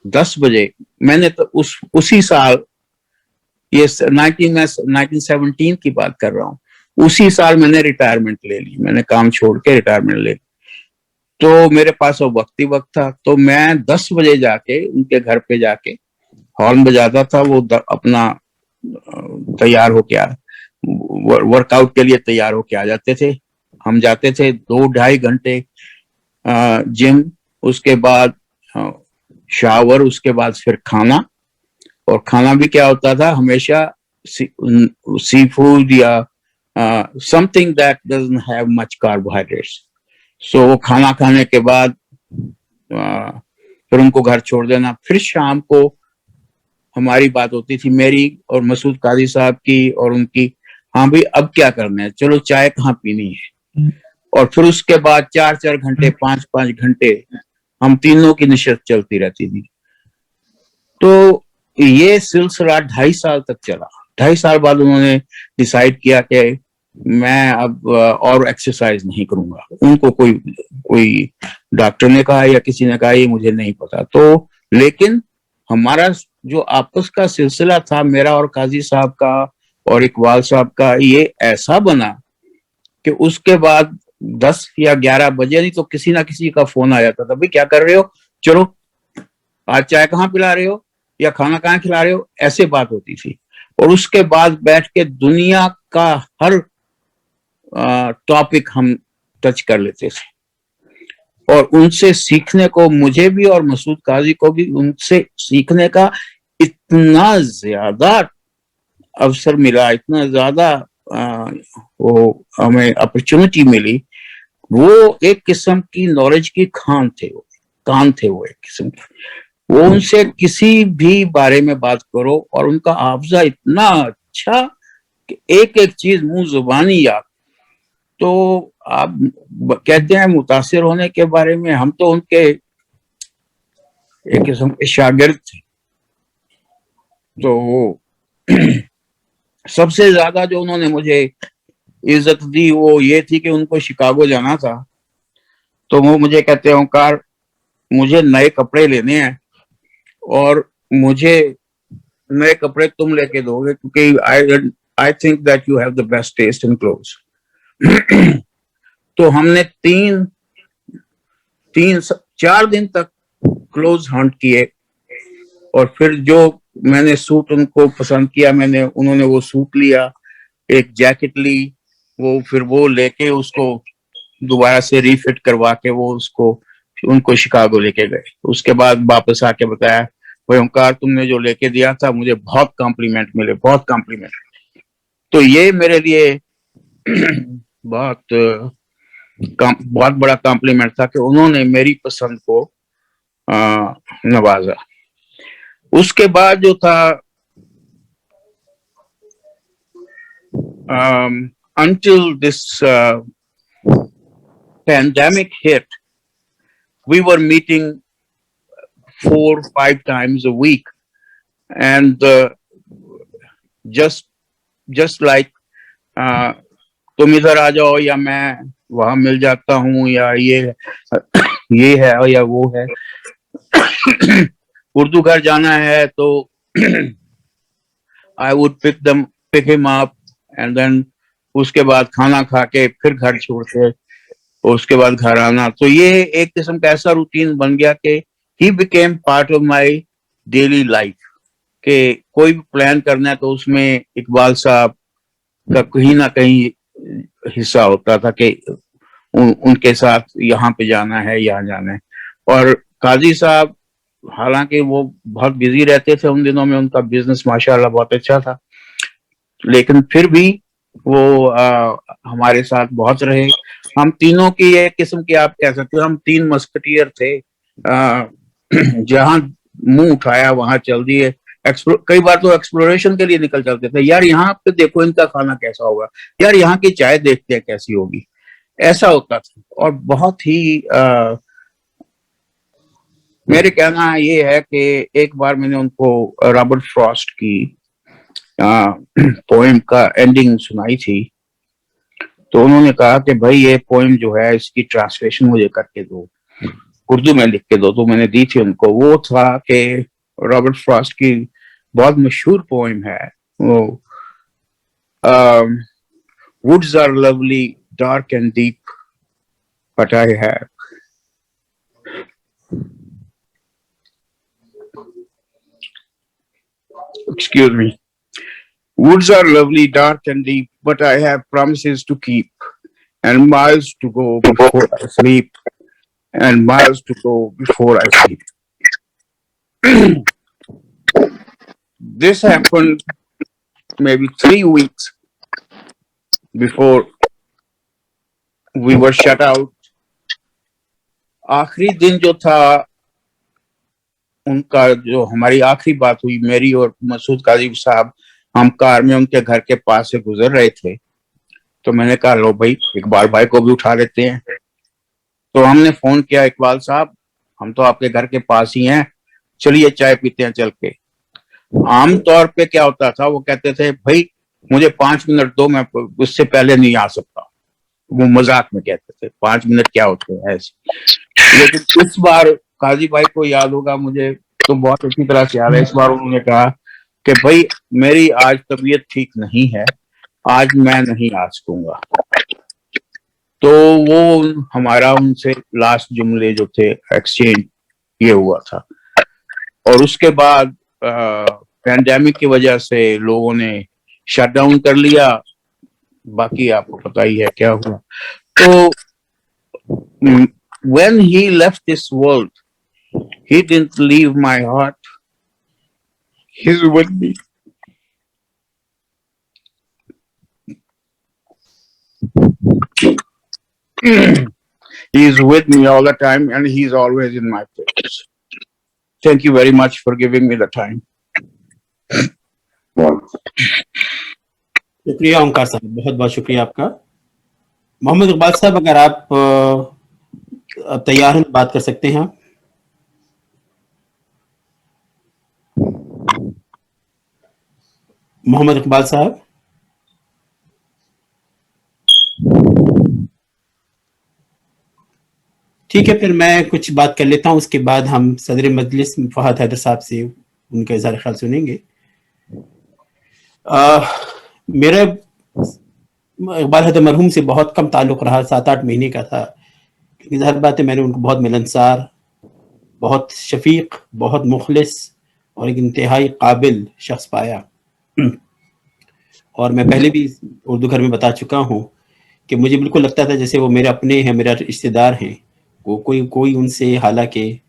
10 बजे मैंने तो उसी साल, ये 1917 की बात कर रहा हूँ, उसी साल मैंने रिटायरमेंट ले ली, मैंने काम छोड़ के रिटायरमेंट ले ली. तो मेरे पास वो वक्त ही वक्त था, तो मैं 10 बजे जाके उनके घर पे जाके हॉर्न बजाता था. वो अपना तैयार हो के वर्कआउट के लिए तैयार होके आ जाते थे. हम जाते थे 2-2.5 घंटे जिम, उसके बाद शावर, उसके बाद फिर खाना. और खाना भी क्या होता था, हमेशा सी फूड या something that doesn't have much carbohydrates. So वो खाना खाने के बाद फिर उनको घर छोड़ देना. फिर शाम को हमारी बात होती थी, मेरी और मसूद काजी साहब की और उनकी, हाँ भाई अब क्या करना है, चलो चाय कहाँ पीनी है. और फिर उसके बाद 4-4 घंटे, 5-5 घंटे हम तीनों की नशस्त चलती रहती थी. तो ये सिलसिला 2.5 साल तक चला. 2.5 साल बाद उन्होंने डिसाइड किया कि मैं अब और एक्सरसाइज नहीं करूंगा. उनको कोई डॉक्टर ने कहा या किसी ने कहा, ये मुझे नहीं पता. तो लेकिन हमारा जो आपस का सिलसिला था, मेरा और काजी साहब का और इकबाल साहब का, ये ऐसा बना कि उसके बाद 10 या 11 बजे नहीं तो किसी ना किसी का फोन आ जाता था, भाई क्या कर रहे हो, चलो आज चाय कहाँ पिला रहे हो या खाना कहाँ खिला रहे हो, ऐसे बात होती थी। और उसके बाद बैठ के दुनिया का हर टॉपिक हम टच कर लेते थे, और उनसे सीखने को मुझे भी और मसूद काजी को भी उनसे सीखने का इतना ज्यादा अवसर मिला, इतना ज्यादा वो हमें अपॉर्चुनिटी मिली। वो एक किस्म की नॉलेज की कान थे वो एक किस्म की। वो उनसे किसी भी बारे में बात करो और उनका हाफजा इतना अच्छा कि एक एक चीज मुंह जुबानी याद। तो आप कहते हैं मुतासिर होने के बारे में, हम तो उनके एक किस्म के शागिर्द थे। तो सबसे ज्यादा जो उन्होंने मुझे इज्जत दी वो ये थी कि उनको शिकागो जाना था, तो वो मुझे कहते हैं ओंकार मुझे नए कपड़े लेने हैं और मुझे नए कपड़े तुम लेके दोगे क्योंकि I think that you have the best taste in clothes. तो हमने 4 दिन तक क्लोथ्स हंट किए, और फिर जो मैंने सूट उनको पसंद किया उन्होंने वो सूट लिया, एक जैकेट ली, फिर वो लेके उसको दोबारा से रीफिट करवा के उनको शिकागो लेके गए। उसके बाद वापस आके बताया भाई ओंकार तुमने जो लेके दिया था मुझे बहुत कॉम्प्लीमेंट मिले, बहुत कॉम्प्लीमेंट। तो ये मेरे लिए बहुत बड़ा कॉम्प्लीमेंट था कि उन्होंने मेरी पसंद को नवाजा। उसके बाद जो था until this pandemic hit, we were meeting 4-5 times a week, and just like तुम इधर आ जाओ या मैं वहां मिल जाता हूँ या ये है या वो है। उर्दू घर जाना है तो I would pick him up and then उसके बाद खाना खा के फिर घर छोड़ के उसके बाद घर आना। तो ये एक किस्म का ऐसा रूटीन बन गया कि he became part of my daily life, कि कोई भी प्लान करना है तो उसमें इकबाल साहब का कहीं ना कहीं हिस्सा होता था कि उनके साथ यहाँ पे जाना है, यहाँ जाना है। और काजी साहब हालांकि वो बहुत बिजी रहते थे उन दिनों में, उनका बिजनेस माशाल्लाह बहुत अच्छा था, लेकिन फिर भी वो हमारे साथ बहुत रहे। हम तीनों की एक किस्म की आप कह सकते हो हम 3 मस्कटियर थे, जहां मुंह उठाया वहां चल दिए। कई बार तो एक्सप्लोरेशन के लिए निकल चलते थे, यार यहाँ पे देखो इनका खाना कैसा होगा, यार यहाँ की चाय देखते हैं कैसी होगी, ऐसा होता था। और बहुत ही मेरे कहना ये है कि एक बार मैंने उनको रॉबर्ट फ्रॉस्ट की पोएम का एंडिंग सुनाई थी, तो उन्होंने कहा कि भाई ये पोएम जो है इसकी ट्रांसलेशन मुझे करके दो, उर्दू में लिख के दो। तो मैंने दी थी उनको। वो था कि रॉबर्ट फ्रॉस्ट की बहुत मशहूर पोएम है वो, woods are lovely, dark and deep, but I have excuse me. Woods are lovely, dark and deep, but I have promises to keep, and miles to go before I sleep, and miles to go before I sleep. This happened maybe 3 weeks before we were shut out. आखिरी दिन जो था उनका, जो हमारी आखिरी बात हुई मेरी और मसूद काजी साहब, हम कार में उनके घर के पास से गुजर रहे थे, तो मैंने कहा लो भाई इकबाल भाई को भी उठा लेते हैं। तो हमने फोन किया, इकबाल साहब हम तो आपके घर के पास ही हैं, चलिए चाय पीते हैं चल के। आम तौर पे क्या होता था, वो कहते थे भाई मुझे 5 मिनट दो, मैं उससे पहले नहीं आ सकता। वो मजाक में कहते थे 5 मिनट क्या होते हैं ऐसे। लेकिन इस बार काजी भाई को याद होगा, मुझे तो बहुत अच्छी तरह से याद है, इस बार उन्होंने कहा कि भाई मेरी आज तबीयत ठीक नहीं है, आज मैं नहीं आ सकूंगा। तो वो हमारा उनसे लास्ट जुमले जो थे एक्सचेंज ये हुआ था। और उसके बाद पैंडेमिक की वजह से लोगों ने शट डाउन कर लिया, बाकी आपको पता ही है क्या हुआ। तो when he left this world, he didn't leave my heart, he's with me. He is with me all the time and he's always in my prayers. Thank you very much for giving me the time. शुक्रिया ओंकार साहब, बहुत बहुत शुक्रिया आपका। मोहम्मद इकबाल साहब, अगर आप तैयार हैं बात कर सकते हैं। मोहम्मद इकबाल साहब, ठीक है, फिर मैं कुछ बात कर लेता हूं, उसके बाद हम सदर मजलिस फहद हैदर साहब से उनका इज़हार ख्याल सुनेंगे। मेरा इकबाल हैदर मरहूम से बहुत कम ताल्लुक़ रहा, 7-8 महीने का था, लेकिन ज़ाहिर बात है मैंने उनको बहुत मिलनसार, बहुत शफीक, बहुत मुखलिस और एक इंतहाई काबिल शख्स पाया। और मैं पहले भी उर्दू घर में बता चुका हूँ कि मुझे बिल्कुल लगता था जैसे वो मेरे अपने हैं, मेरा रिश्तेदार हैं। वो कोई उनसे हालांकि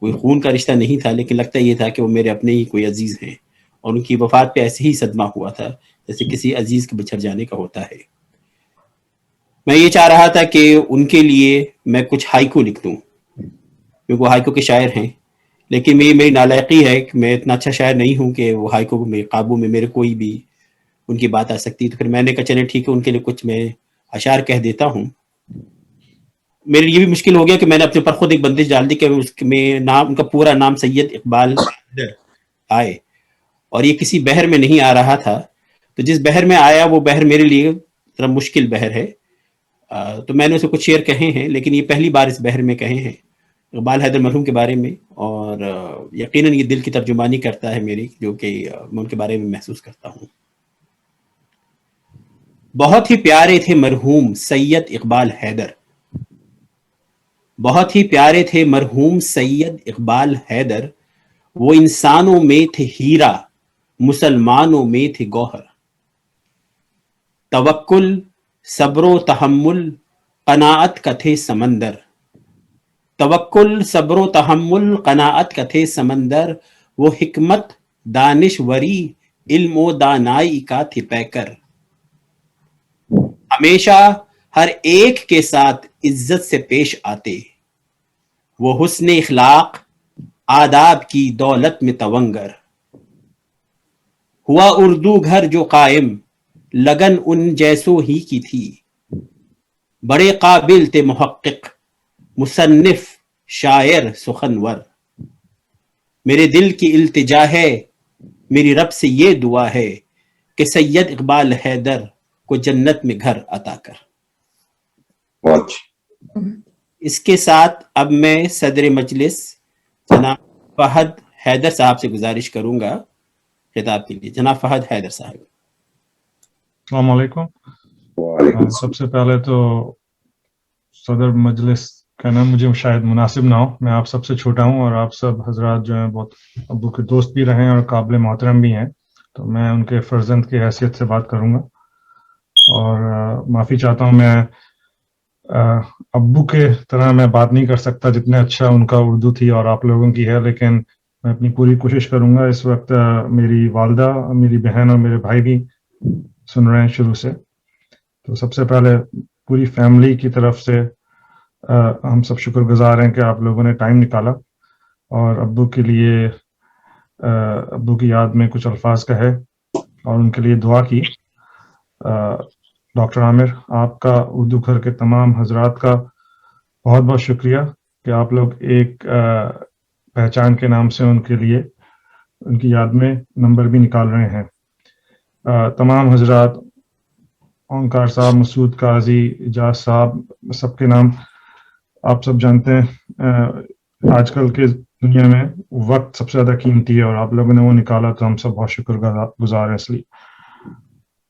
कोई खून का रिश्ता नहीं था, लेकिन लगता ये था कि वो मेरे अपने ही कोई अजीज़ हैं। और उनकी वफ़ात पे ऐसे ही सदमा हुआ था जैसे किसी अजीज़ के बिछड़ जाने का होता है। मैं ये चाह रहा था कि उनके लिए मैं कुछ हाइकू लिख दूँ, क्योंकि वो हाइकू के शायर हैं, लेकिन मेरी नालायकी है कि मैं इतना अच्छा शायर नहीं हूँ कि वो हाइकू में काबू में मेरे कोई भी उनकी बात आ सकती। तो फिर मैंने कहा चले ठीक है, उनके लिए कुछ मैं अशार कह देता हूँ। मेरे लिए भी मुश्किल हो गया कि मैंने अपने पर खुद एक बंदिश डाल दी कि उसमें नाम, उनका पूरा नाम सैयद इकबाल आए, और ये किसी बहर में नहीं आ रहा था। तो जिस बहर में आया वो बहर मेरे लिए थोड़ा मुश्किल बहर है। तो मैंने उसे कुछ शेर कहे हैं, लेकिन ये पहली बार इस बहर में कहे हैं इकबाल हैदर मरहूम के बारे में। और यकीनन ये दिल की तर्जुमानी करता है मेरी, जो कि मैं उनके बारे में महसूस करता हूँ। बहुत ही प्यारे थे मरहूम सैयद इकबाल हैदर, बहुत ही प्यारे थे मरहूम सैयद इकबाल हैदर। वो इंसानों में थे हीरा, मुसलमानों में थे गौहर। तवक्कुल, सब्रो तहम्मुल, कनाअत का थे समंदर। तवक्कुल, सब्रो तहम्मुल, कनाअत का थे समंदर। वो हिकमत, दानिशवरी, इल्म दानाई का थे पैकर। हमेशा हर एक के साथ इज्जत से पेश आते। वो हुस्न इखलाक, आदाब की दौलत में तवंगर। हुआ उर्दू घर जो कायम, लगन उन जैसों ही की थी। बड़े काबिल थे मुहक्किक, मुसन्निफ, शायर, सुखनवर। मेरे दिल की इल्तिजा है, मेरी रब से ये दुआ है कि सैयद इकबाल हैदर को जन्नत में घर अता कर। इसके साथ अब मैं सदर मजलिस जनाब फहद हैदर साहब से गुजारिश करूंगा खिताब के लिए। जनाब फहद हैदर साहब। अस्सलाम वालेकुम। सबसे पहले तो सदर मजलिस कहना मुझे शायद मुनासिब ना हो, मैं आप सबसे छोटा हूं और आप सब हजरात जो हैं बहुत अब्बू के दोस्त भी रहे हैं और काबिल मोहतरम भी हैं, तो मैं उनके फर्जंद की हैसियत से बात करूंगा। और माफ़ी चाहता हूं, मैं अब्बू के तरह मैं बात नहीं कर सकता जितने अच्छा उनका उर्दू थी और आप लोगों की है, लेकिन मैं अपनी पूरी कोशिश करूंगा। इस वक्त मेरी वालदा, मेरी बहन और मेरे भाई भी सुन रहे हैं शुरू से, तो सबसे पहले पूरी फैमिली की तरफ से हम सब शुक्रगुजार हैं कि आप लोगों ने टाइम निकाला और अब्बू के लिए अब्बू की याद में कुछ अल्फाज कहे और उनके लिए दुआ की। डॉक्टर आमिर, आपका, उर्दू घर के तमाम हजरात का बहुत बहुत शुक्रिया कि आप लोग एक पहचान के नाम से उनके लिए, उनकी याद में नंबर भी निकाल रहे हैं। तमाम हजरात, ओंकार साहब, मसूद काजी, इजाज साहब, सबके नाम आप सब जानते हैं। आजकल के दुनिया में वक्त सबसे ज़्यादा कीमती है और आप लोगों ने वो निकाला, तो हम सब बहुत शुक्रगुजार हैं। इसलिए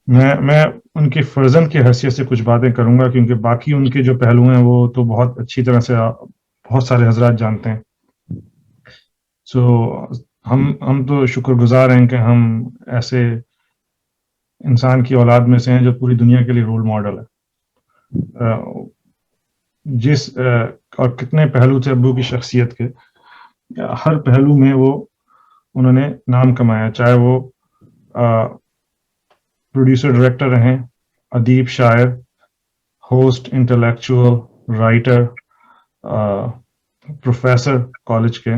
मैं ان کے فرزند کی حیثیت سے کچھ باتیں کروں گا، کیونکہ باقی ان کے جو پہلو ہیں وہ تو بہت اچھی طرح سے بہت سارے حضرات جانتے ہیں. سو ہم تو شکر گزار ہیں کہ ہم ایسے انسان کی اولاد میں سے ہیں جو پوری دنیا کے لیے رول ماڈل ہے. جس اور کتنے پہلو تھے ابو کی شخصیت کے، ہر پہلو میں انہوں نے نام کمایا، چاہے وہ پروڈیوسر ڈائریکٹر رہیں، ادیب، شاعر، host, intellectual, writer, professor college کے.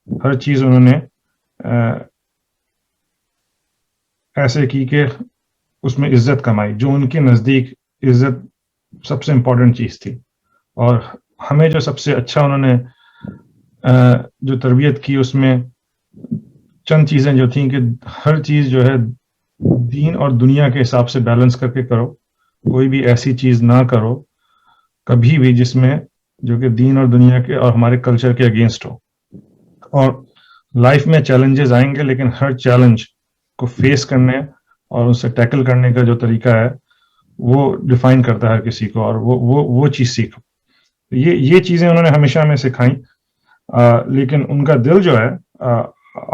ہر چیز انہوں نے ایسے کی کہ اس میں عزت کمائی، جو ان کے نزدیک عزت سب سے امپورٹنٹ چیز تھی. اور ہمیں جو سب سے اچھا انہوں نے جو تربیت کی، اس میں چند چیزیں جو تھیں کہ ہر چیز جو ہے دین اور دنیا کے حساب سے بیلنس کر کے کرو. کوئی بھی ایسی چیز نہ کرو کبھی بھی جس میں جو کہ دین اور دنیا کے اور ہمارے کلچر کے اگینسٹ ہو. اور لائف میں چیلنجز آئیں گے، لیکن ہر چیلنج کو فیس کرنے اور اسے ٹیکل کرنے کا جو طریقہ ہے وہ ڈیفائن کرتا ہے ہر کسی کو، اور وہ چیز سیکھو. یہ چیزیں انہوں نے ہمیشہ ہمیں سکھائیں. لیکن ان کا دل جو ہے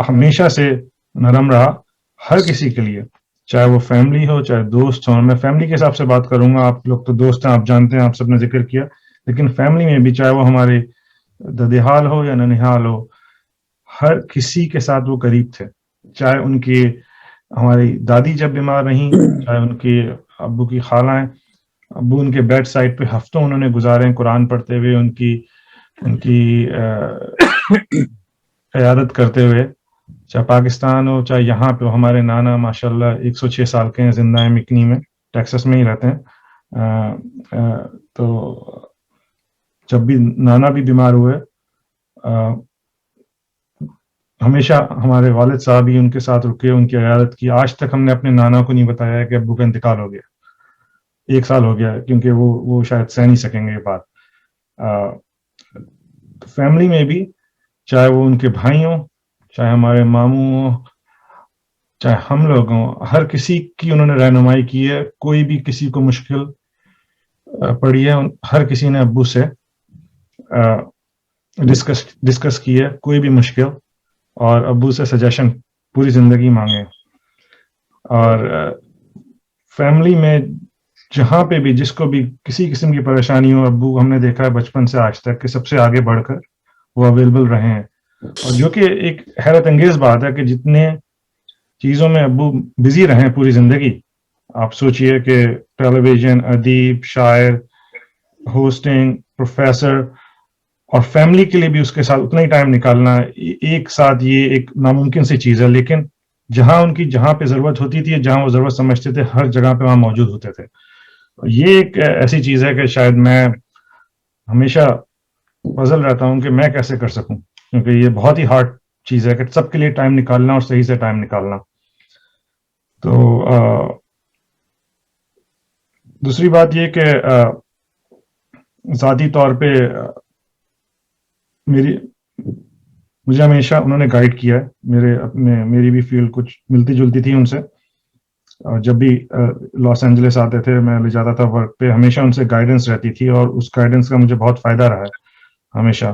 ہمیشہ سے نرم رہا ہر کسی کے لیے، چاہے وہ فیملی ہو چاہے دوست ہو. میں فیملی کے حساب سے بات کروں گا، آپ لوگ تو دوست ہیں، آپ جانتے ہیں، آپ سب نے ذکر کیا. لیکن فیملی میں بھی چاہے وہ ہمارے ددیحال ہو یا ننیحال ہو، ہر کسی کے ساتھ وہ قریب تھے. چاہے ان کی ہماری دادی جب بیمار رہیں، چاہے ان کے ابو کی خالائیں، ابو ان کے بیڈ سائڈ پہ ہفتوں انہوں نے گزارے قرآن پڑھتے ہوئے، ان کی عیادت کرتے ہوئے. چاہے پاکستان ہو چاہے یہاں پہ. ہمارے نانا ماشاءاللہ 106 سال کے ہیں، زندہ ہیں، مکنی میں، ٹیکسس میں ہی رہتے ہیں. تو جب بھی نانا بھی بیمار ہوئے، ہمیشہ ہمارے والد صاحب ہی ان کے ساتھ رکے، ان کی عیادت کی. آج تک ہم نے اپنے نانا کو نہیں بتایا کہ ابو کا انتقال ہو گیا. 1 سال ہو گیا، کیونکہ وہ شاید سہ نہیں سکیں گے یہ بات. فیملی میں بھی چاہے وہ ان کے بھائی ہوں، چاہے ہمارے ماموں ہوں، چاہے ہم لوگ ہوں، ہر کسی کی انہوں نے رہنمائی کی ہے. کوئی بھی کسی کو مشکل پڑی ہے، ہر کسی نے ابو سے ڈسکس کی ہے کوئی بھی مشکل، اور ابو سے سجیشن پوری زندگی مانگے. اور فیملی میں جہاں پہ بھی جس کو بھی کسی قسم کی پریشانی ہو، ابو ہم نے دیکھا ہے بچپن سے آج تک کہ سب سے آگے بڑھ کر وہ اویلیبل رہے ہیں. اور جو کہ ایک حیرت انگیز بات ہے کہ جتنے چیزوں میں ابو بزی رہے ہیں پوری زندگی، آپ سوچئے کہ ٹیلی ویژن، ادیب، شاعر، ہوسٹنگ، پروفیسر، اور فیملی کے لیے بھی اس کے ساتھ اتنا ہی ٹائم نکالنا ایک ساتھ، یہ ایک ناممکن سی چیز ہے. لیکن جہاں پہ ضرورت ہوتی تھی، جہاں وہ ضرورت سمجھتے تھے، ہر جگہ پہ وہاں موجود ہوتے تھے. یہ ایک ایسی چیز ہے کہ شاید میں ہمیشہ پزل رہتا ہوں کہ میں کیسے کر سکوں، کیونکہ یہ بہت ہی ہارڈ چیز ہے کہ سب کے لیے ٹائم نکالنا اور صحیح سے ٹائم نکالنا. تو دوسری بات یہ کہ ذاتی طور پہ مجھے ہمیشہ انہوں نے گائیڈ کیا ہے. میری بھی فیلڈ کچھ ملتی جلتی تھی ان سے. جب بھی لاس اینجلس آتے تھے، میں لے جاتا تھا ورک پہ، ہمیشہ ان سے گائیڈنس رہتی تھی، اور اس گائیڈنس کا مجھے بہت فائدہ رہا ہے ہمیشہ.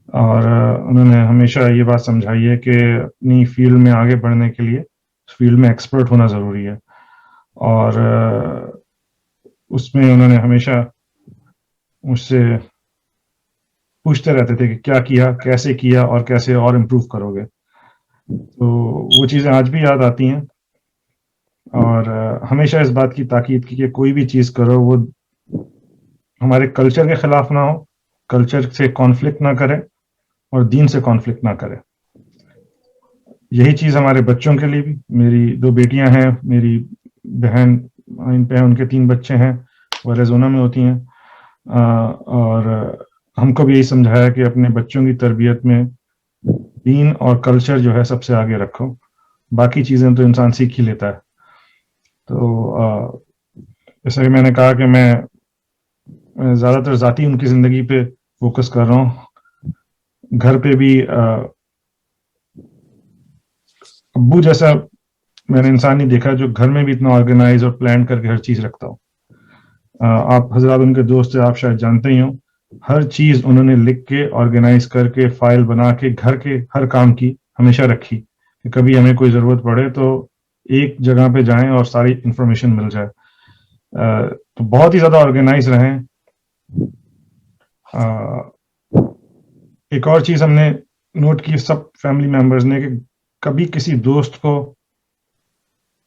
اور انہوں نے ہمیشہ یہ بات سمجھائی ہے کہ اپنی فیلڈ میں آگے بڑھنے کے لیے اس فیلڈ میں ایکسپرٹ ہونا ضروری ہے. اور اس میں انہوں نے ہمیشہ مجھ سے پوچھتے رہتے تھے کہ کیا کیا، کیسے کیا، اور کیسے اور امپروو کرو گے. تو وہ چیزیں آج بھی یاد آتی ہیں. اور ہمیشہ اس بات کی تاکید کی کہ کوئی بھی چیز کرو وہ ہمارے کلچر کے خلاف نہ ہو، کلچر سے کانفلکٹ نہ کرے، اور دین سے کانفلکٹ نہ کرے. یہی چیز ہمارے بچوں کے لیے بھی. میری 2 بیٹیاں ہیں، میری بہن ان پہ ان کے 3 بچے ہیں، وہ ایریزونا میں ہوتی ہیں. اور ہم کو بھی یہی سمجھایا کہ اپنے بچوں کی تربیت میں دین اور کلچر جو ہے سب سے آگے رکھو، باقی چیزیں تو انسان سیکھ ہی لیتا ہے. تو جیسا کہ میں نے کہا کہ میں زیادہ تر ذاتی ان کی زندگی پہ فوکس کر رہا ہوں. گھر پہ بھی ابو جیسا मैंने इंसान नहीं देखा जो घर में भी इतना ऑर्गेनाइज और प्लान करके हर चीज रखता हो। आप हजरात उनके दोस्त हैं, आप शायद जानते ही हो, हर चीज उन्होंने लिख के ऑर्गेनाइज करके फाइल बना के घर के हर काम की हमेशा रखी कि कभी हमें कोई जरूरत पड़े तो एक जगह पे जाएं और सारी इंफॉर्मेशन मिल जाए। तो बहुत ही ज्यादा ऑर्गेनाइज रहे। एक और चीज हमने नोट की सब फैमिली मेंबर्स ने कि कभी किसी दोस्त को,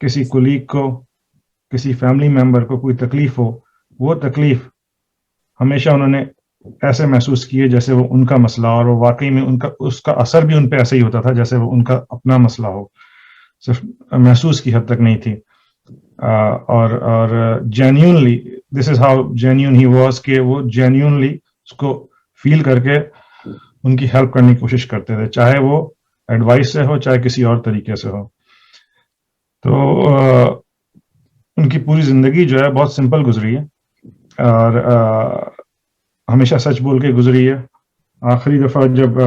किसी कुलीग को, किसी फैमिली मेंबर को कोई तकलीफ हो, वो तकलीफ हमेशा उन्होंने ऐसे महसूस किए जैसे वो उनका मसला, और वो वाकई में उनका उसका असर भी उन पे ऐसे ही होता था जैसे वो उनका अपना मसला हो, सिर्फ महसूस की हद तक नहीं थी। और genuinely, this is how genuine he was, कि वो जेन्युइनली उसको फील करके उनकी हेल्प करने की कोशिश करते थे, चाहे वो एडवाइस से हो चाहे किसी और तरीके से हो। तो उनकी पूरी जिंदगी जो है बहुत सिंपल गुजरी है और हमेशा सच बोल के गुजरी है। आखिरी दफा जब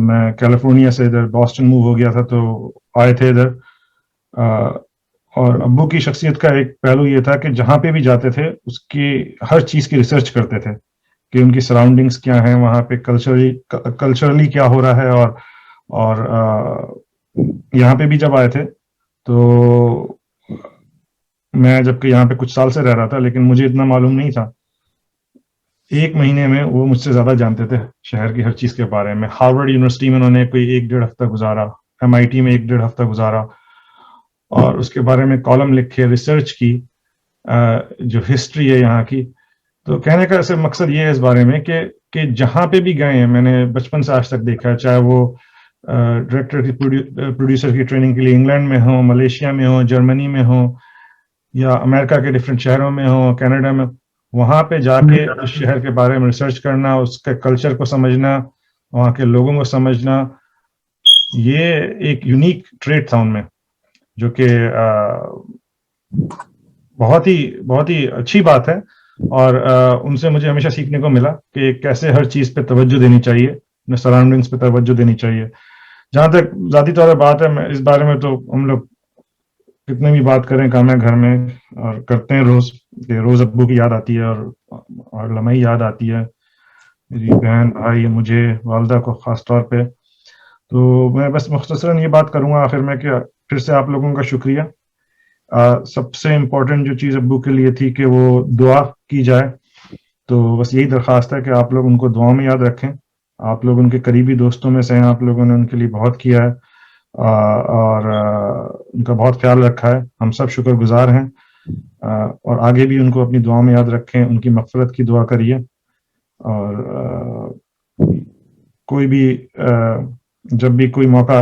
मैं कैलिफोर्निया से इधर बॉस्टन मूव हो गया था तो आए थे इधर, और अब्बू की शख्सियत का एक पहलू ये था कि जहाँ पे भी जाते थे उसकी हर चीज़ की रिसर्च करते थे कि उनकी सराउंडिंग्स क्या हैं, वहाँ पे कल्चरली क्या हो रहा है। और यहाँ पे भी जब आए थे तो मैं जबकि यहाँ पे कुछ साल से रह रहा था, लेकिन मुझे इतना मालूम नहीं था। एक महीने में वो मुझसे ज्यादा जानते थे शहर की हर चीज के बारे में। हार्वर्ड यूनिवर्सिटी में उन्होंने कोई 1-1.5 हफ्ता गुजारा, MIT में 1-1.5 हफ्ता गुजारा और उसके बारे में कॉलम लिखे, रिसर्च की, जो हिस्ट्री है यहाँ की। तो कहने का ऐसे मकसद ये है इस बारे में कि जहाँ पे भी गए हैं, मैंने बचपन से आज तक देखा है, चाहे वो डायरेक्टर की प्रोड्यूसर की ट्रेनिंग के लिए इंग्लैंड में हो, मलेशिया में हो, जर्मनी में हो, या अमेरिका के डिफरेंट शहरों में हो, कनाडा में, वहाँ पे जाके उस शहर के बारे में रिसर्च करना, उसके कल्चर को समझना, वहाँ के लोगों को समझना, ये एक यूनिक ट्रेट था उनमें, जो कि बहुत ही अच्छी बात है। और उनसे मुझे हमेशा सीखने को मिला कि कैसे हर चीज़ पे तवज्जो देनी चाहिए, अपने सराउंडिंग्स पे तवज्जो देनी चाहिए। जहाँ तक ज़ाती तौर पर बात है, इस बारे में तो हम लोग कितने भी बात करें काम है घर में, और करते हैं रोज अब्बू की याद आती है और लम्हे याद आती है, मेरी बहन, भाई, मुझे, वालदा को खास तौर पे। तो मैं बस मुख्तसरन ये बात करूँगा आखिर में कि फिर से आप लोगों का शुक्रिया। सबसे इम्पोर्टेंट जो चीज़ अब्बू के लिए थी कि वो दुआ की जाए, तो बस यही दरख्वास्त है कि आप लोग उनको दुआ में याद रखें। आप लोग उनके करीबी दोस्तों में से हैं, आप लोगों ने उनके लिए बहुत किया है और उनका बहुत ख्याल रखा है। हम सब शुक्रगुजार हैं और आगे भी उनको अपनी दुआ में याद रखें, उनकी मग़फ़िरत की दुआ करिए। और कोई भी जब भी कोई मौका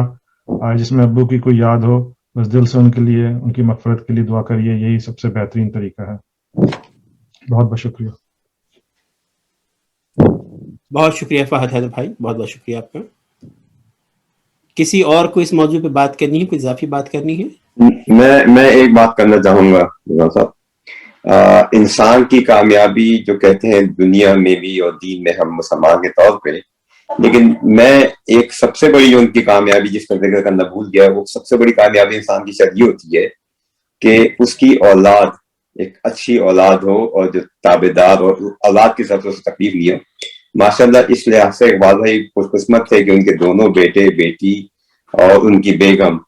आए जिसमें अब्बू की कोई याद हो, बस दिल से उनके लिए, उनकी मग़फ़िरत के लिए दुआ करिए, यही सबसे बेहतरीन तरीका है। बहुत बहुत शुक्रिया। बहुत शुक्रिया फहद हैदर भाई, बहुत बहुत शुक्रिया आपका। किसी और को इस मौजू पे बात करनी है, कोई इजाफी बात करनी है? मैं एक बात करना चाहूंगा साहब। इंसान की कामयाबी जो कहते हैं दुनिया में भी और दीन में, हम मुसलमान के तौर पे, लेकिन मैं एक सबसे बड़ी जो उनकी कामयाबी जिसका जिक्र करना भूल गया, वो सबसे बड़ी कामयाबी इंसान की शायद ये होती है कि उसकी औलाद एक अच्छी औलाद हो और जो ताबेदार और औलाद की तरफ से उसे तकलीफ नहीं हो। माशाल्लाह इस लिहाज से इकबाल भाई खुशकिस्मत थे कि उनके दोनों बेटे बेटी और उनकी बेगम,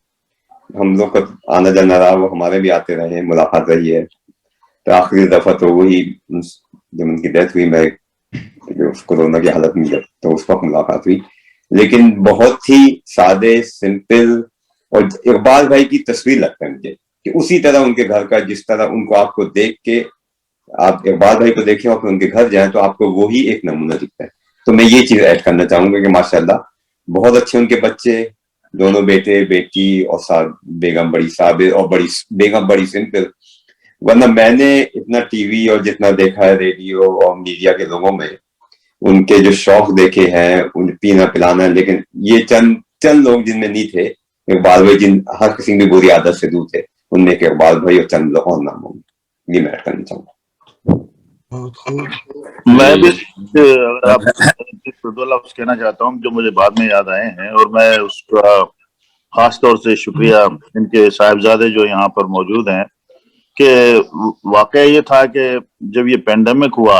हम लोग का आना जाना रहा, वो हमारे भी आते रहे हैं, मुलाकात रही है। तो आखिरी दफा तो वही जब उनकी डेथ हुई, मैं जो कोरोना की हालत में जब, तो उस वक्त मुलाकात हुई। लेकिन बहुत ही सादे, सिंपल, और इकबाल भाई की तस्वीर लगता है मुझे कि उसी तरह उनके घर का, जिस तरह उनको आपको देख के, आप इकबाल भाई को देखें और उनके घर जाएं तो आपको वही एक नमूना दिखता है। तो मैं ये चीज ऐड करना चाहूंगा कि माशाल्लाह बहुत अच्छे उनके बच्चे, दोनों बेटे बेटी, और बेगम बड़ी साबिर और बेगम बड़ी सिंपल। वरना मैंने इतना टीवी और जितना देखा है रेडियो और मीडिया के लोगों में, उनके जो शौक देखे हैं, उन पीना पिलाना, लेकिन ये चंद लोग जिनमें नहीं थे, इकबाल भाई जिन हर किसी भी बुरी आदत से दूर थे, उनमें के इकबाल भाई और चंद लोग और नाम होंगे। ये मैं ऐड करना चाहूंगा। मैं भी अगर आप कहना चाहता हूँ जो मुझे बाद में याद आए हैं, और मैं उसका خاص طور سے شکریہ ان کے صاحبزادے جو یہاں پر موجود ہیں کہ واقعہ یہ تھا کہ جب یہ پینڈیمک ہوا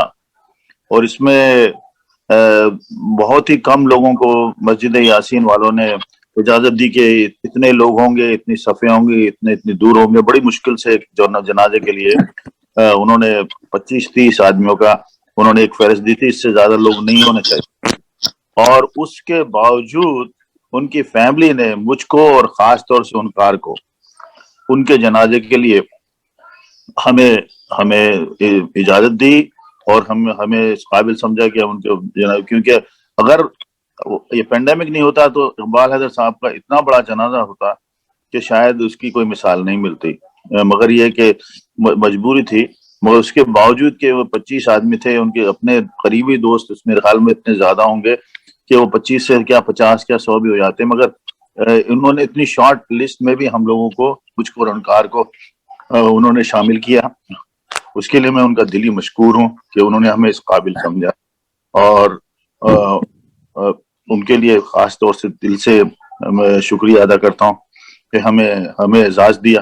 اور اس میں بہت ہی کم لوگوں کو مسجد یاسین والوں نے اجازت دی کہ اتنے لوگ ہوں گے، اتنی صفیں ہوں گی، اتنی دور ہوں گے، بڑی مشکل سے جنازے کے لیے انہوں نے 25-30 آدمیوں کا انہوں نے ایک فہرست دی تھی، اس سے زیادہ لوگ نہیں ہونے چاہیے، اور اس کے باوجود ان کی فیملی نے مجھ کو اور خاص طور سے ان کار کو ان کے جنازے کے لیے ہمیں اجازت دی، اور ہمیں اس قابل سمجھا کہ ان کے جنازے، کیونکہ اگر یہ پینڈیمک نہیں ہوتا تو اقبال حیدر صاحب کا اتنا بڑا جنازہ ہوتا کہ شاید اس کی کوئی مثال نہیں ملتی، مگر یہ کہ مجبوری تھی، مگر اس کے باوجود کہ وہ 25 آدمی تھے، ان کے اپنے قریبی دوست اس میرے خیال میں اتنے زیادہ ہوں گے کہ وہ 25 سے کیا 50 کیا 100 بھی ہو جاتے، مگر انہوں نے اتنی شارٹ لسٹ میں بھی ہم لوگوں کو، مجھ کو اور انکار کو انہوں نے شامل کیا، اس کے لیے میں ان کا دلی مشکور ہوں کہ انہوں نے ہمیں اس قابل سمجھا، اور ان کے لیے خاص طور سے دل سے میں شکریہ ادا کرتا ہوں کہ ہمیں اعزاز دیا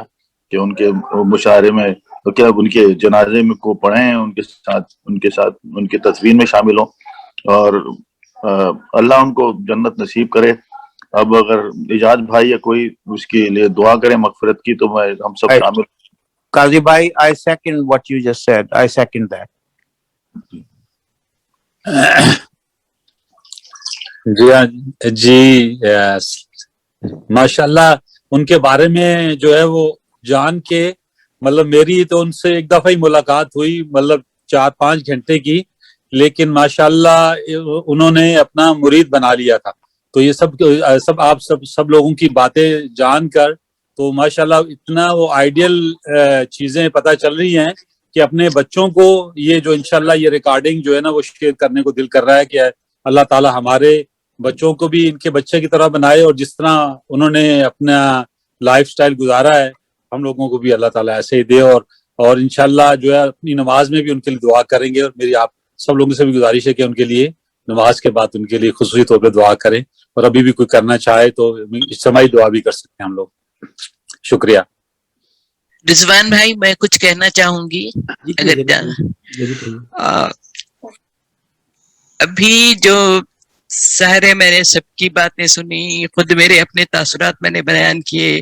کہ ان کے مشاعرے میں کیا ان کے جنازے میں کو پڑھیں، ان کے ساتھ ان کی تدفین میں شامل ہوں، اور اللہ ان کو جنت نصیب کرے۔ اب اگر اجاز بھائی یا کوئی اس کے لیے دعا کرے مغفرت کی تو میں ہم سب شامل۔ قاضی بھائی I second what you just said. I second that. جی ماشاءاللہ ان کے بارے میں جو ہے وہ جان کے، مطلب میری تو ان سے ایک دفعہ ہی ملاقات ہوئی، مطلب 4-5 گھنٹے کی، لیکن ماشاءاللہ انہوں نے اپنا مرید بنا لیا تھا۔ تو یہ سب لوگوں کی باتیں جان کر تو ماشاءاللہ اتنا وہ آئیڈیل چیزیں پتہ چل رہی ہیں کہ اپنے بچوں کو یہ جو انشاءاللہ یہ ریکارڈنگ جو ہے نا وہ شیئر کرنے کو دل کر رہا ہے کہ اللہ تعالی ہمارے بچوں کو بھی ان کے بچے کی طرح بنائے، اور جس طرح انہوں نے اپنا لائف سٹائل گزارا ہے ہم لوگوں کو بھی اللہ تعالیٰ ایسے ہی دے، اور انشاءاللہ جو ہے اپنی نماز میں بھی ان کے لیے دعا کریں گے، اور میری آپ سب لوگوں سے بھی گزارش ہے کہ ان کے لیے نماز کے بعد ان کے لیے خصوصی طور پہ دعا کریں، اور ابھی بھی کوئی کرنا چاہے تو اجتماعی دعا بھی کر سکتے ہیں ہم لوگ۔ شکریہ۔ رضوان بھائی میں کچھ کہنا چاہوں گی، ابھی جو سارے میں نے سب کی باتیں سنی، خود میرے اپنے تاثرات میں نے بیان کیے،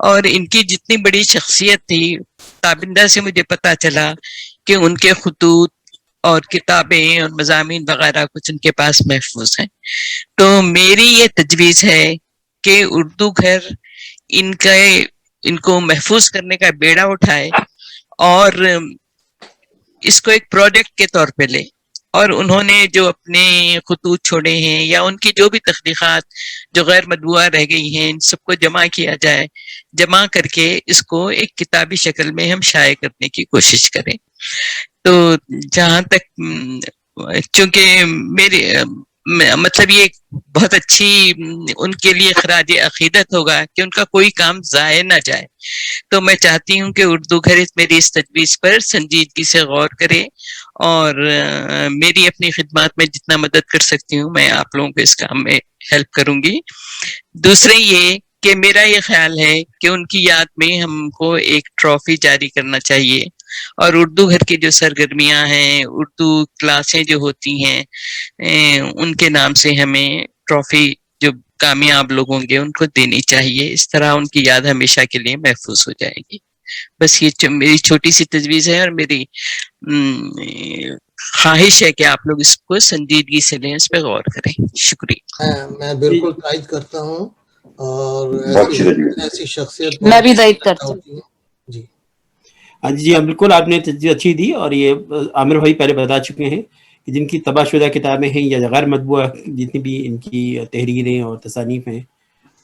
اور ان کی جتنی بڑی شخصیت تھی، تابندہ سے مجھے پتا چلا کہ ان کے خطوط اور کتابیں اور مضامین وغیرہ کچھ ان کے پاس محفوظ ہیں۔ تو میری یہ تجویز ہے کہ اردو گھر ان کو محفوظ کرنے کا بیڑا اٹھائے اور اس کو ایک پروجیکٹ کے طور پہ لے، اور انہوں نے جو اپنے خطوط چھوڑے ہیں یا ان کی جو بھی تخلیقات جو غیر مطبوعہ رہ گئی ہیں، ان سب کو جمع کیا جائے، جمع کر کے اس کو ایک کتابی شکل میں ہم شائع کرنے کی کوشش کریں۔ تو جہاں تک چونکہ میری مطلب یہ بہت اچھی ان کے لیے خراج عقیدت ہوگا کہ ان کا کوئی کام ضائع نہ جائے، تو میں چاہتی ہوں کہ اردو گھر میری اس تجویز پر سنجیدگی سے غور کرے، اور میری اپنی خدمات میں جتنا مدد کر سکتی ہوں میں آپ لوگوں کو اس کام میں ہیلپ کروں گی۔ دوسرے یہ کہ میرا یہ خیال ہے کہ ان کی یاد میں ہم کو ایک ٹرافی جاری کرنا چاہیے، اور اردو گھر کی جو سرگرمیاں ہیں، اردو کلاسیں جو ہوتی ہیں، ان کے نام سے ہمیں ٹرافی جو کامیاب لوگ ہوں گے ان کو دینی چاہیے، اس طرح ان کی یاد ہمیشہ کے لیے محفوظ ہو جائے گی۔ بس یہ میری چھوٹی سی تجویز ہے، اور میری خواہش ہے کہ آپ لوگ اس کو سنجیدگی سے لیں، اس پہ غور کریں۔ شکریہ۔ میں بالکل تائید کرتا ہوں، اور ایسی شخصیت میں بھی تائید کرتا ہوں۔ جی جی ہاں بالکل، آپ نے تجویز اچھی دی، اور یہ عامر بھائی پہلے بتا چکے ہیں کہ جن کی تباہ شدہ کتابیں ہیں یا غیر مطبوعہ جتنی بھی ان کی تحریریں اور تصانیف ہیں،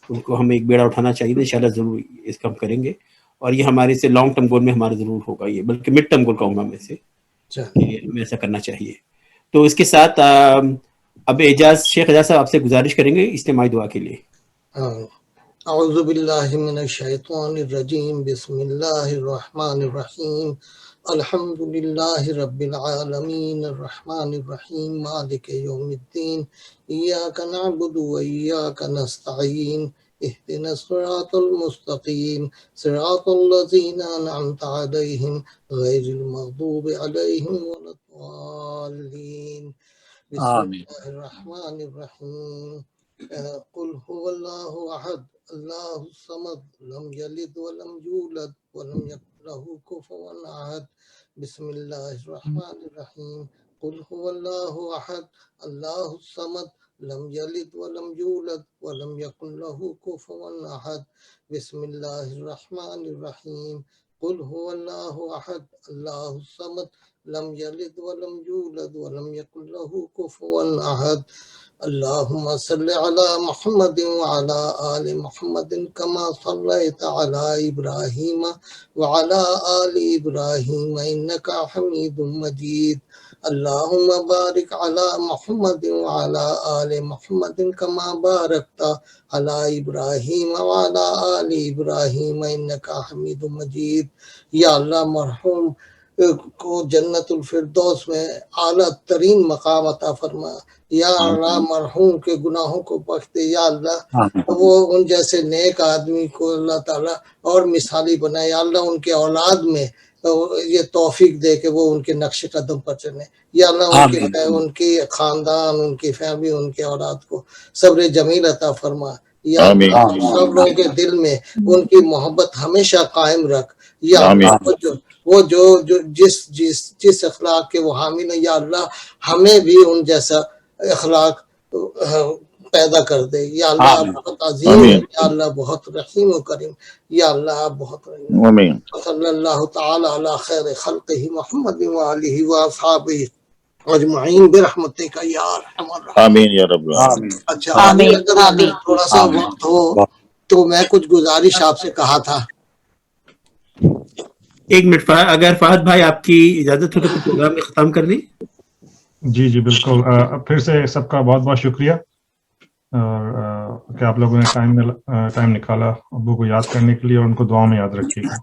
ان کو ہمیں ایک بیڑا اٹھانا چاہیے، انشاءاللہ ضرور اس کا ہم کریں گے، اور یہ ہمارے سے لانگ ٹرم گول میں ہمارا ضرور ہوگا، یہ بلکہ مڈ ٹرم گول کہوں گا میں سے کہ ہمیں ایسا کرنا چاہیے۔ تو اس کے ساتھ اب شیخ اعجاز صاحب آپ سے گزارش کریں گے اجتماعی دعا کے لیے۔ اعوذ باللہ من الشیطان الرجیم، بسم اللہ الرحمن الرحیم، الحمد للہ رب العالمین، الرحمن الرحیم، مالک یوم الدین، ایاک نعبد و ایاک نستعین، اهدنا الصراط المستقيم صراط الذين أنعمت عليهم غير المغضوب عليهم ولا الضالين. بسم آمين. الله الرحمن الرحيم. قل هو الله أحد الله الصمد لم يلد ولم يولد ولم يكن له كفوا أحد. بسم الله الرحمن الرحيم. قل هو الله أحد الله الصمد لم يلد ولم يولد ولم يكن له كفوا أحد. بسم الله الرحمن الرحيم. قل هو الله أحد الله الصمد لم يلد ولم يولد ولم يكن له كفوا أحد. اللهم صل على محمد وعلى آل محمد كما صليت على إبراهيم وعلى آل إبراهيم إنك حميد مجيد. اللهم بارك على محمد وعلى آل محمد كما باركت على إبراهيم وعلى آل إبراهيم إنك حميد مجيد. یا اللہ مرحوم کو جنت الفردوس میں اعلیٰ ترین مقام عطا فرما. یا اللہ مرحوم کے گناہوں کو بخش دے. یا اللہ وہ ان جیسے نیک آدمی کو اللہ تعالیٰ اور مثالی بنائے. یا اللہ ان کے اولاد میں یہ توفیق دے کہ وہ ان کے نقش قدم پر چلیں. یا اللہ ان کی خاندان ان کی فیملی ان کے اولاد کو صبر جمیل عطا فرما. یا اللہ سب لوگوں کے دل میں ان کی محبت ہمیشہ قائم رکھ. یا اللہ وہ جو جس اخلاق کے وہ حامل ہیں یا اللہ ہمیں بھی ان جیسا اخلاق پیدا کر دے. یا اللہ آپ بہت عظیم ہے. یا اللہ بہت رحیم و کریم. یا اللہ آپ بہت رحیم. صلی اللہ تعالی علی خیر خلقہ محمد وآلہ واصحابہ اجمعین برحمتک یا ارحم الراحمین. آمین یا رب العالمین. اچھا اگر تھوڑا سا وقت ہو تو میں کچھ گزارش آپ سے کہا تھا. ایک منٹ اگر فہد بھائی آپ کی اجازت ہو تو پروگرام میں ختم کر دیں. جی بالکل. پھر سے سب کا بہت بہت شکریہ اور کہ آپ لوگوں نے ٹائم نکالا ابو کو یاد کرنے کے لیے اور ان کو دعا میں یاد رکھیے گا.